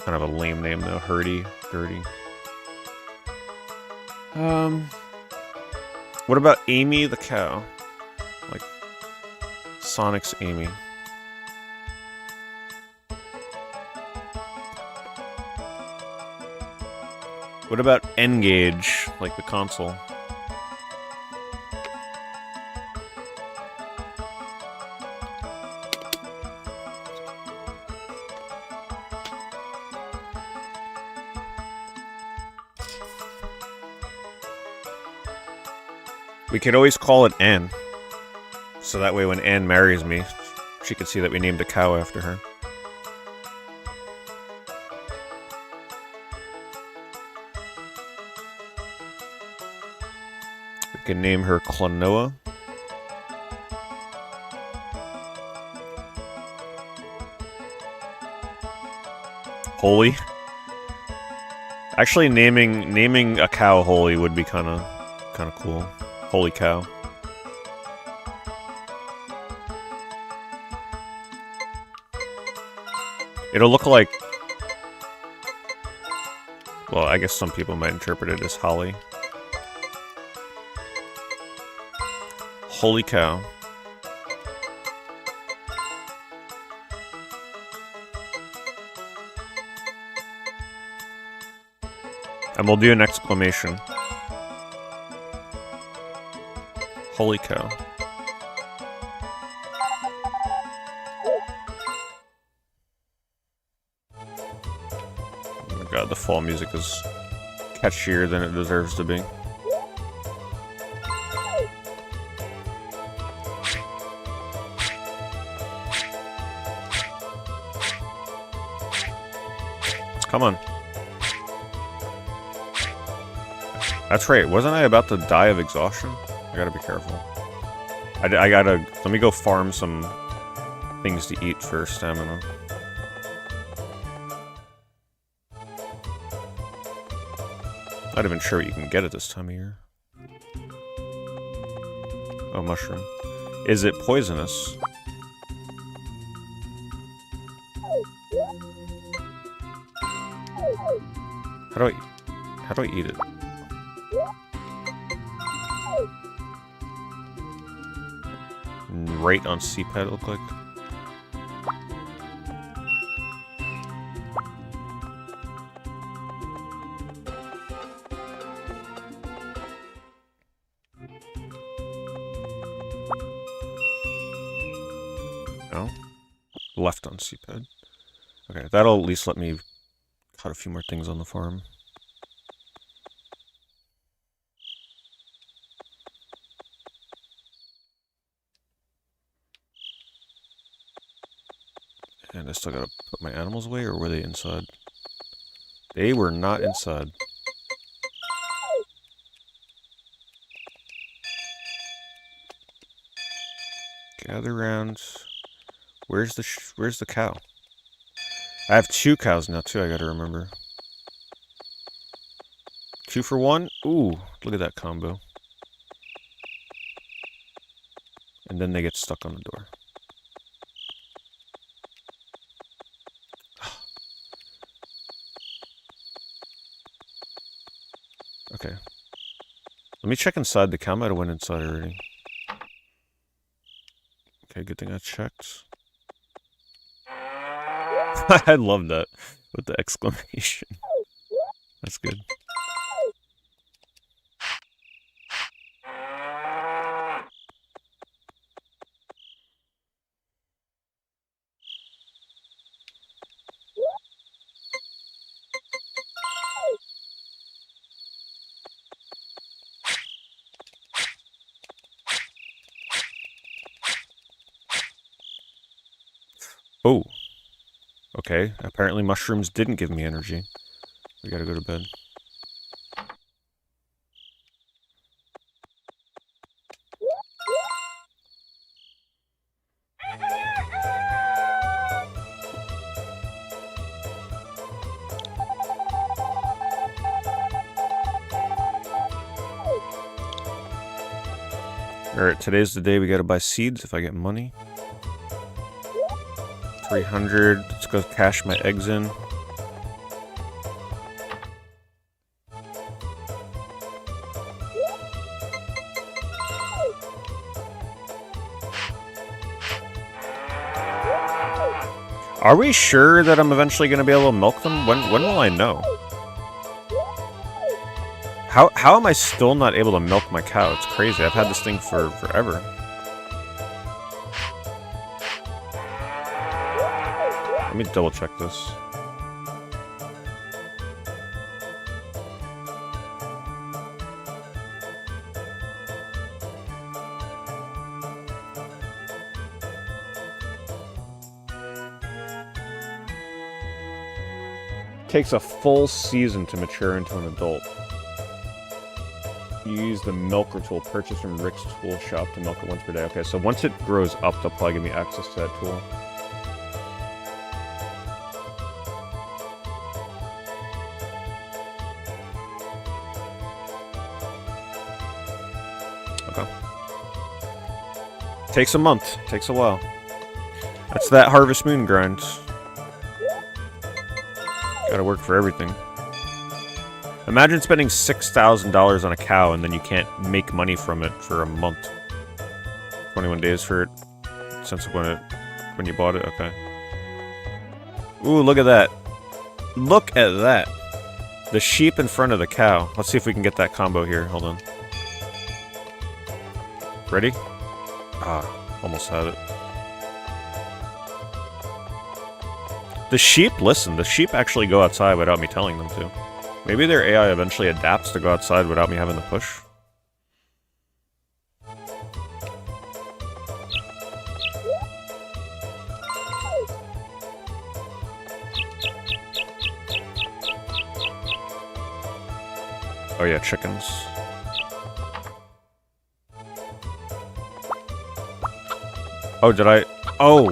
Kind of a lame name though, Hurdy-Gurdy. What about Amy the cow? Like Sonic's Amy. What about N-Gage, like the console? We could always call it Anne. So that way when Anne marries me, she could see that we named a cow after her. We can name her Clonoa. Holy. Actually, naming a cow Holy would be kind of cool. Holy cow. It'll look like... Well, I guess some people might interpret it as Holly. Holy cow. And we'll do an exclamation. Holy cow. Oh my god, the fall music is catchier than it deserves to be. Come on. That's right, wasn't I about to die of exhaustion? I gotta be careful. I gotta... Let me go farm some things to eat for stamina. Not even sure what you can get at this time of year. Oh, mushroom. Is it poisonous? How do I eat it? Right on C-pad, it looked like. No? Left on C-pad. Okay, that'll at least let me cut a few more things on the farm. And I still gotta put my animals away, or were they inside? They were not inside. Gather round. Where's the cow? I have 2 cows now too, I gotta remember. 2 for 1? Ooh, look at that combo. And then they get stuck on the door. Okay. Let me check inside. The cow might have went inside already. Okay, good thing I checked. I love that with the exclamation. That's good. Oh, Okay, apparently mushrooms didn't give me energy. We gotta go to bed. Alright, today's the day we gotta buy seeds if I get money. 300. Let's go cash my eggs in. Are we sure that I'm eventually going to be able to milk them? When will I know? How am I still not able to milk my cow? It's crazy. I've had this thing for forever. Let me double check this. Takes a full season to mature into an adult. You use the milker tool purchased from Rick's tool shop to milk it once per day. Okay, so once it grows up, they'll probably give me access to that tool. Okay. Takes a month. Takes a while. That's that Harvest Moon grind. Gotta work for everything. Imagine spending $6,000 on a cow and then you can't make money from it for a month. 21 days for it since when you bought it. Okay. Ooh, look at that. Look at that. The sheep in front of the cow. Let's see if we can get that combo here. Hold on. Ready? Ah, almost had it. The sheep listen. The sheep actually go outside without me telling them to. Maybe their AI eventually adapts to go outside without me having to push. Oh yeah, chickens. Oh, did I? Oh!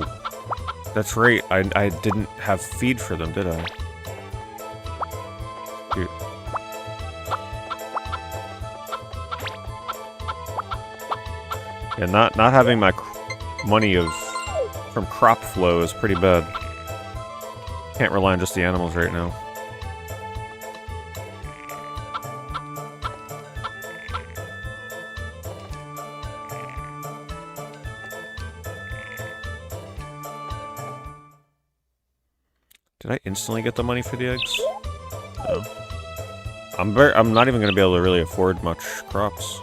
That's right, I didn't have feed for them, did I? Dude. Yeah, not having my money from crop flow is pretty bad. Can't rely on just the animals right now. Did I instantly get the money for the eggs? No. I'm not even going to be able to really afford much crops.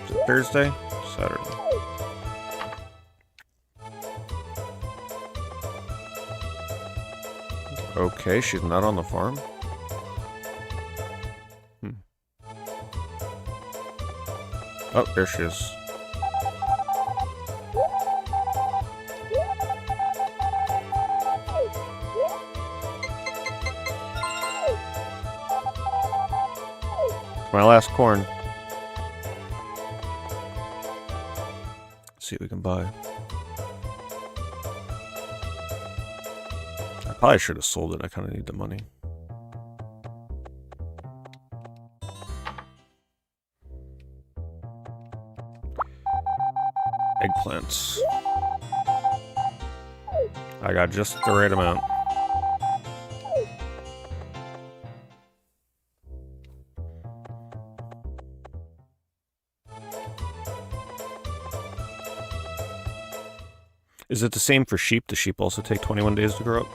Is it Thursday? Saturday. Okay, she's not on the farm. Oh, there she is. My last corn. Let's see what we can buy. I probably should have sold it. I kind of need the money. Eggplants. I got just the right amount. Is it the same for sheep? The sheep also take 21 days to grow up?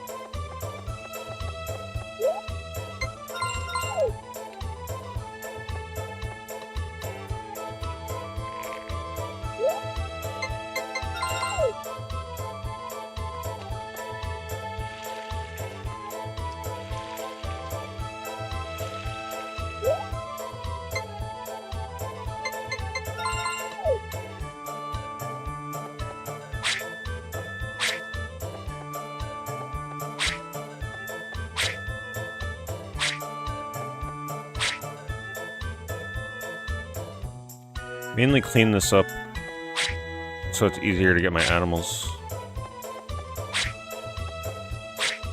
Mainly clean this up so it's easier to get my animals.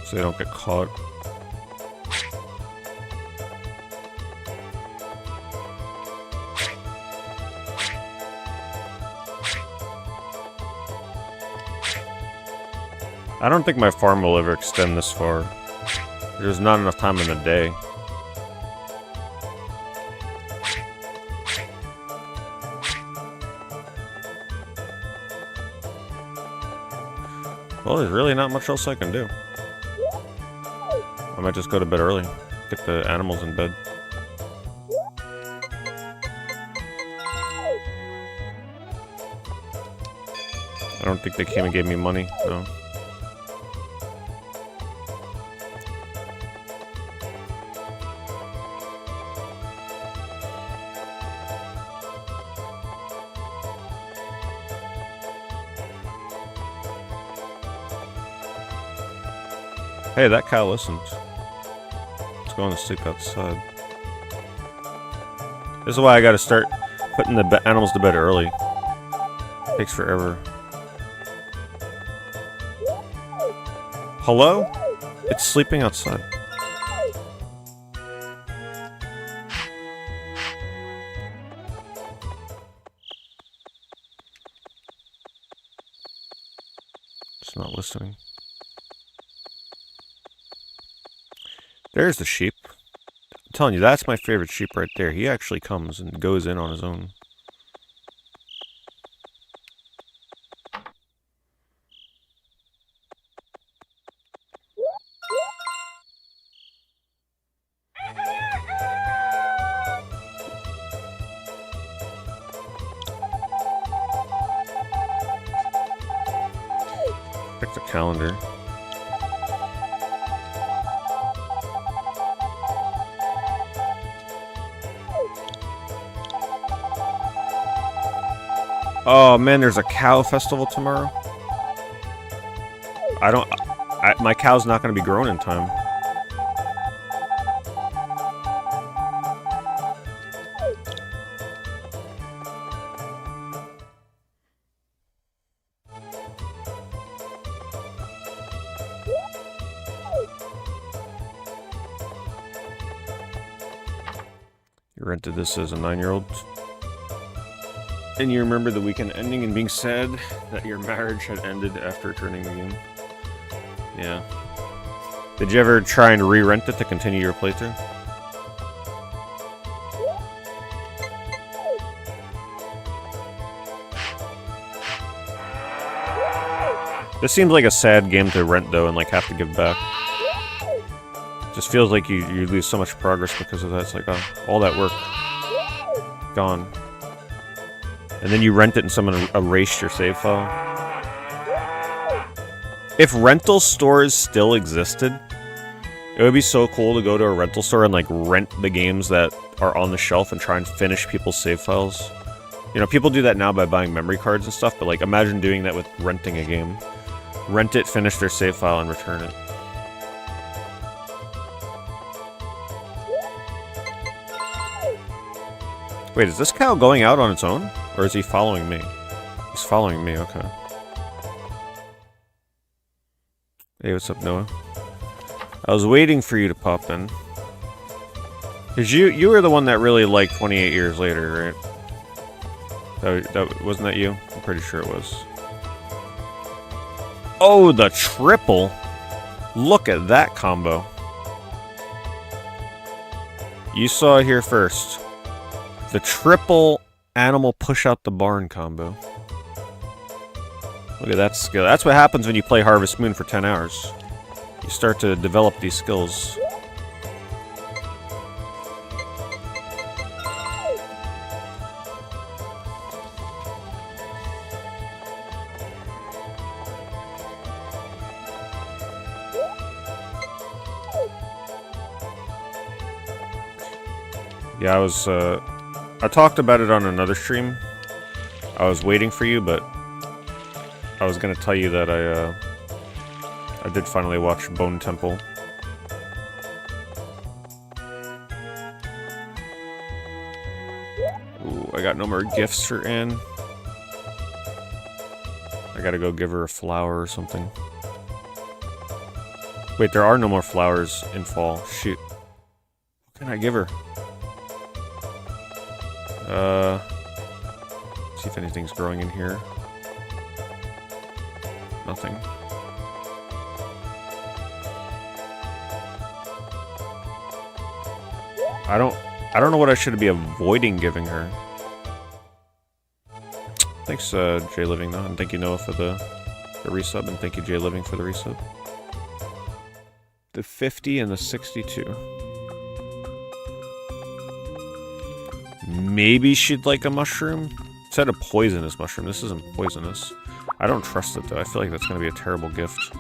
So they don't get caught. I don't think my farm will ever extend this far. There's not enough time in the day. Well, there's really not much else I can do. I might just go to bed early. Get the animals in bed. I don't think they came and gave me money, no. Hey, that cow listened. It's going to sleep outside. This is why I gotta start putting the animals to bed early. Takes forever. Hello? It's sleeping outside. It's not listening. There's the sheep. I'm telling you, that's my favorite sheep right there. He actually comes and goes in on his own. Check the calendar. Oh man, there's a cow festival tomorrow. My cow's not going to be grown in time. You rented this as a 9-year-old. And you remember the weekend ending and being sad that your marriage had ended after returning the game? Yeah. Did you ever try and re-rent it to continue your playthrough? This seems like a sad game to rent though and like have to give back. Just feels like you lose so much progress because of that. It's like, oh, all that work gone. And then you rent it and someone erased your save file. If rental stores still existed, it would be so cool to go to a rental store and like rent the games that are on the shelf and try and finish people's save files. You know, people do that now by buying memory cards and stuff, but like imagine doing that with renting a game. Rent it, finish their save file, and return it. Wait, is this cow going out on its own? Or is he following me? He's following me, okay. Hey, what's up, Noah? I was waiting for you to pop in. Because you were the one that really liked 28 Years Later, right? Wasn't that you? I'm pretty sure it was. Oh, the triple! Look at that combo. You saw it here first. The triple animal push out the barn combo. Look at that skill. That's what happens when you play Harvest Moon for 10 hours. You start to develop these skills. Yeah, I talked about it on another stream. I was waiting for you, but I was gonna tell you that I did finally watch Bone Temple. Ooh, I got no more gifts for Anne. I gotta go give her a flower or something. Wait, there are no more flowers in fall. Shoot. What can I give her? See if anything's growing in here. Nothing. I don't know what I should be avoiding giving her. Thanks, Jay Living, though, and thank you, Noah, for the resub, and thank you, Jay Living, for the resub. The 50 and the 62. Maybe she'd like a mushroom? It said a poisonous mushroom. This isn't poisonous. I don't trust it, though. I feel like that's going to be a terrible gift.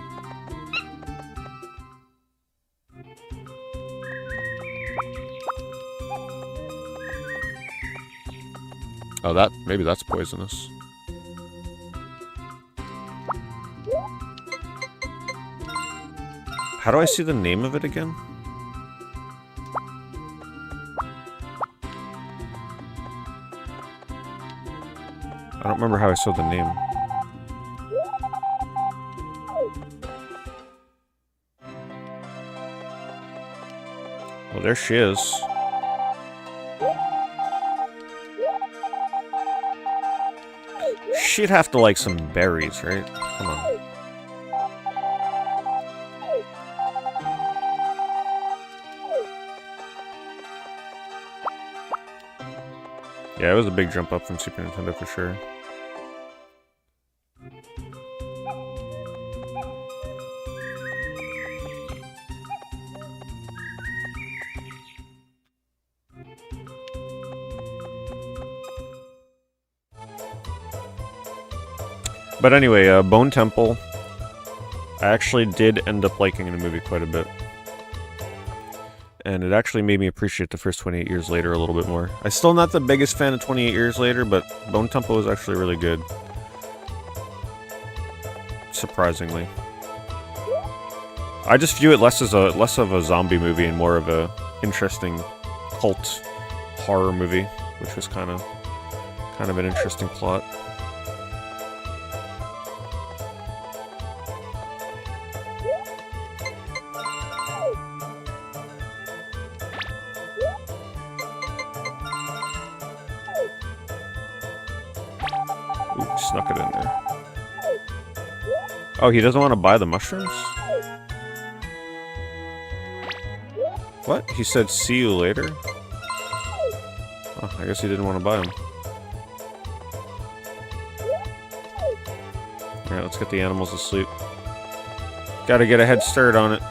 Oh, maybe that's poisonous. How do I see the name of it again? I don't remember how I saw the name. Well, there she is. She'd have to like some berries, right? Come on. Yeah, it was a big jump up from Super Nintendo for sure. But anyway, Bone Temple, I actually did end up liking in the movie quite a bit. And it actually made me appreciate the first 28 Years Later a little bit more. I'm still not the biggest fan of 28 Years Later, but Bone Temple was actually really good. Surprisingly. I just view it less of a zombie movie and more of a interesting cult horror movie, which was kind of an interesting plot. Snuck it in there. Oh, he doesn't want to buy the mushrooms? What? He said, see you later? Oh, I guess he didn't want to buy them. Alright, let's get the animals to sleep. Gotta get a head start on it.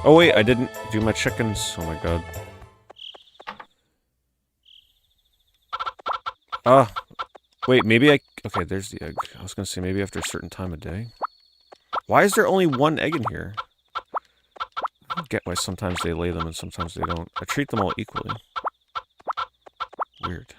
Oh wait, I didn't do my chickens. Oh my god. Ah. Wait, maybe okay, there's the egg. I was gonna say maybe after a certain time of day. Why is there only one egg in here? I don't get why sometimes they lay them and sometimes they don't. I treat them all equally. Weird.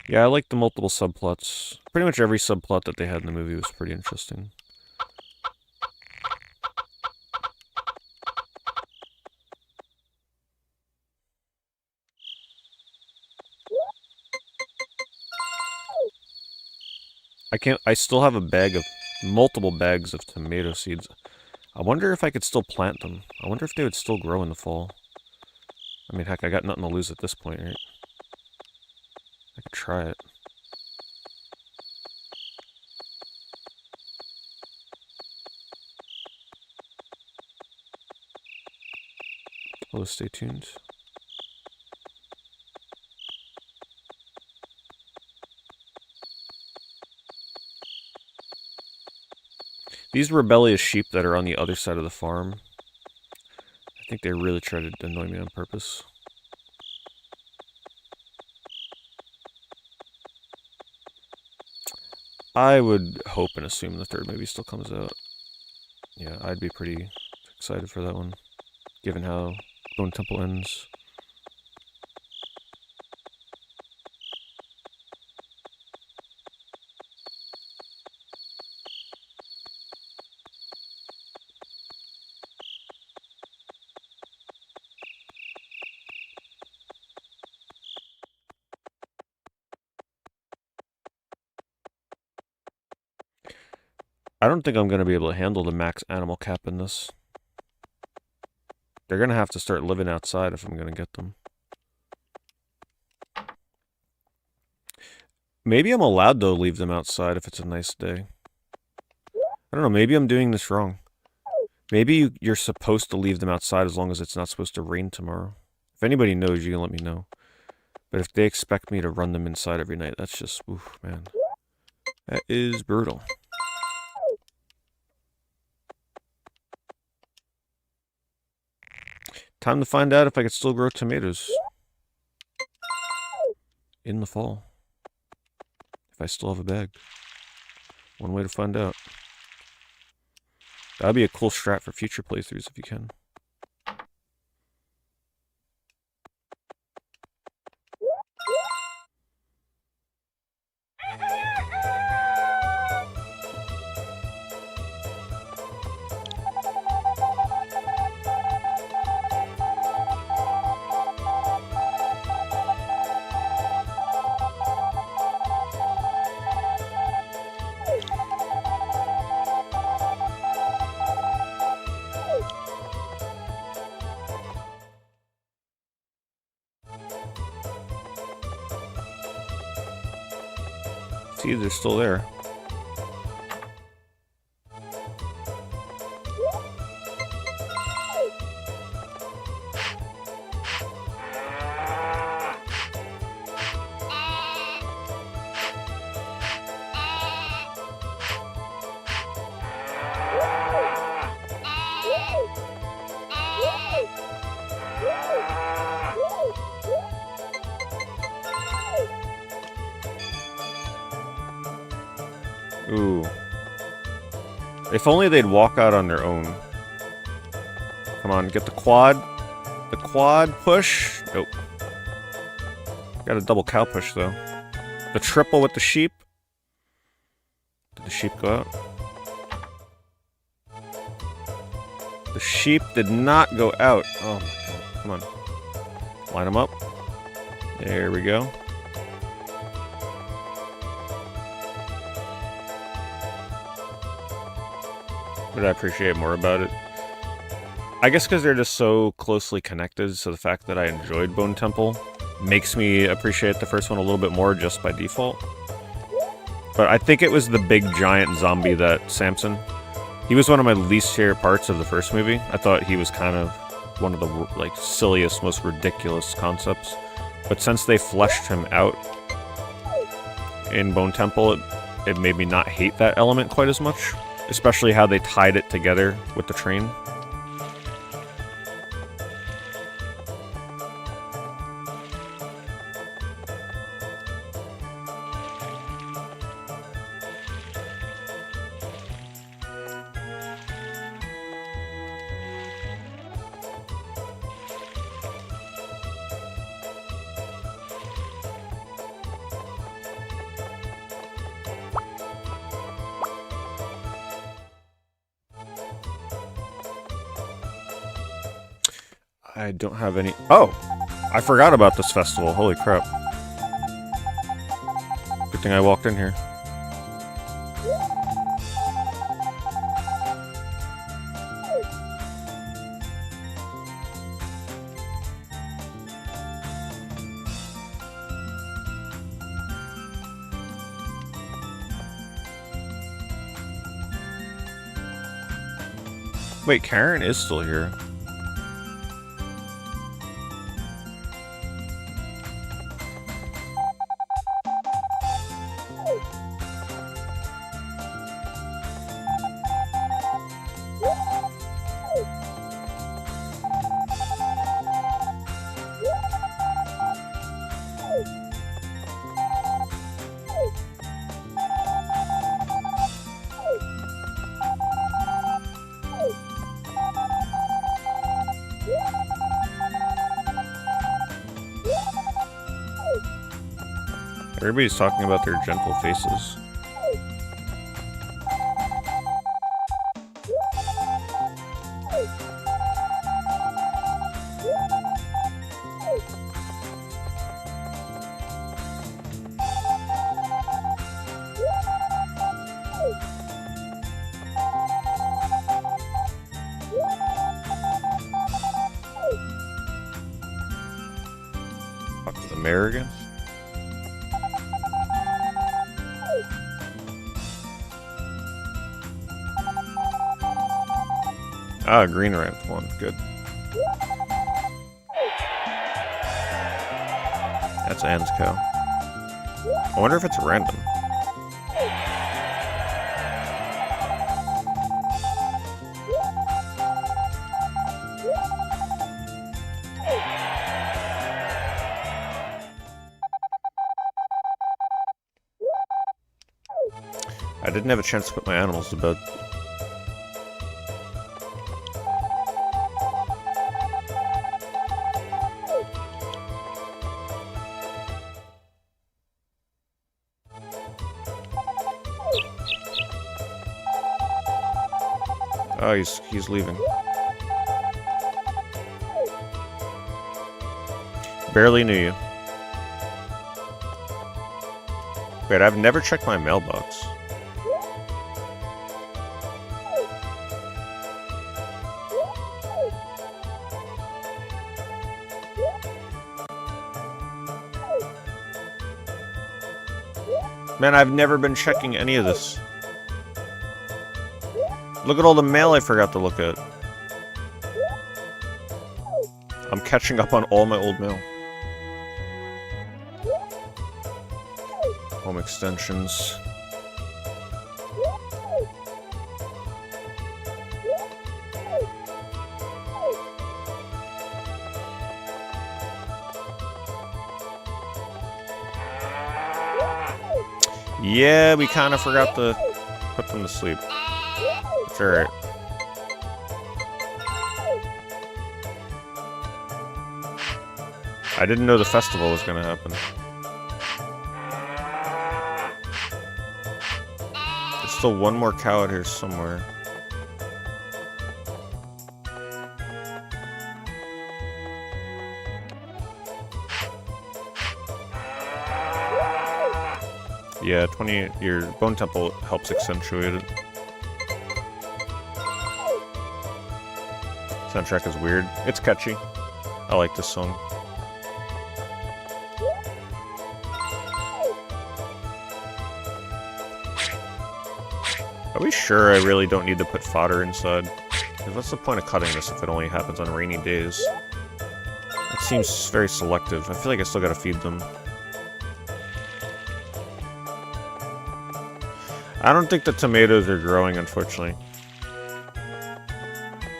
Yeah, I like the multiple subplots. Pretty much every subplot that they had in the movie was pretty interesting. I still have a bag of, multiple bags of tomato seeds. I wonder if I could still plant them. I wonder if they would still grow in the fall. I mean, heck, I got nothing to lose at this point, right? I could try it. Hello, stay tuned. These rebellious sheep that are on the other side of the farm, I think they really try to annoy me on purpose. I would hope and assume the third movie still comes out. Yeah, I'd be pretty excited for that one, given how Bone Temple ends. I don't think I'm going to be able to handle the max animal cap in this. They're going to have to start living outside if I'm going to get them. Maybe I'm allowed to leave them outside if it's a nice day. I don't know, maybe I'm doing this wrong. Maybe you're supposed to leave them outside as long as it's not supposed to rain tomorrow. If anybody knows, you can let me know. But if they expect me to run them inside every night, that's just, oof, man. That is brutal. Time to find out if I could still grow tomatoes in the fall. If I still have a bag. One way to find out. That'd be a cool strat for future playthroughs if you can. See, they're still there. Ooh. If only they'd walk out on their own. Come on, get the quad. The quad push. Nope. Got a double cow push, though. The triple with the sheep. Did the sheep go out? The sheep did not go out. Oh, my God. Come on. Line them up. There we go. What I appreciate more about it? I guess because they're just so closely connected, so the fact that I enjoyed Bone Temple makes me appreciate the first one a little bit more just by default. But I think it was the big giant zombie that Samson. He was one of my least favorite parts of the first movie. I thought he was kind of one of the silliest, most ridiculous concepts. But since they fleshed him out in Bone Temple, it made me not hate that element quite as much. Especially how they tied it together with the train. I don't have any... Oh! I forgot about this festival. Holy crap. Good thing I walked in here. Wait, Karen is still here. Everybody's talking about their gentle faces. arrogance? Ah, green ramp one. Good. That's Anne's cow. I wonder if it's random. I didn't have a chance to put my animals to bed. Oh, he's leaving. Barely knew you. Wait, I've never checked my mailbox. Man, I've never been checking any of this. Look at all the mail I forgot to look at. I'm catching up on all my old mail. Home extensions. Yeah, we kind of forgot to put them to sleep. It's alright. I didn't know the festival was gonna happen. There's still one more cow out here somewhere. Yeah, 20. Your bone temple helps accentuate it. Soundtrack is weird. It's catchy. I like this song. Are we sure I really don't need to put fodder inside? Because what's the point of cutting this if it only happens on rainy days? It seems very selective. I feel like I still gotta feed them. I don't think the tomatoes are growing, unfortunately.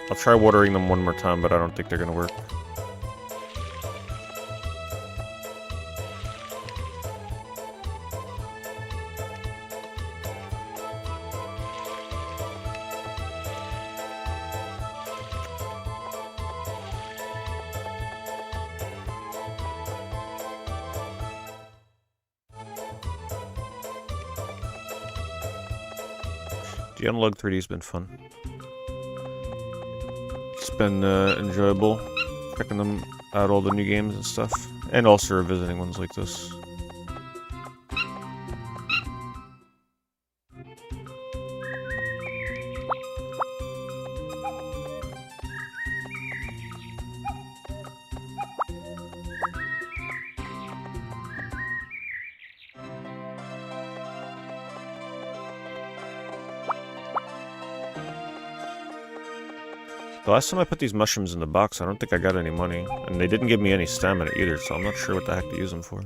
I'll try watering them one more time, but I don't think they're gonna work. The Analogue 3D's been fun. It's been enjoyable checking them out, all the new games and stuff, and also revisiting ones like this. The last time I put these mushrooms in the box, I don't think I got any money. And they didn't give me any stamina either, so I'm not sure what the heck to use them for.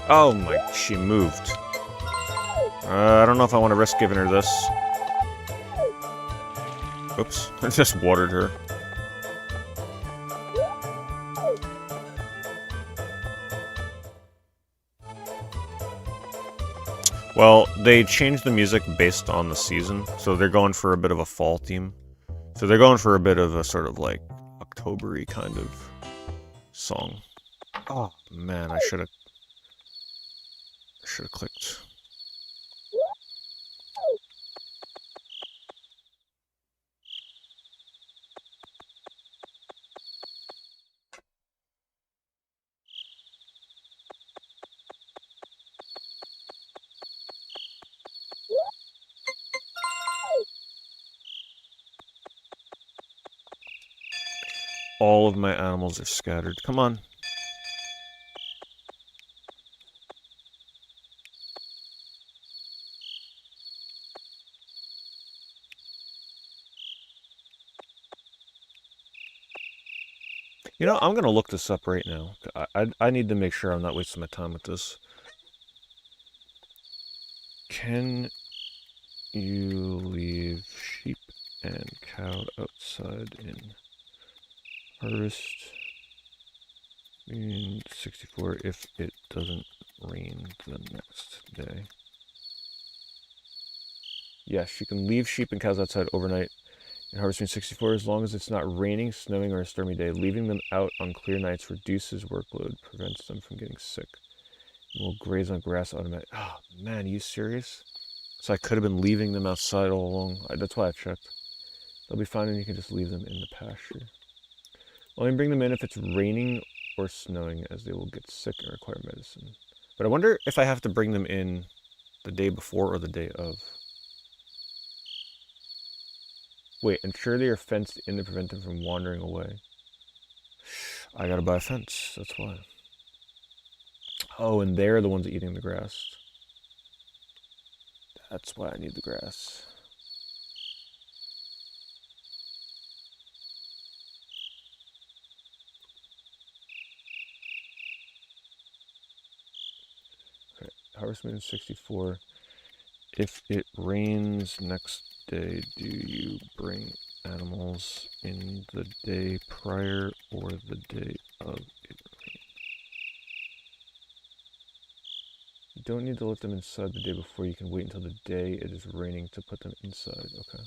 Oh my, she moved. I don't know if I want to risk giving her this. Oops, I just watered her. Well, they changed the music based on the season, so they're going for a bit of a fall theme. So they're going for a bit of a sort of like October-y kind of song. Oh man, I should have Should have clicked. All of my animals are scattered. Come on. You know, I'm going to look this up right now. I need to make sure I'm not wasting my time with this. Can you leave sheep and cow outside in harvest in 64 if it doesn't rain the next day? Yes, you can leave sheep and cows outside overnight in harvest in 64 as long as it's not raining, snowing, or a stormy day. Leaving them out on clear nights reduces workload, prevents them from getting sick, and will graze on grass automatically. Oh, man, are you serious? So I could have been leaving them outside all along. That's why I checked. They'll be fine and you can just leave them in the pasture. Only bring them in if it's raining or snowing, as they will get sick and require medicine. But I wonder if I have to bring them in the day before or the day of. Wait, ensure they are fenced in to prevent them from wandering away. I gotta buy a fence, that's why. Oh, and they're the ones eating the grass. That's why I need the grass. Okay, harvest moon 64. If it rains next day, do you bring animals in the day prior or the day of it rain? You don't need to let them inside the day before. You can wait until the day it is raining to put them inside. Okay.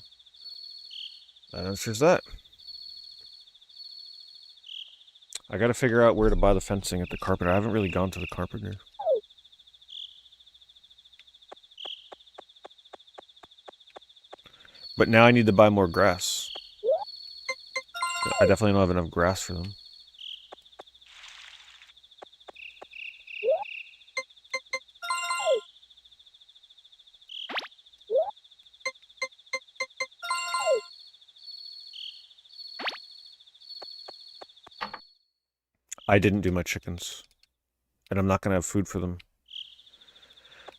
That answers that. I gotta figure out where to buy the fencing at the carpenter. I haven't really gone to the carpenter. But now I need to buy more grass. I definitely don't have enough grass for them. I didn't do my chickens. And I'm not going to have food for them.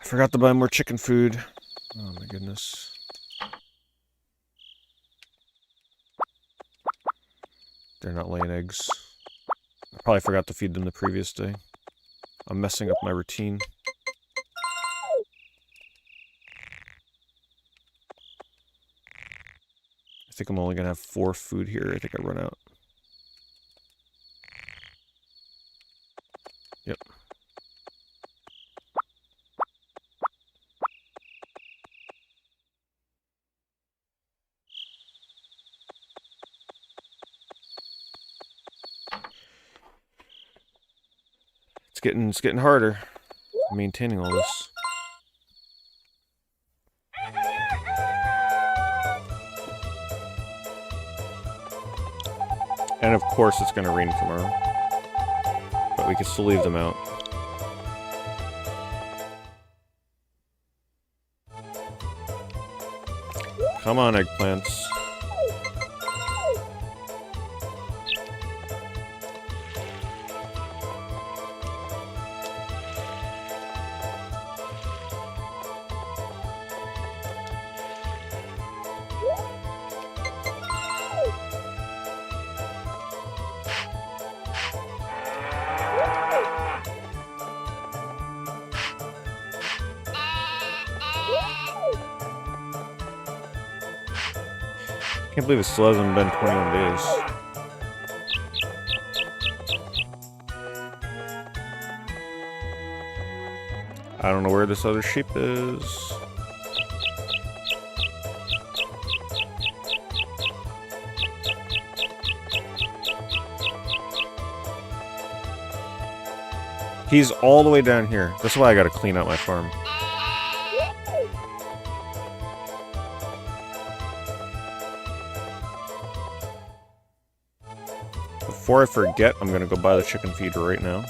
I forgot to buy more chicken food. Oh my goodness. They're not laying eggs. I probably forgot to feed them the previous day. I'm messing up my routine. I think I'm only going to have 4 food here. I think I run out. Yep. It's getting harder maintaining all this. And of course it's going to rain tomorrow. But we can still leave them out. Come on, eggplants. I can't believe it still hasn't been 21 days. I don't know where this other sheep is. He's all the way down here. That's why I gotta clean out my farm. Before I forget, I'm gonna go buy the chicken feeder right now.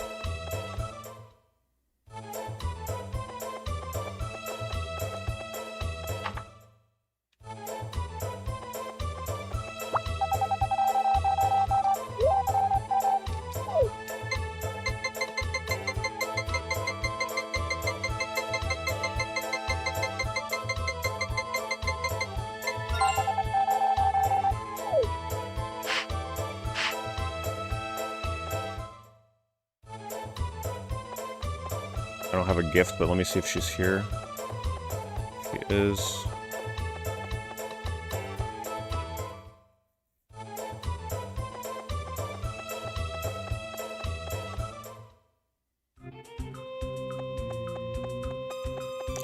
I don't have a gift, but let me see if she's here. She is.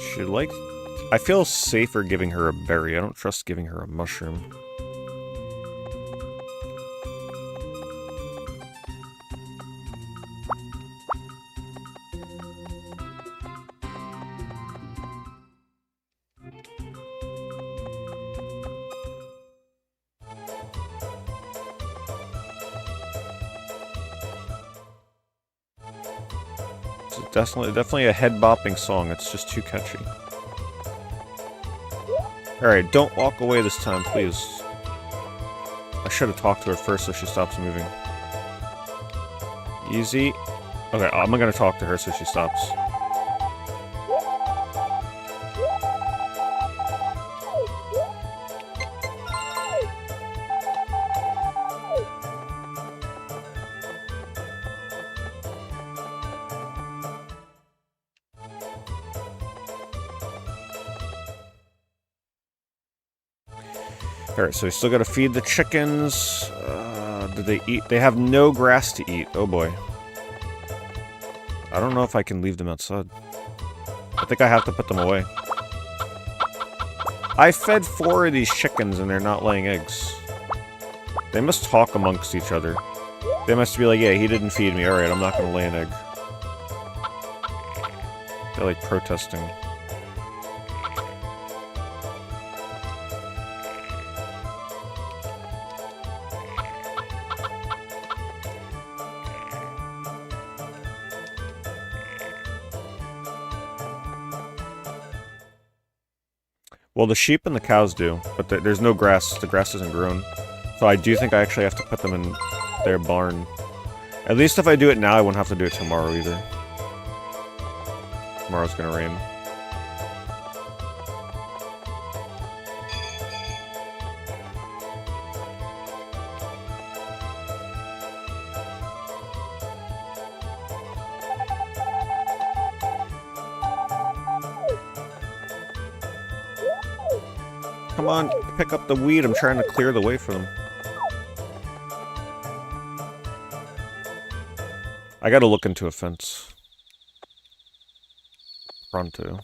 She like... I feel safer giving her a berry. I don't trust giving her a mushroom. Definitely a head-bopping song. It's just too catchy. Alright, don't walk away this time, please. I should have talked to her first so she stops moving. Easy. Okay, I'm gonna talk to her so she stops. Alright, so we still gotta feed the chickens. Did they eat? They have no grass to eat. Oh boy. I don't know if I can leave them outside. I think I have to put them away. I fed 4 of these chickens and they're not laying eggs. They must talk amongst each other. They must be like, yeah, he didn't feed me. Alright, I'm not gonna lay an egg. They're like protesting. Well, the sheep and the cows do, but there's no grass. The grass isn't grown. So I do think I actually have to put them in their barn. At least if I do it now, I won't have to do it tomorrow either. Tomorrow's gonna rain. Come on, pick up the weed. I'm trying to clear the way for them. I gotta look into a fence. Pronto.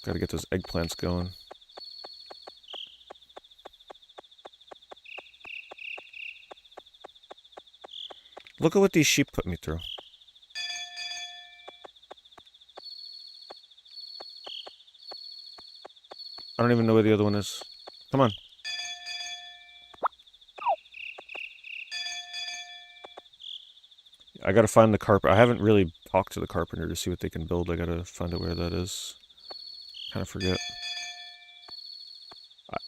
Gotta get those eggplants going. Look at what these sheep put me through. I don't even know where the other one is. Come on. I gotta find the carpenter. I haven't really talked to the carpenter to see what they can build. I gotta find out where that is. Kind of forget.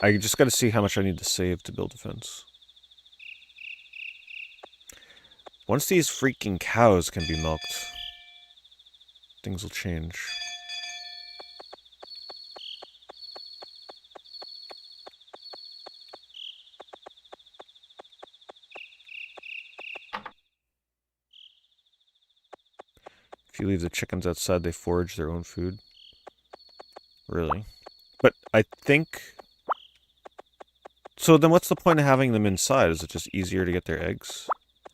I just gotta see how much I need to save to build a fence. Once these freaking cows can be milked, things will change. If you leave the chickens outside, they forage their own food. Really? But I think... So then what's the point of having them inside? Is it just easier to get their eggs?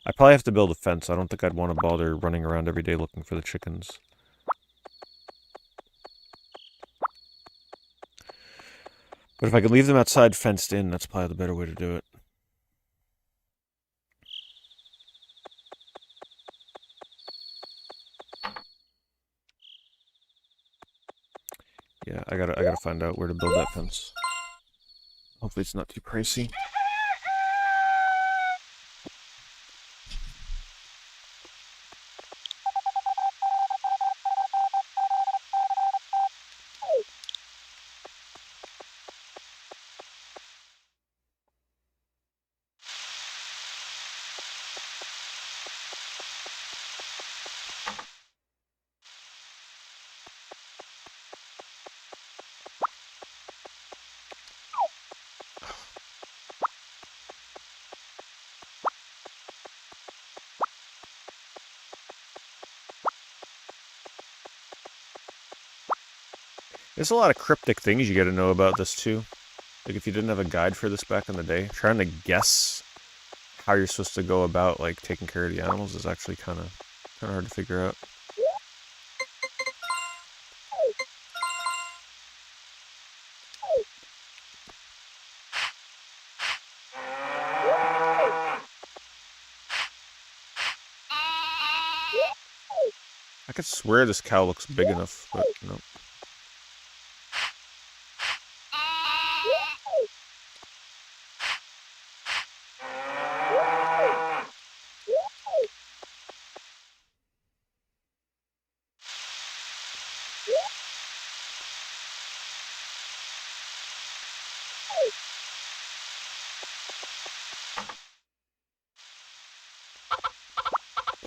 I probably have to build a fence. I don't think I'd want to bother running around every day looking for the chickens. But if I could leave them outside fenced in, that's probably the better way to do it. Yeah, I gotta find out where to build that fence. Hopefully it's not too pricey. There's a lot of cryptic things you gotta know about this too. Like if you didn't have a guide for this back in the day, trying to guess how you're supposed to go about like taking care of the animals is actually kind of hard to figure out. I could swear this cow looks big enough, but no.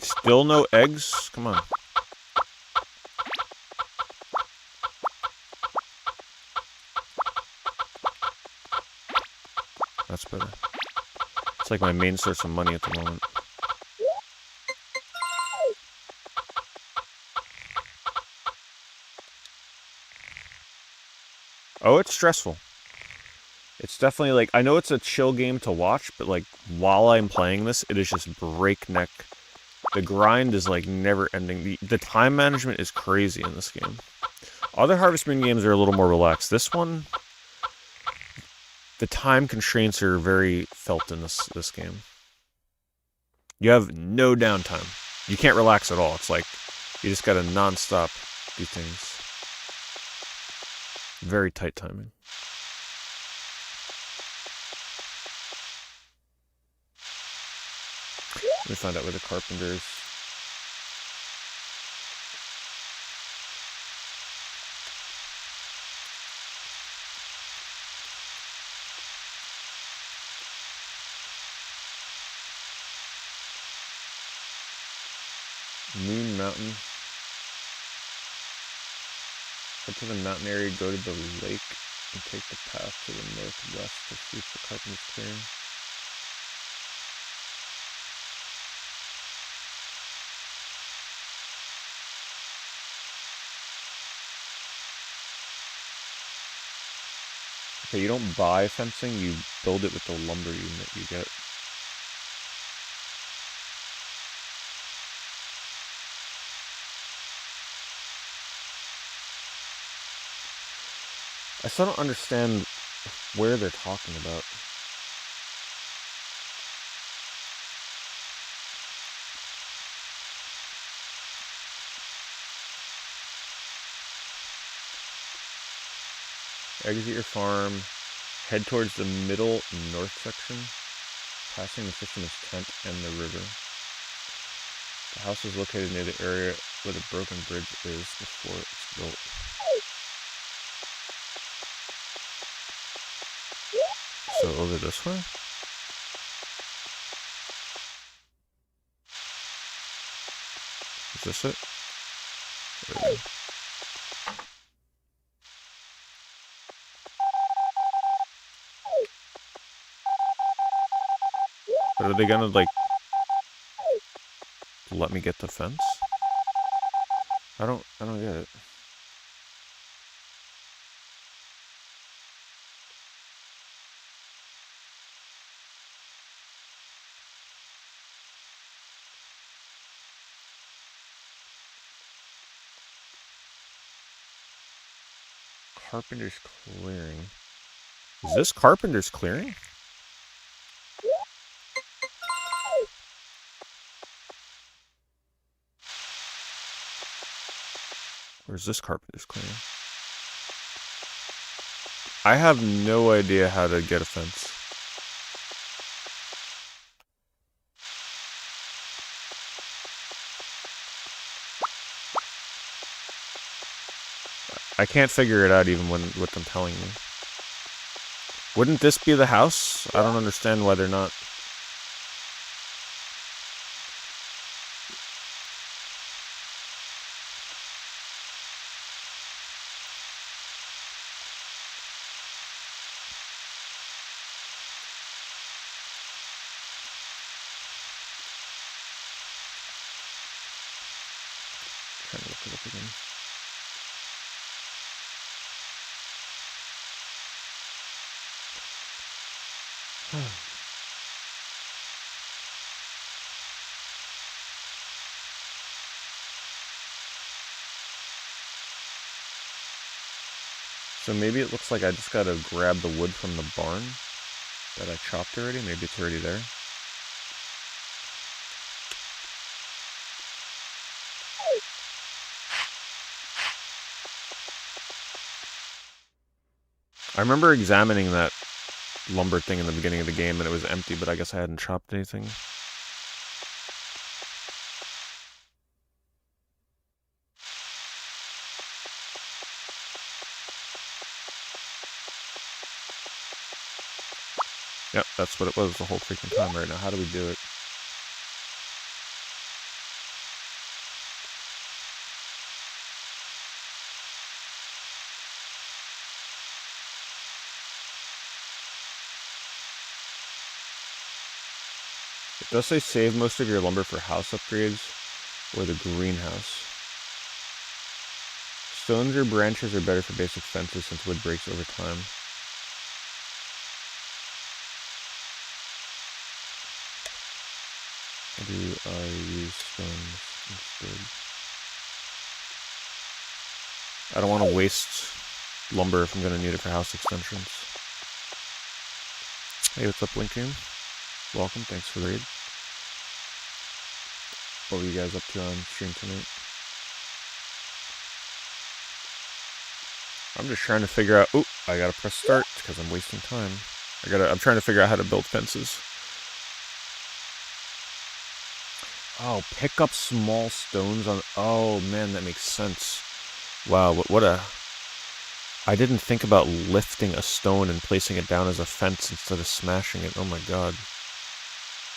Still no eggs? Come on. That's better. It's like my main source of money at the moment. Oh, it's stressful. It's definitely like, I know it's a chill game to watch, but like while I'm playing this, it is just breakneck. The grind is like never ending. The time management is crazy in this game. Other Harvest Moon games are a little more relaxed. This one, the time constraints are very felt in this game. You have no downtime. You can't relax at all. It's like you just gotta non-stop do things. Very tight timing. Let me find out where the carpenter is. Moon Mountain. Head to the mountain area, go to the lake, and take the path to the northwest to see if the carpenter's clearing. Okay, you don't buy fencing, you build it with the lumber unit you get. I still don't understand where they're talking about. Exit your farm, head towards the middle north section, passing the fisherman's tent and the river. The house is located near the area where the broken bridge is before it's built. So over this way? Is this it? There we go. But are they gonna like let me get the fence? I don't get it. Carpenter's Clearing. Is this Carpenter's Clearing? Or is this Carpenter's Clearing? I have no idea how to get a fence. I can't figure it out even with them telling me. Wouldn't this be the house? I don't understand why they're not. Trying to look it up again. So maybe it looks like I just gotta grab the wood from the barn that I chopped already. Maybe it's already there. I remember examining that lumber thing in the beginning of the game and it was empty, but I guess I hadn't chopped anything. Yep, that's what it was the whole freaking time right now. How do we do it? It does say save most of your lumber for house upgrades or the greenhouse. Stones or branches are better for basic fences since wood breaks over time. How do I use stones instead? I don't want to waste lumber if I'm going to need it for house extensions. Hey, what's up, Lincoln? Welcome, thanks for the raid. What were you guys up to on stream tonight? I'm just trying to figure out... Oh, I gotta press start because I'm wasting time. I'm trying to figure out how to build fences. Oh, pick up small stones on... Oh, man, that makes sense. Wow, what a... I didn't think about lifting a stone and placing it down as a fence instead of smashing it. Oh my god.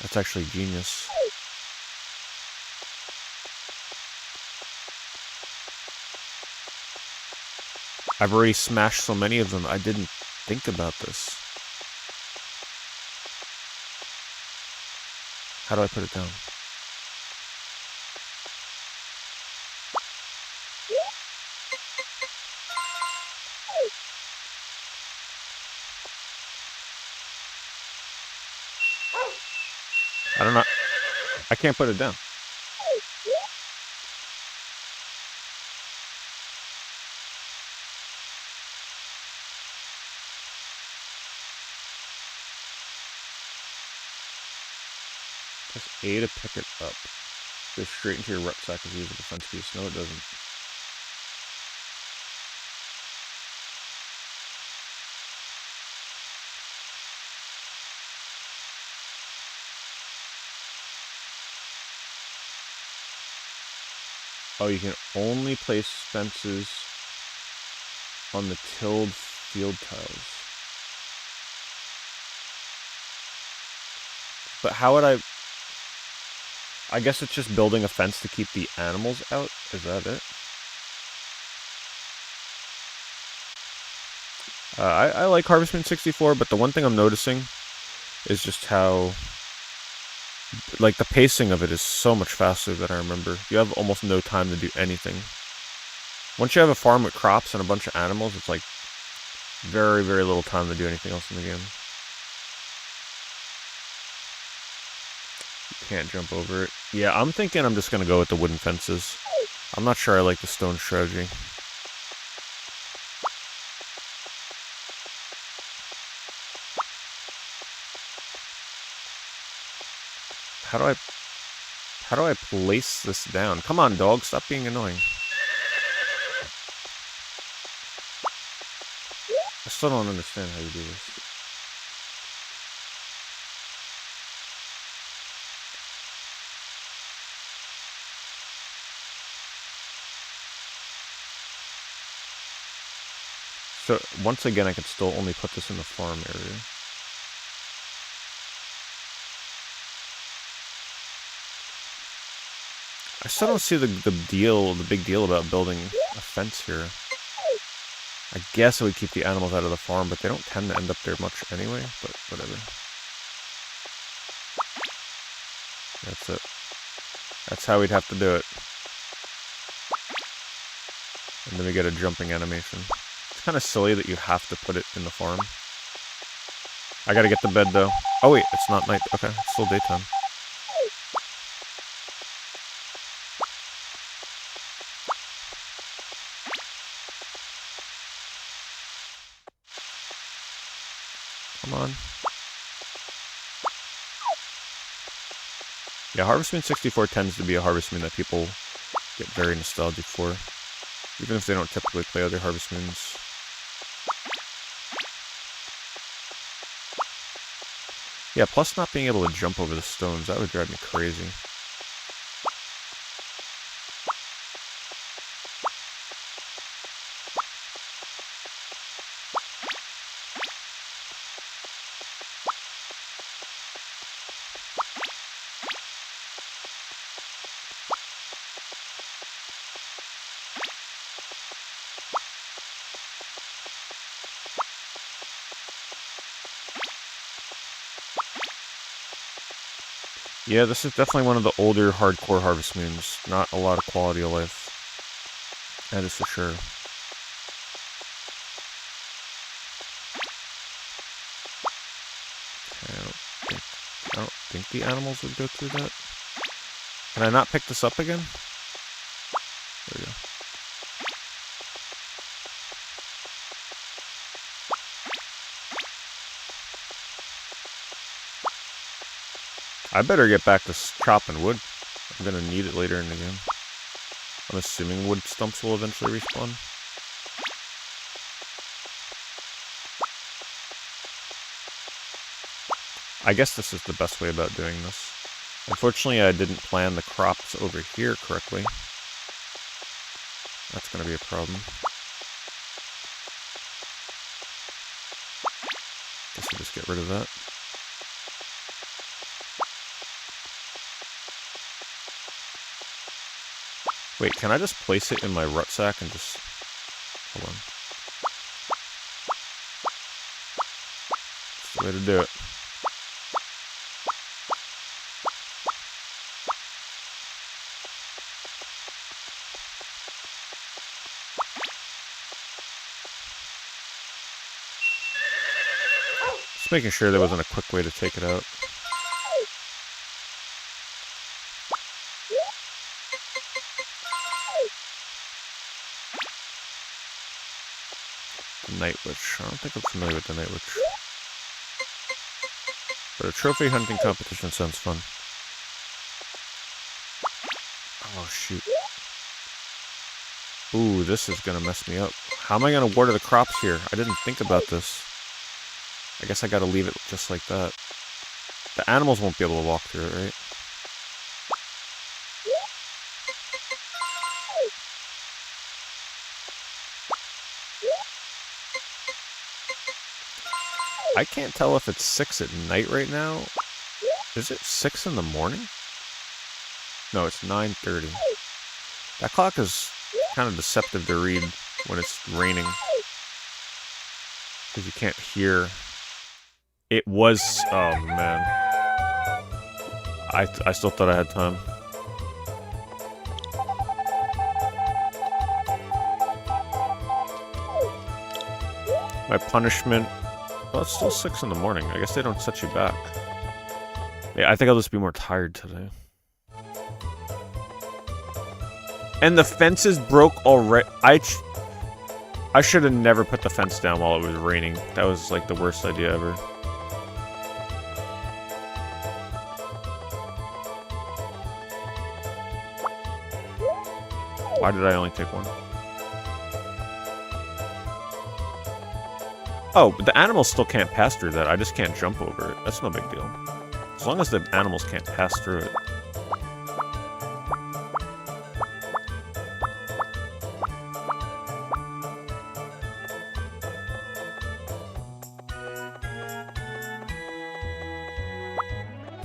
That's actually genius. I've already smashed so many of them, I didn't think about this. How do I put it down? I don't know. I can't put it down. Press A to pick it up. Go straight into your rucksack as usable fence piece. No, it doesn't. Oh, you can only place fences on the tilled field tiles. But how would I guess it's just building a fence to keep the animals out? Is that it? I like Harvest Moon 64, but the one thing I'm noticing is just how... Like, the pacing of it is so much faster than I remember. You have almost no time to do anything. Once you have a farm with crops and a bunch of animals, it's like very, very little time to do anything else in the game. You can't jump over it. Yeah, I'm thinking I'm just going to go with the wooden fences. I'm not sure I like the stone strategy. How do I place this down? Come on, dog, stop being annoying. I still don't understand how you do this. So, once again, I could still only put this in the farm area. I still don't see the big deal about building a fence here. I guess it would keep the animals out of the farm, but they don't tend to end up there much anyway, but whatever. That's it. That's how we'd have to do it. And then we get a jumping animation. It's kind of silly that you have to put it in the farm. I gotta get to bed, though. Oh, wait, it's not night. Okay, it's still daytime. Come on. Yeah, Harvest Moon 64 tends to be a Harvest Moon that people get very nostalgic for. Even if they don't typically play other Harvest Moons. Yeah, plus not being able to jump over the stones, that would drive me crazy. Yeah, this is definitely one of the older hardcore Harvest Moons. Not a lot of quality of life. That is for sure. I don't think the animals would go through that. Can I not pick this up again? There we go. I better get back to chopping wood. I'm gonna need it later in the game. I'm assuming wood stumps will eventually respawn. I guess this is the best way about doing this. Unfortunately, I didn't plan the crops over here correctly. That's gonna be a problem. Guess we'll just get rid of that. Wait, can I just place it in my rucksack and just... Hold on. That's the way to do it. Just making sure there wasn't a quick way to take it out. Night Witch. I don't think I'm familiar with the Night Witch. But a trophy hunting competition sounds fun. Oh, shoot. Ooh, this is gonna mess me up. How am I gonna water the crops here? I didn't think about this. I guess I gotta leave it just like that. The animals won't be able to walk through it, right? I can't tell if it's 6 at night right now. Is it 6 in the morning? No, it's 9:30. That clock is kind of deceptive to read when it's raining. Because you can't hear. It was... Oh, man. I still thought I had time. My punishment... Well, it's still 6 in the morning. I guess they don't set you back. Yeah, I think I'll just be more tired today. And the fences broke already. I should have never put the fence down while it was raining. That was like the worst idea ever. Why did I only take one? Oh, but the animals still can't pass through that. I just can't jump over it. That's no big deal. As long as the animals can't pass through it.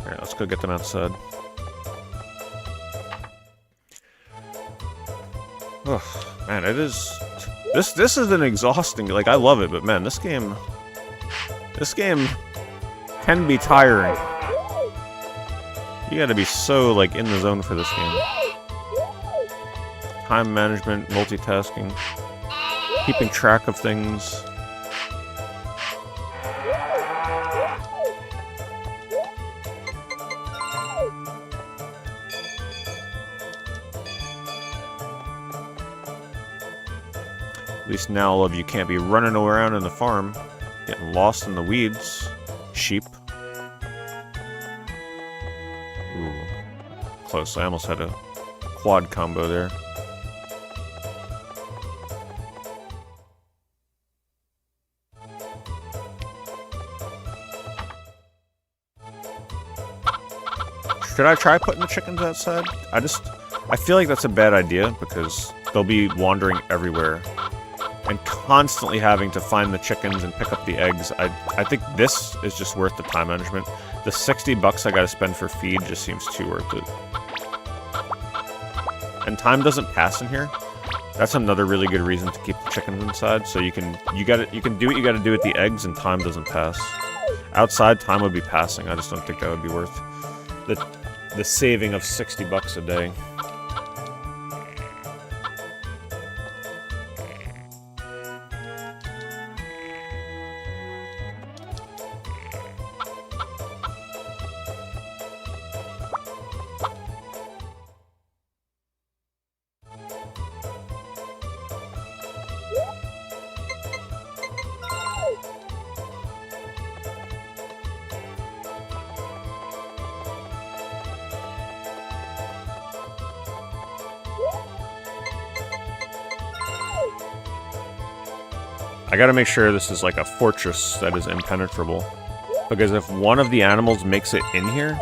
Alright, let's go get them outside. Oh, man, it is... This is an exhausting... Like, I love it, but man, this game can be tiring. You gotta be so, like, in the zone for this game. Time management, multitasking, keeping track of things. At least now all of you can't be running around in the farm, getting lost in the weeds. Sheep. Ooh. Close. I almost had a quad combo there. Should I try putting the chickens outside? I feel like that's a bad idea because they'll be wandering everywhere. And constantly having to find the chickens and pick up the eggs. I think this is just worth the time management. The 60 bucks I gotta spend for feed just seems too worth it. And time doesn't pass in here. That's another really good reason to keep the chickens inside. So you can do what you gotta do with the eggs and time doesn't pass. Outside, time would be passing. I just don't think that would be worth the saving of 60 bucks a day. I gotta make sure this is like a fortress that is impenetrable. Because if one of the animals makes it in here,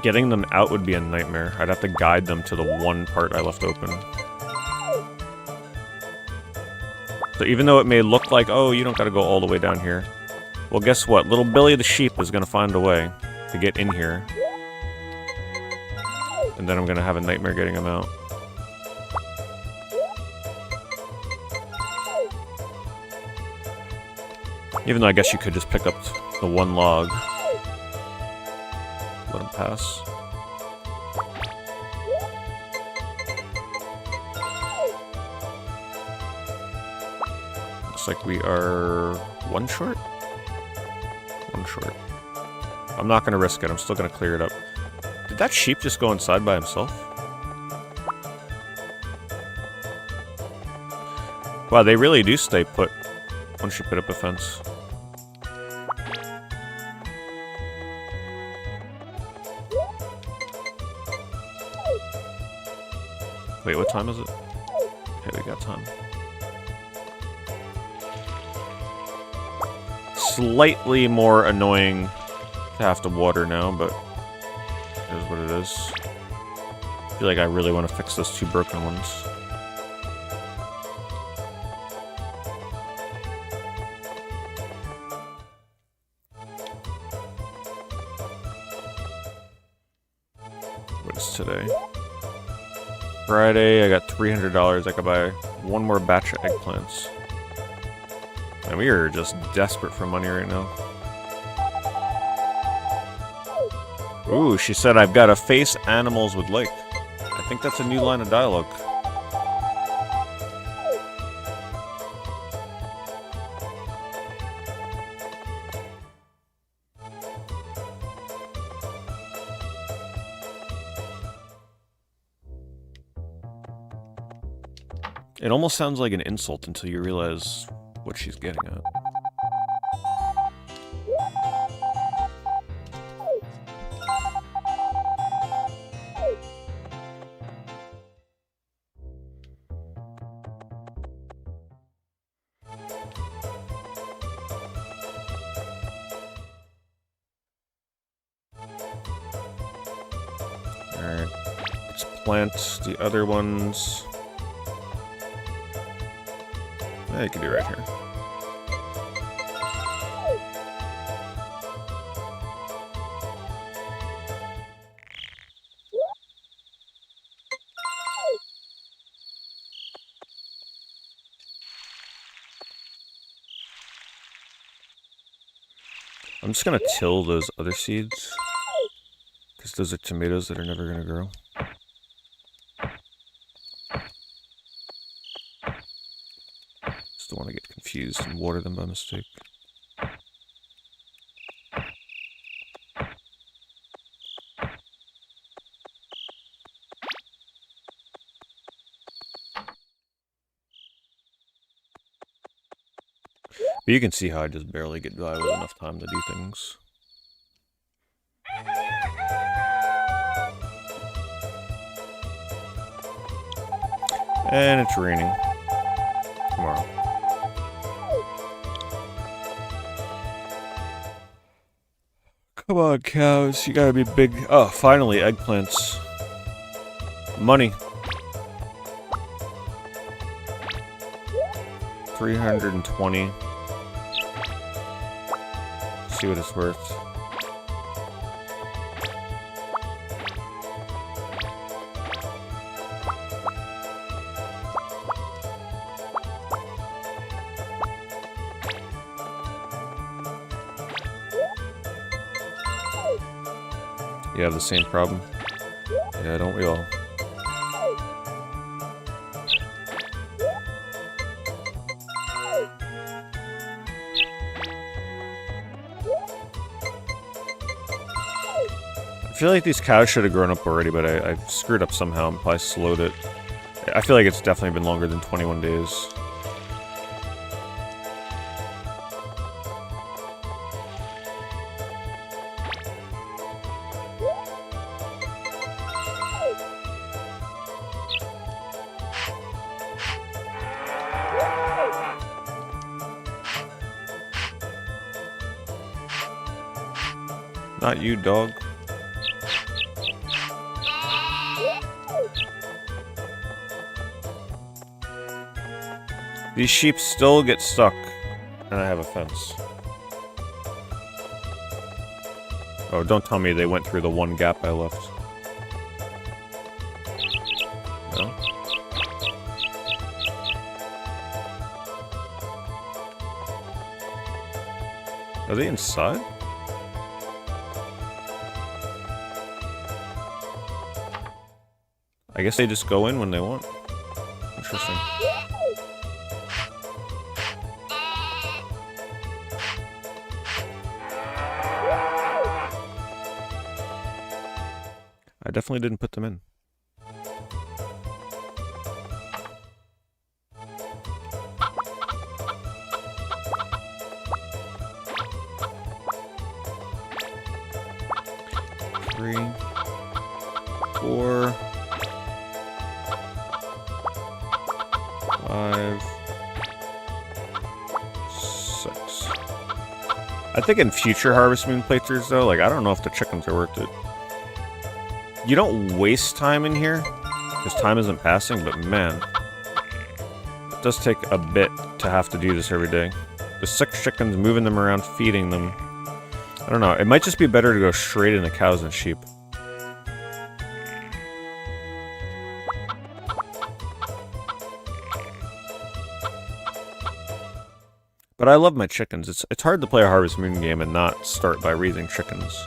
getting them out would be a nightmare. I'd have to guide them to the one part I left open. So even though it may look like, oh, you don't gotta go all the way down here. Well, guess what? Little Billy the sheep is gonna find a way to get in here. And then I'm gonna have a nightmare getting him out. Even though I guess you could just pick up the one log. Let him pass. Looks like we are one short? One short. I'm not gonna risk it, I'm still gonna clear it up. Did that sheep just go inside by himself? Wow, they really do stay put once you put up a fence. Wait, what time is it? Okay, we got time. Slightly more annoying to have to water now, but it is what it is. I feel like I really want to fix those two broken ones. What is today? Friday, I got $300. I could buy one more batch of eggplants. And we are just desperate for money right now. Ooh, she said I've got to face animals with like. I think that's a new line of dialogue. It almost sounds like an insult until you realize what she's getting at. plant the other ones. Yeah, you can do it right here. I'm just gonna till those other seeds, because those are tomatoes that are never gonna grow. Just don't want to get confused and water them by mistake. But you can see how I just barely get by with enough time to do things. And it's raining. Tomorrow. Come on, cows. You gotta be big. Oh, finally, eggplants. Money. 320. See what it's worth. You have the same problem? Yeah, don't we all? I feel like these cows should have grown up already, but I screwed up somehow and probably slowed it. I feel like it's definitely been longer than 21 days. Not you, dog. These sheep still get stuck, and I have a fence. Oh, don't tell me they went through the one gap I left. No? Are they inside? I guess they just go in when they want. Interesting. I definitely didn't put them in. Three, 4, 5, 6. I think in future Harvest Moon playthroughs though, like I don't know if the chickens are worth it. You don't waste time in here, because time isn't passing, but man, it does take a bit to have to do this every day. The 6 chickens, moving them around, feeding them. I don't know, it might just be better to go straight into cows and sheep. But I love my chickens. It's hard to play a Harvest Moon game and not start by raising chickens.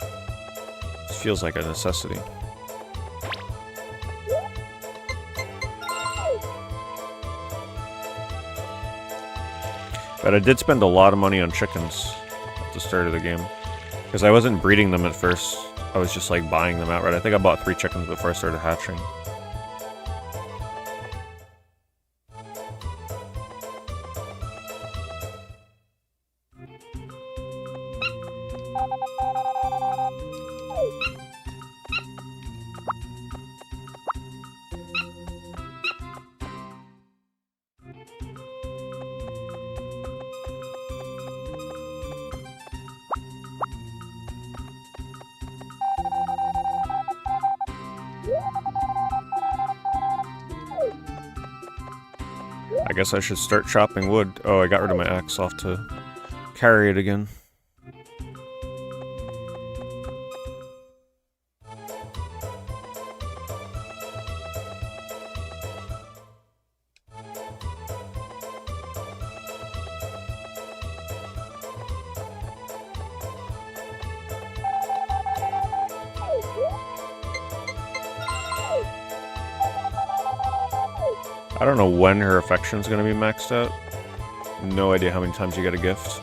It feels like a necessity. But I did spend a lot of money on chickens at the start of the game. Because I wasn't breeding them at first. I was just like buying them outright. I think I bought 3 chickens before I started hatching. guess I should start chopping wood. Oh, I got rid of my axe. Off to carry it again. I don't know when her affection's gonna be maxed out. No idea how many times you get a gift.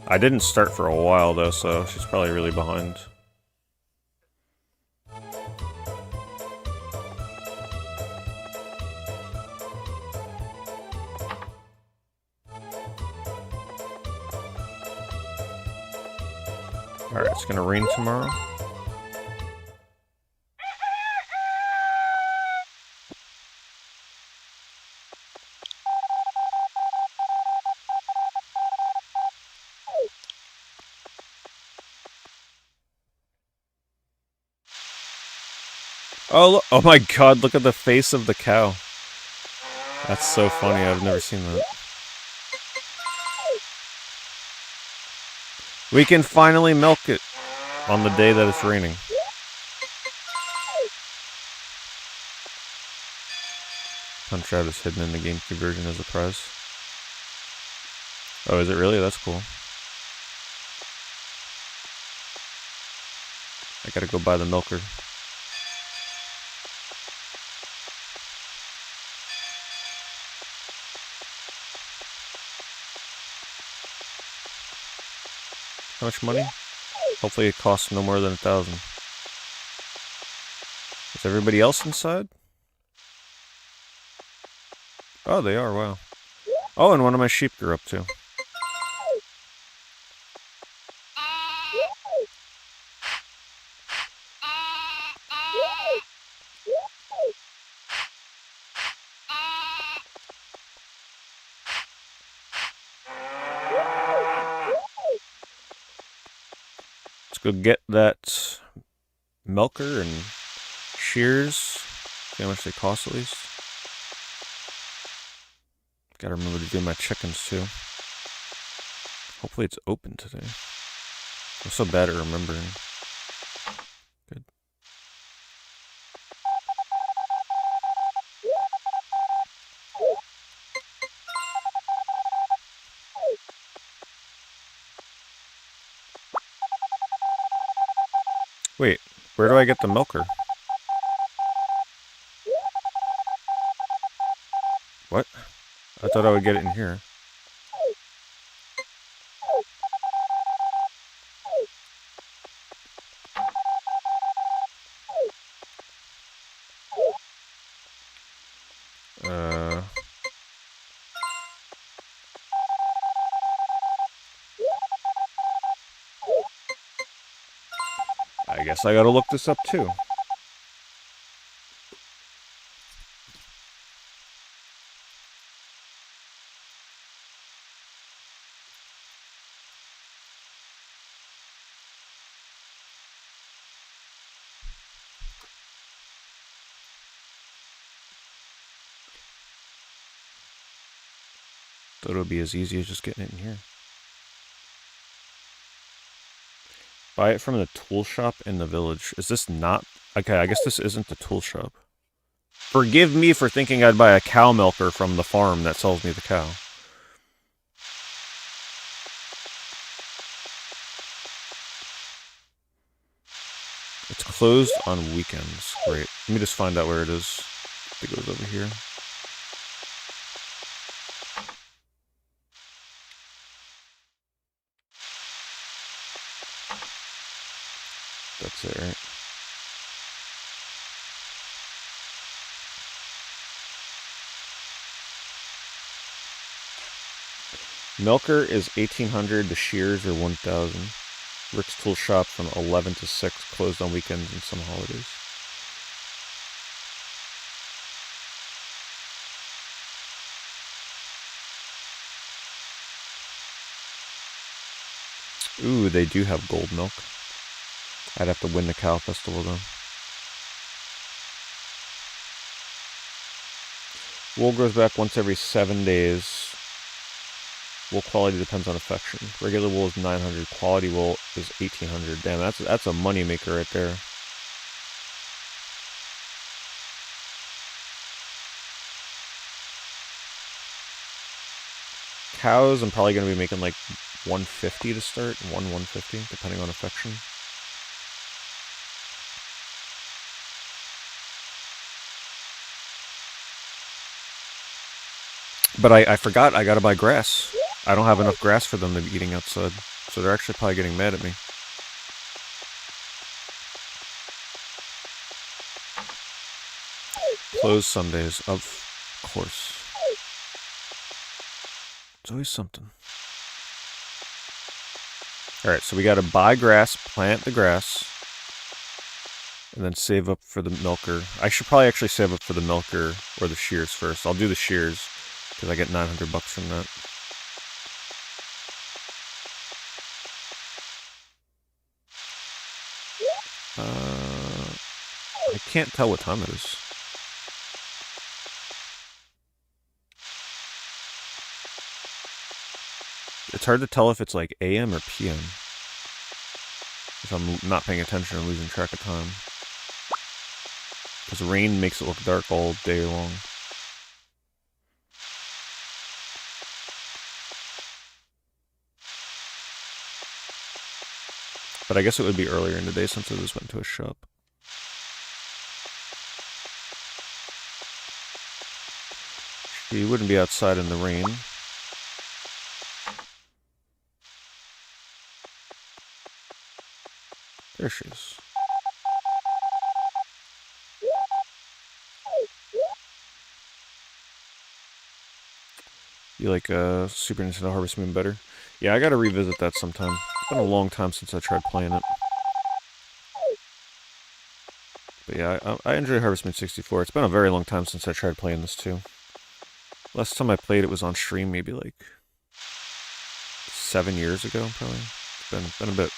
I didn't start for a while though, so she's probably really behind. Alright, it's gonna rain tomorrow. Oh my god, look at the face of the cow. That's so funny, I've never seen that. We can finally milk it on the day that it's raining. Punch Out is hidden in the GameCube version as a prize. Oh, is it really? That's cool. I gotta go buy the milker. How much money? Hopefully it costs no more than 1,000. Is everybody else inside? Oh, they are, wow. Oh, and one of my sheep grew up too. Let's go get that milker and shears. See how much they cost at least. Gotta remember to do my chickens too. Hopefully it's open today. I'm so bad at remembering. Good. Wait, where do I get the milker? What? I thought I would get it in here. I guess I gotta look this up too. Thought it would be as easy as just getting it in here. Buy it from the tool shop in the village. Is this not... Okay, I guess this isn't the tool shop. Forgive me for thinking I'd buy a cow milker from the farm that sells me the cow. It's closed on weekends. Great. Let me just find out where it is. It goes over here. That's it, right? Milker is 1,800. The shears are 1,000. Rick's Tool Shop from 11 to 6, closed on weekends and some holidays. Ooh, they do have gold milk. I'd have to win the cow festival though. Wool grows back once every 7 days. Wool quality depends on affection. Regular wool is 900. Quality wool is 1800. Damn, that's a money maker right there. Cows, I'm probably going to be making like 150 to start. 150, depending on affection. But I forgot I gotta buy grass. I don't have enough grass for them to be eating outside. So they're actually probably getting mad at me. Closed Sundays, of course. It's always something. Alright, so we gotta buy grass, plant the grass, and then save up for the milker. I should probably actually save up for the milker or the shears first. I'll do the shears, because I get 900 bucks from that. I can't tell what time it is. It's hard to tell if it's like AM or PM. If I'm not paying attention and losing track of time. Because rain makes it look dark all day long. But I guess it would be earlier in the day since I just went to a shop. She wouldn't be outside in the rain. There she is. You like Super Nintendo Harvest Moon better? Yeah, I gotta revisit that sometime. It's been a long time since I tried playing it. But yeah, I enjoy Harvest Moon 64. It's been a very long time since I tried playing this too. Last time I played it was on stream maybe like 7 years ago, probably. It's been a bit.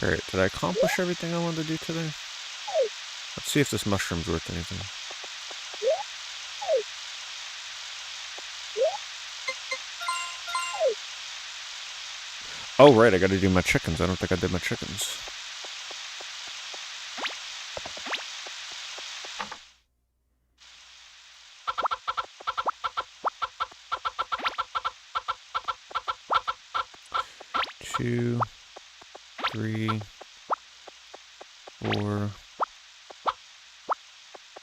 Alright, did I accomplish everything I wanted to do today? Let's see if this mushroom's worth anything. Oh, right, I gotta do my chickens. I don't think I did my chickens. Two, 3, 4,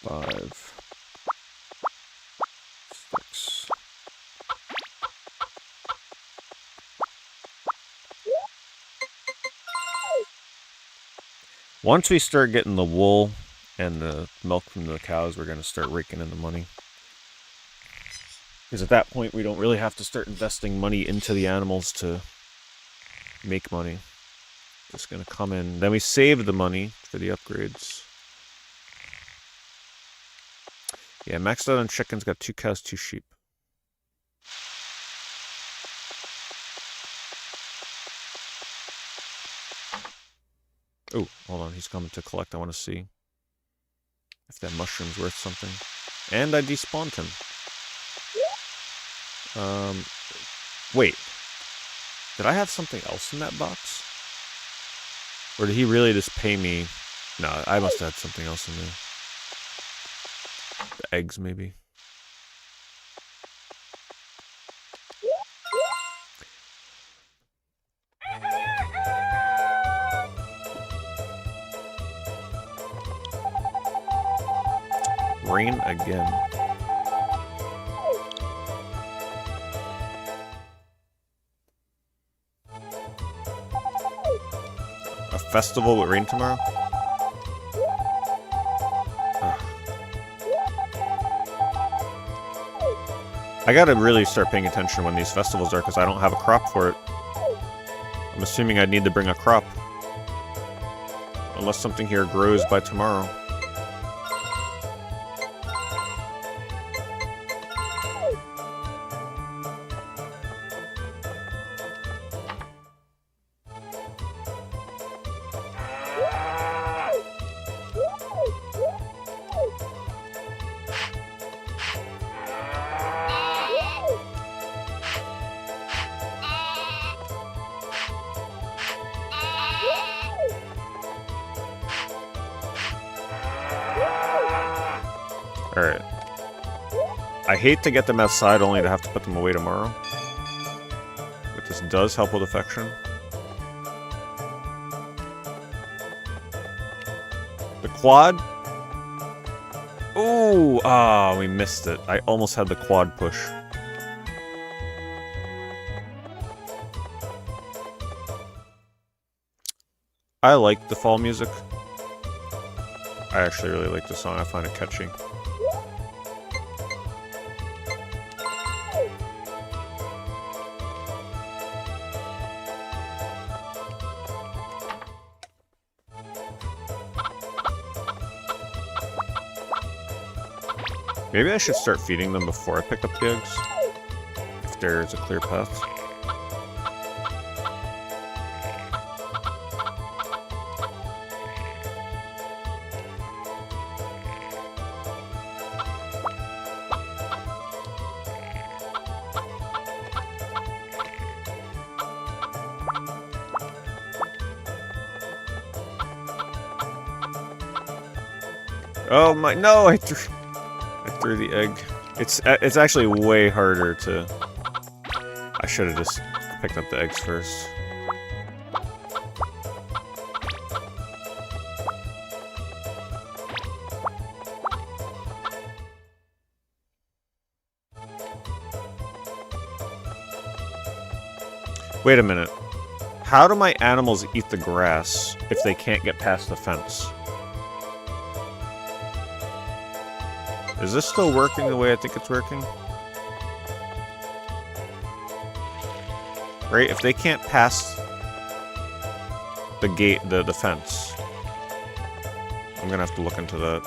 5, 6. Once we start getting the wool and the milk from the cows, we're going to start raking in the money. Because at that point, we don't really have to start investing money into the animals to make money. Just gonna come in. Then we save the money for the upgrades. Yeah, maxed out on chickens, got 2 cows, 2 sheep. Oh, hold on, he's coming to collect. I want to see if that mushroom's worth something. And I despawned him. Wait. Did I have something else in that box? Or did he really just pay me? No, I must have had something else in there. The eggs, maybe. Rain again. A festival with rain tomorrow? I gotta really start paying attention when these festivals are, because I don't have a crop for it. I'm assuming I'd need to bring a crop. Unless something here grows by tomorrow. Alright. I hate to get them outside only to have to put them away tomorrow. But this does help with affection. The quad? Ooh! Ah, we missed it. I almost had the quad push. I like the fall music. I actually really like the song. I find it catchy. Maybe I should start feeding them before I pick up the eggs. If there is a clear path. Oh my, no, I threw the egg. It's actually way harder to... I should have just picked up the eggs first. Wait a minute. How do my animals eat the grass if they can't get past the fence? Is this still working the way I think it's working? Right? If they can't pass the gate, the fence, I'm gonna have to look into that.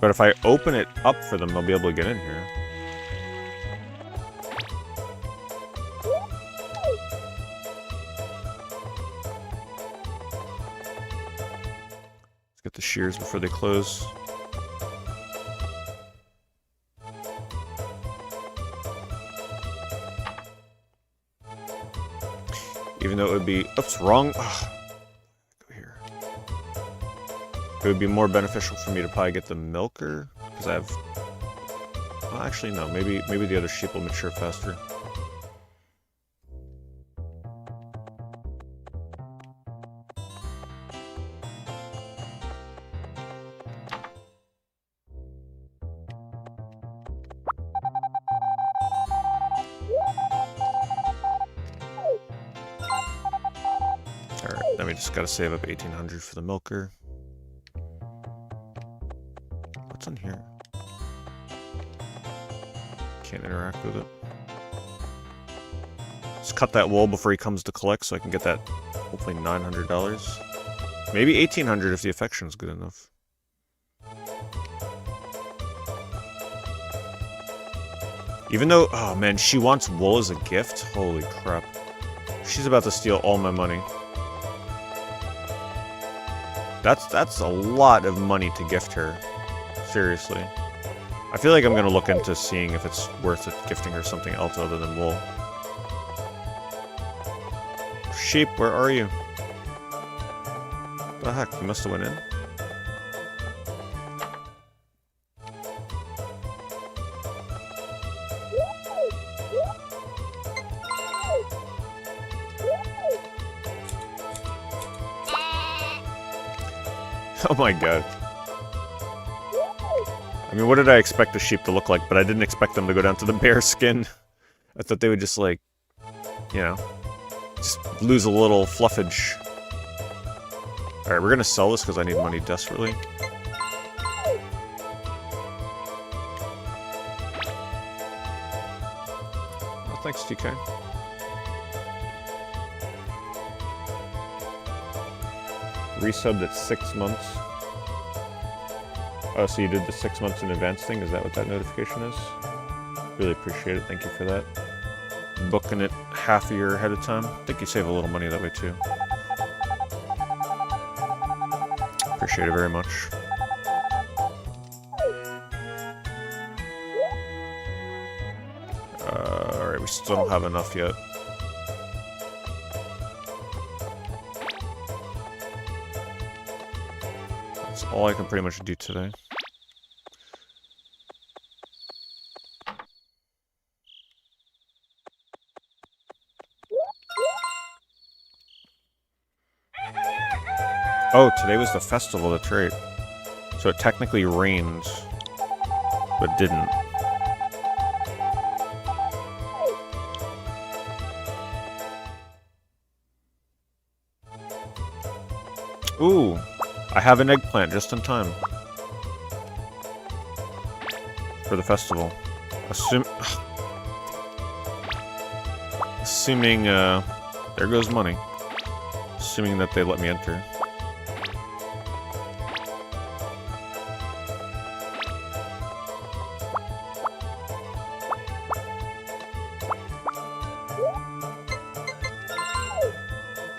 But if I open it up for them, they'll be able to get in here. Get the shears before they close. Even though it would be... Oops, wrong. Ugh. Go here. It would be more beneficial for me to probably get the milker, because I have... Well, actually, no. Maybe the other sheep will mature faster. Just gotta save up 1,800 for the milker. What's in here? Can't interact with it. Just cut that wool before he comes to collect so I can get that, hopefully $900. Maybe 1,800 if the affection is good enough. Even though, oh man, she wants wool as a gift? Holy crap. She's about to steal all my money. That's a lot of money to gift her. Seriously. I feel like I'm gonna look into seeing if it's worth it gifting her something else other than wool. Sheep, where are you? What the heck? You must have went in? Oh my god. I mean, what did I expect the sheep to look like? But I didn't expect them to go down to the bear skin. I thought they would just, like, you know, just lose a little fluffage. Alright, we're gonna sell this because I need money desperately. Oh, thanks, TK. Resubbed at 6 months. Oh, so you did the 6 months in advance thing? Is that what that notification is? Really appreciate it. Thank you for that. Booking it half a year ahead of time. I think you save a little money that way too. Appreciate it very much. we still don't have enough yet. That's all I can pretty much do today. Oh, today was the festival, that's right. So it technically rained, but didn't. Ooh, I have an eggplant just in time. For the festival. Assuming, there goes money. Assuming that they let me enter.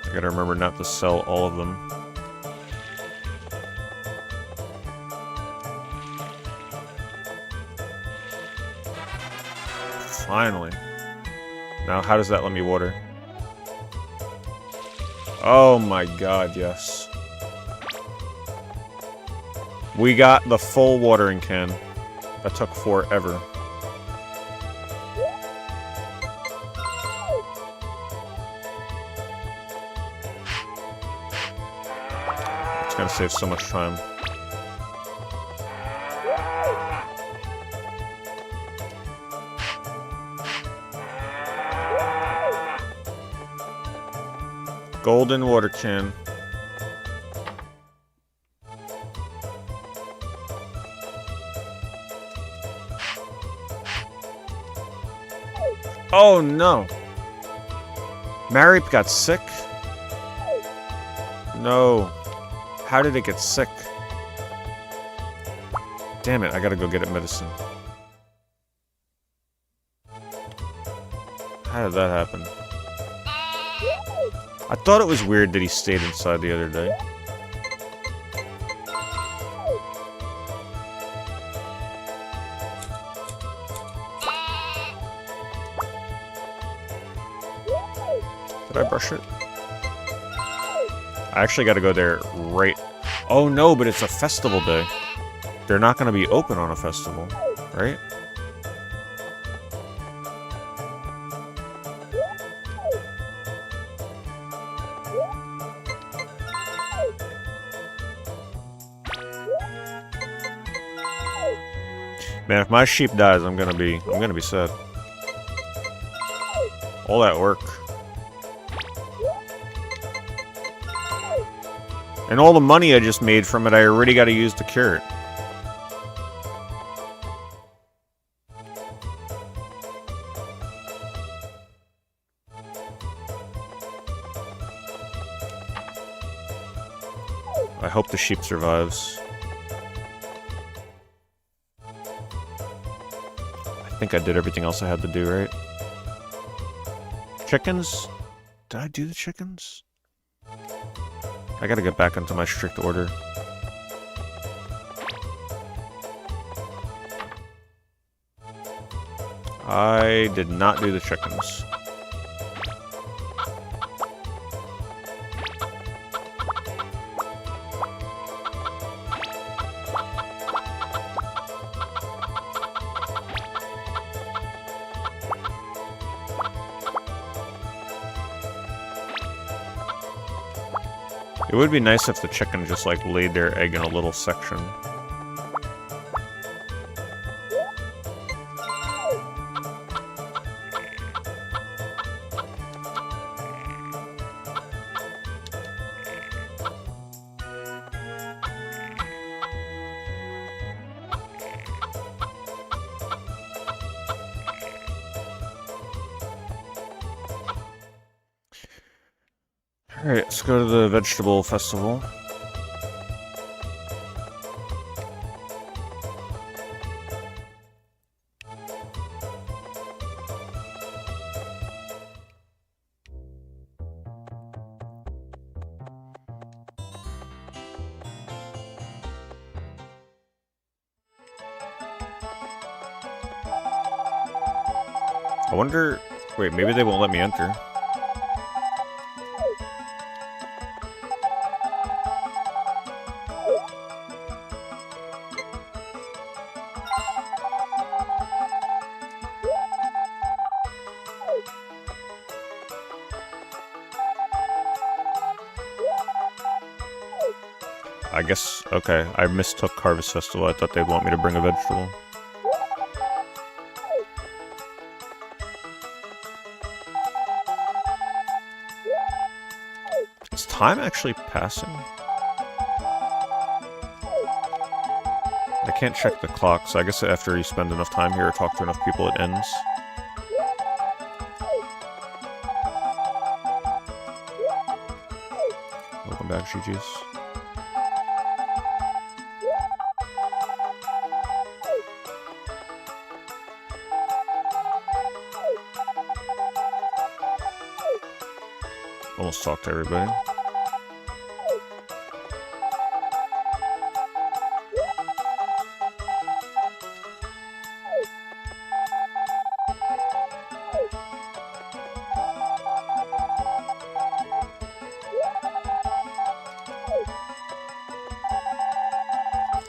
I gotta remember not to sell all of them. Finally. Now, how does that let me water? Oh my god, yes. We got the full watering can. That took forever. It's gonna save so much time. Golden water can. Oh no! Marip got sick? No. How did it get sick? Damn it, I gotta go get it medicine. How did that happen? I thought it was weird that he stayed inside the other day. Did I brush it? I actually gotta go there right... Oh no, but it's a festival day. They're not gonna be open on a festival, right? Man, if my sheep dies, I'm gonna be sad. All that work. And all the money I just made from it, I already gotta use to cure it. I hope the sheep survives. I think I did everything else I had to do, right? Chickens? Did I do the chickens? I gotta get back into my strict order. I did not do the chickens. It would be nice if the chicken just, like, laid their egg in a little section. Alright, let's go to the vegetable festival. I wonder Wait, maybe they won't let me enter. I guess, okay, I mistook Harvest Festival. I thought they'd want me to bring a vegetable. Is time actually passing? I can't check the clock, so I guess after you spend enough time here or talk to enough people, it ends. Welcome back, GG's. Almost talked to everybody.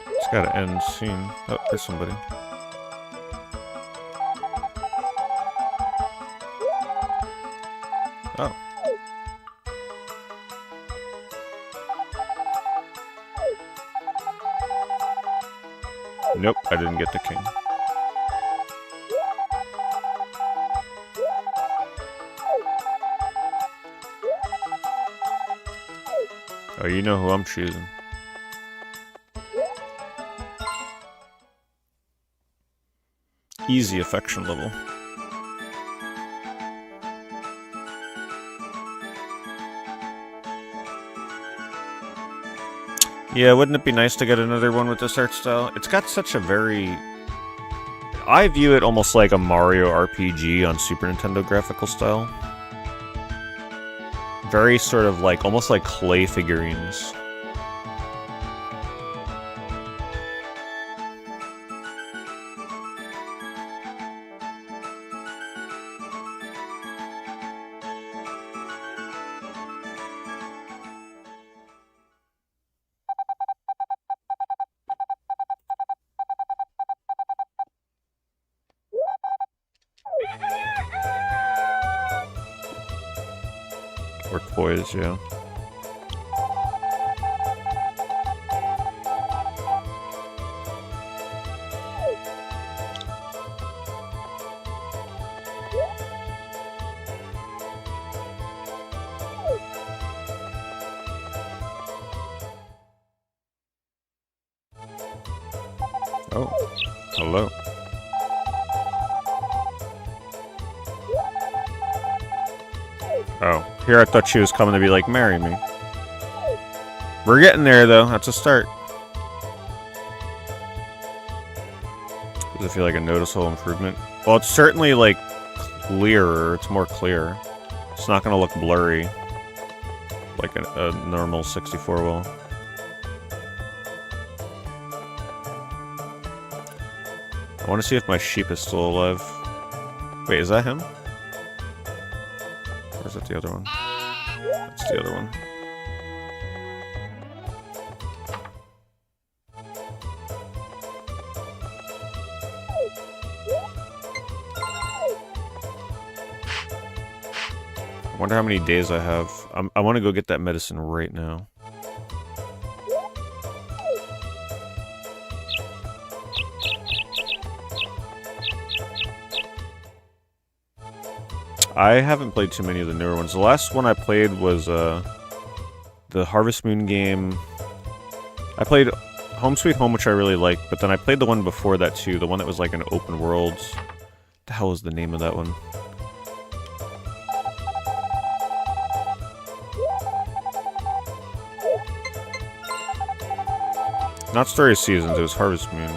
It's gotta end soon. Oh, there's somebody. Oh. Nope, I didn't get the king. Oh, you know who I'm choosing. Easy affection level. Yeah, wouldn't it be nice to get another one with this art style? It's got such a very... I view it almost like a Mario RPG on Super Nintendo graphical style. Very sort of like, almost like clay figurines. Or toys, yeah. Oh, hello. Oh, here I thought she was coming to be like, marry me. We're getting there, though. That's a start. Does it feel like a noticeable improvement? Well, it's certainly, like, clearer. It's more clear. It's not going to look blurry like a normal 64 will. I want to see if my sheep is still alive. Wait, is that him? Or is that the other one? That's the other one. I wonder how many days I have. I want to go get that medicine right now. I haven't played too many of the newer ones. The last one I played was the Harvest Moon game. I played Home Sweet Home, which I really liked, but then I played the one before that too, the one that was like an open world. What the hell is the name of that one? Not Story of Seasons, it was Harvest Moon.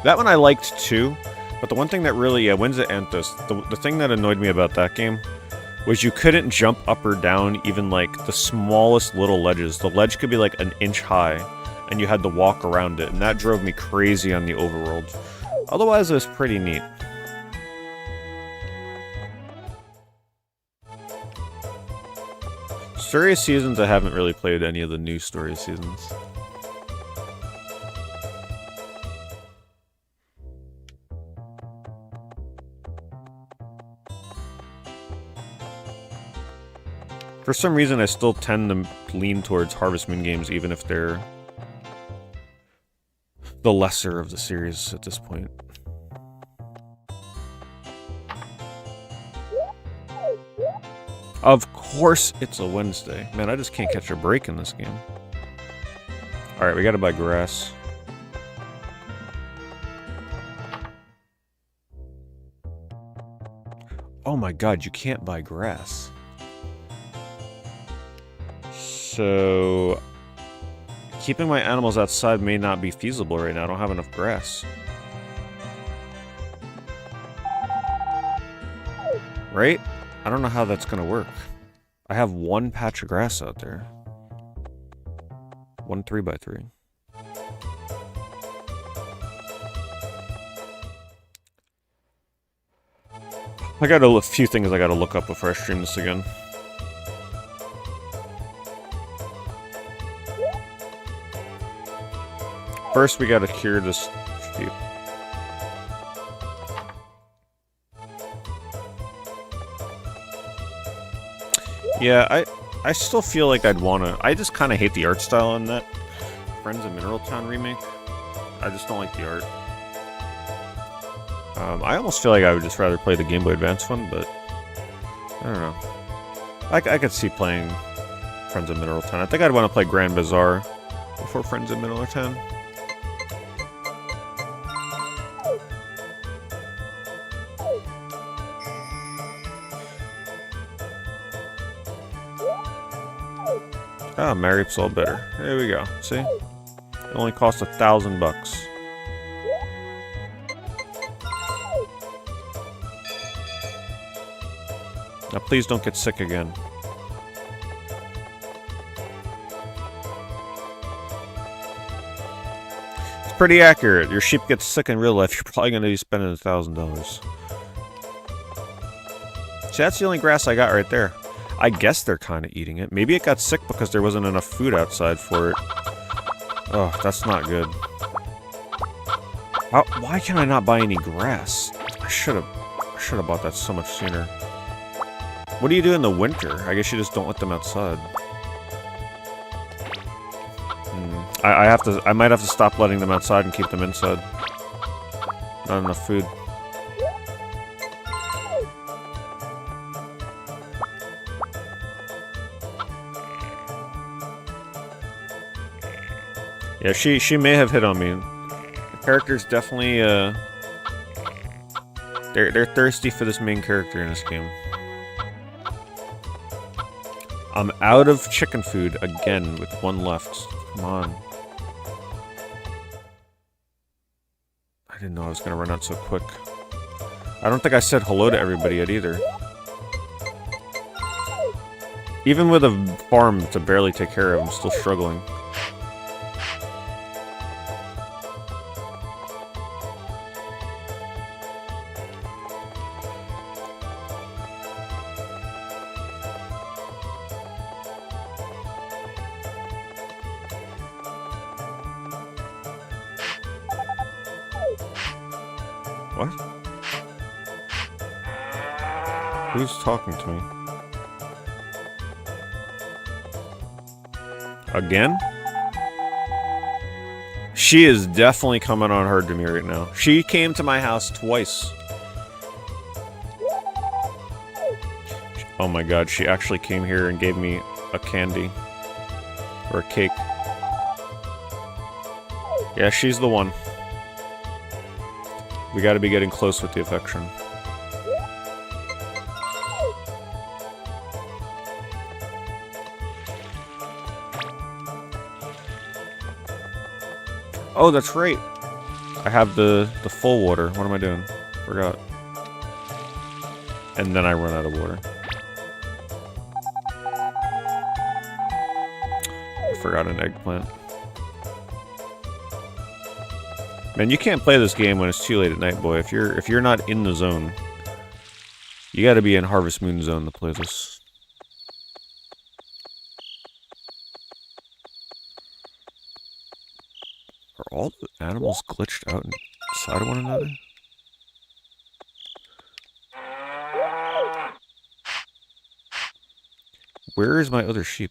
That one I liked too, but the one thing that really, Winds at Anthos, the thing that annoyed me about that game was you couldn't jump up or down even like the smallest little ledges. The ledge could be like an inch high, and you had to walk around it, and that drove me crazy on the overworld. Otherwise, it was pretty neat. Story Seasons, I haven't really played any of the new Story Seasons. For some reason, I still tend to lean towards Harvest Moon games, even if they're the lesser of the series at this point. Of course it's a Wednesday. Man, I just can't catch a break in this game. Alright, we gotta buy grass. Oh my god, you can't buy grass. So, keeping my animals outside may not be feasible right now. I don't have enough grass. Right? I don't know how that's gonna work. I have one patch of grass out there. One 3x3. I got a few things I gotta look up before I stream this again. First, we gotta cure this sheep. Yeah, I still feel like I'd wanna... I just kinda hate the art style on that Friends of Mineral Town remake. I just don't like the art. I almost feel like I would just rather play the Game Boy Advance one, but... I don't know. I could see playing Friends of Mineral Town. I think I'd want to play Grand Bazaar before Friends of Mineral Town. Ah, Marip's all better. There we go. See? It only cost $1,000 bucks. Now please don't get sick again. It's pretty accurate. Your sheep gets sick in real life, you're probably going to be spending $1,000. See, that's the only grass I got right there. I guess they're kind of eating it. Maybe it got sick because there wasn't enough food outside for it. Oh, that's not good. Why can I not buy any grass? I should have bought that so much sooner. What do you do in the winter? I guess you just don't let them outside. I might have to stop letting them outside and keep them inside. Not enough food. Yeah, she may have hit on me. The character's definitely they're thirsty for this main character in this game. I'm out of chicken food again with one left. Come on. I didn't know I was gonna run out so quick. I don't think I said hello to everybody yet either. Even with a farm to barely take care of, I'm still struggling. What? Who's talking to me? Again? She is definitely coming on hard to me right now. She came to my house twice. Oh my god, she actually came here and gave me a candy. Or a cake. Yeah, she's the one. We gotta be getting close with the affection. Oh, that's right. I have the full water. What am I doing? Forgot. And then I run out of water. forgot an eggplant. Man, you can't play this game when it's too late at night, boy. If you're not in the zone, you got to be in Harvest Moon zone to play this. Are all the animals glitched out inside of one another? Where is my other sheep?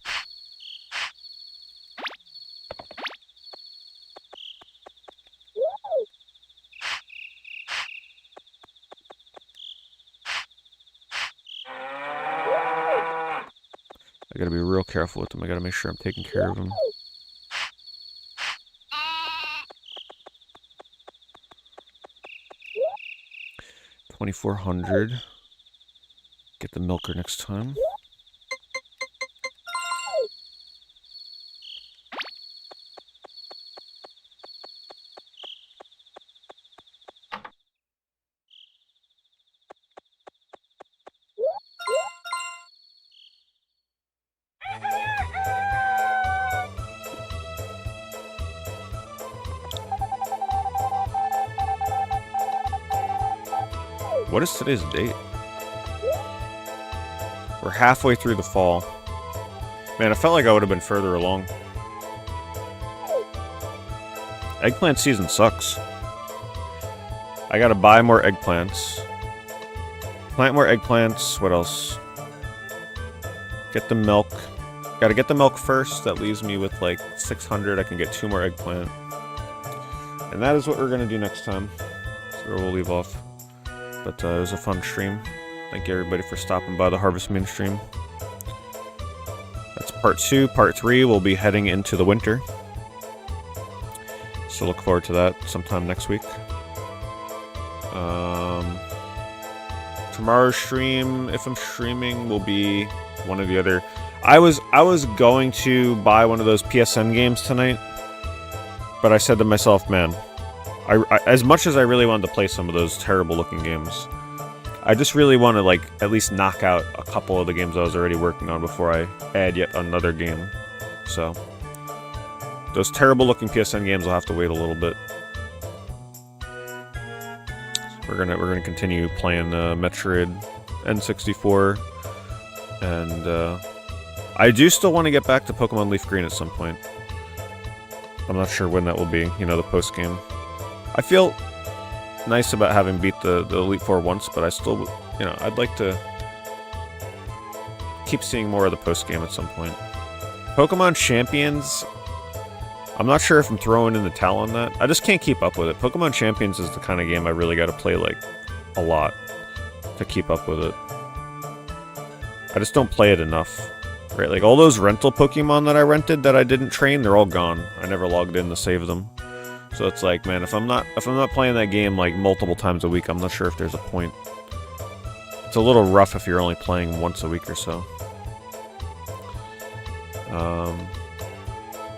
I gotta be real careful with them. I gotta make sure I'm taking care of them. $2,400. Get the milker next time. What is today's date? We're halfway through the fall. Man, I felt like I would have been further along. Eggplant season sucks. I gotta buy more eggplants. Plant more eggplants. What else? Get the milk. Gotta get the milk first. That leaves me with like 600. I can get 2 more eggplant. And that is what we're gonna do next time. That's where we'll leave off. But it was a fun stream. Thank you everybody for stopping by the Harvest Moon stream. That's part 2. Part 3, we'll be heading into the winter. So look forward to that sometime next week. Tomorrow's stream, if I'm streaming, will be one or the other. I was going to buy one of those PSN games tonight, but I said to myself, man, I as much as I really wanted to play some of those terrible looking games, I just really want to like at least knock out a couple of the games I was already working on before I add yet another game. So those terrible looking PSN games will have to wait a little bit. We're gonna continue playing Metroid N64, and I do still want to get back to Pokemon Leaf Green at some point. I'm not sure when that will be. You know, the post game. I feel nice about having beat the Elite Four once, but I still, you know, I'd like to keep seeing more of the post game at some point. Pokemon Champions, I'm not sure if I'm throwing in the towel on that. I just can't keep up with it. Pokemon Champions is the kind of game I really got to play like a lot to keep up with it. I just don't play it enough. Right, like all those rental Pokemon that I rented that I didn't train, they're all gone. I never logged in to save them. So it's like, man, if I'm not playing that game like multiple times a week, I'm not sure if there's a point. It's a little rough if you're only playing once a week or so.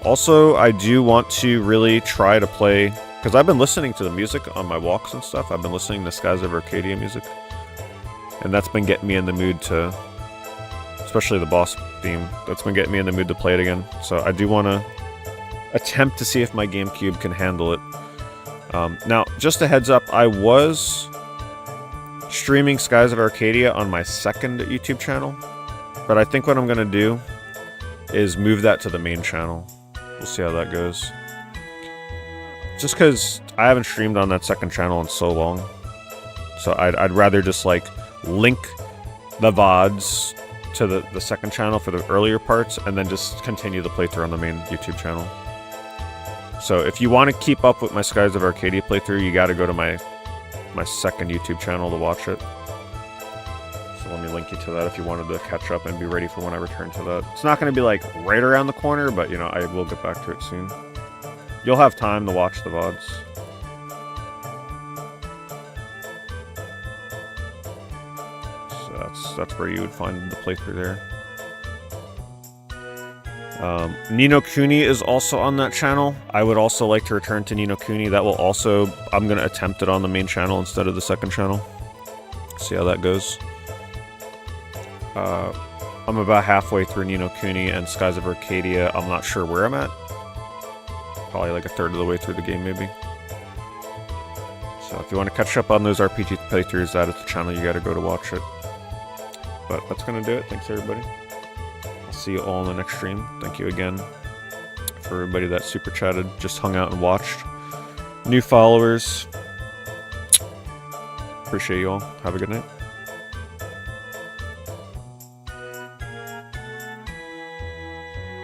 Also, I do want to really try to play, because I've been listening to the music on my walks and stuff. I've been listening to Skies of Arcadia music, and that's been getting me in the mood to, especially the boss theme, that's been getting me in the mood to play it again. So I do want to attempt to see if my GameCube can handle it. Now, just a heads up, I was streaming Skies of Arcadia on my second YouTube channel, but I think what I'm going to do is move that to the main channel. We'll see how that goes. Just because I haven't streamed on that second channel in so long, so I'd rather just like link the VODs to the second channel for the earlier parts, and then just continue the playthrough on the main YouTube channel. So if you want to keep up with my Skies of Arcadia playthrough, you got to go to my second YouTube channel to watch it. So let me link you to that if you wanted to catch up and be ready for when I return to that. It's not going to be like right around the corner, but you know, I will get back to it soon. You'll have time to watch the VODs. So that's where you would find the playthrough there. Ni no Kuni is also on that channel. I would also like to return to Ni no Kuni. That will also, I'm going to attempt it on the main channel instead of the second channel. See how that goes. I'm about halfway through Ni no Kuni and Skies of Arcadia. I'm not sure where I'm at. Probably like a third of the way through the game, maybe. So if you want to catch up on those RPG playthroughs, that is the channel you gotta go to watch it. But that's gonna do it. Thanks, everybody. I'll see you all in the next stream. Thank you again for everybody that super chatted, just hung out and watched. New followers. Appreciate you all. Have a good night.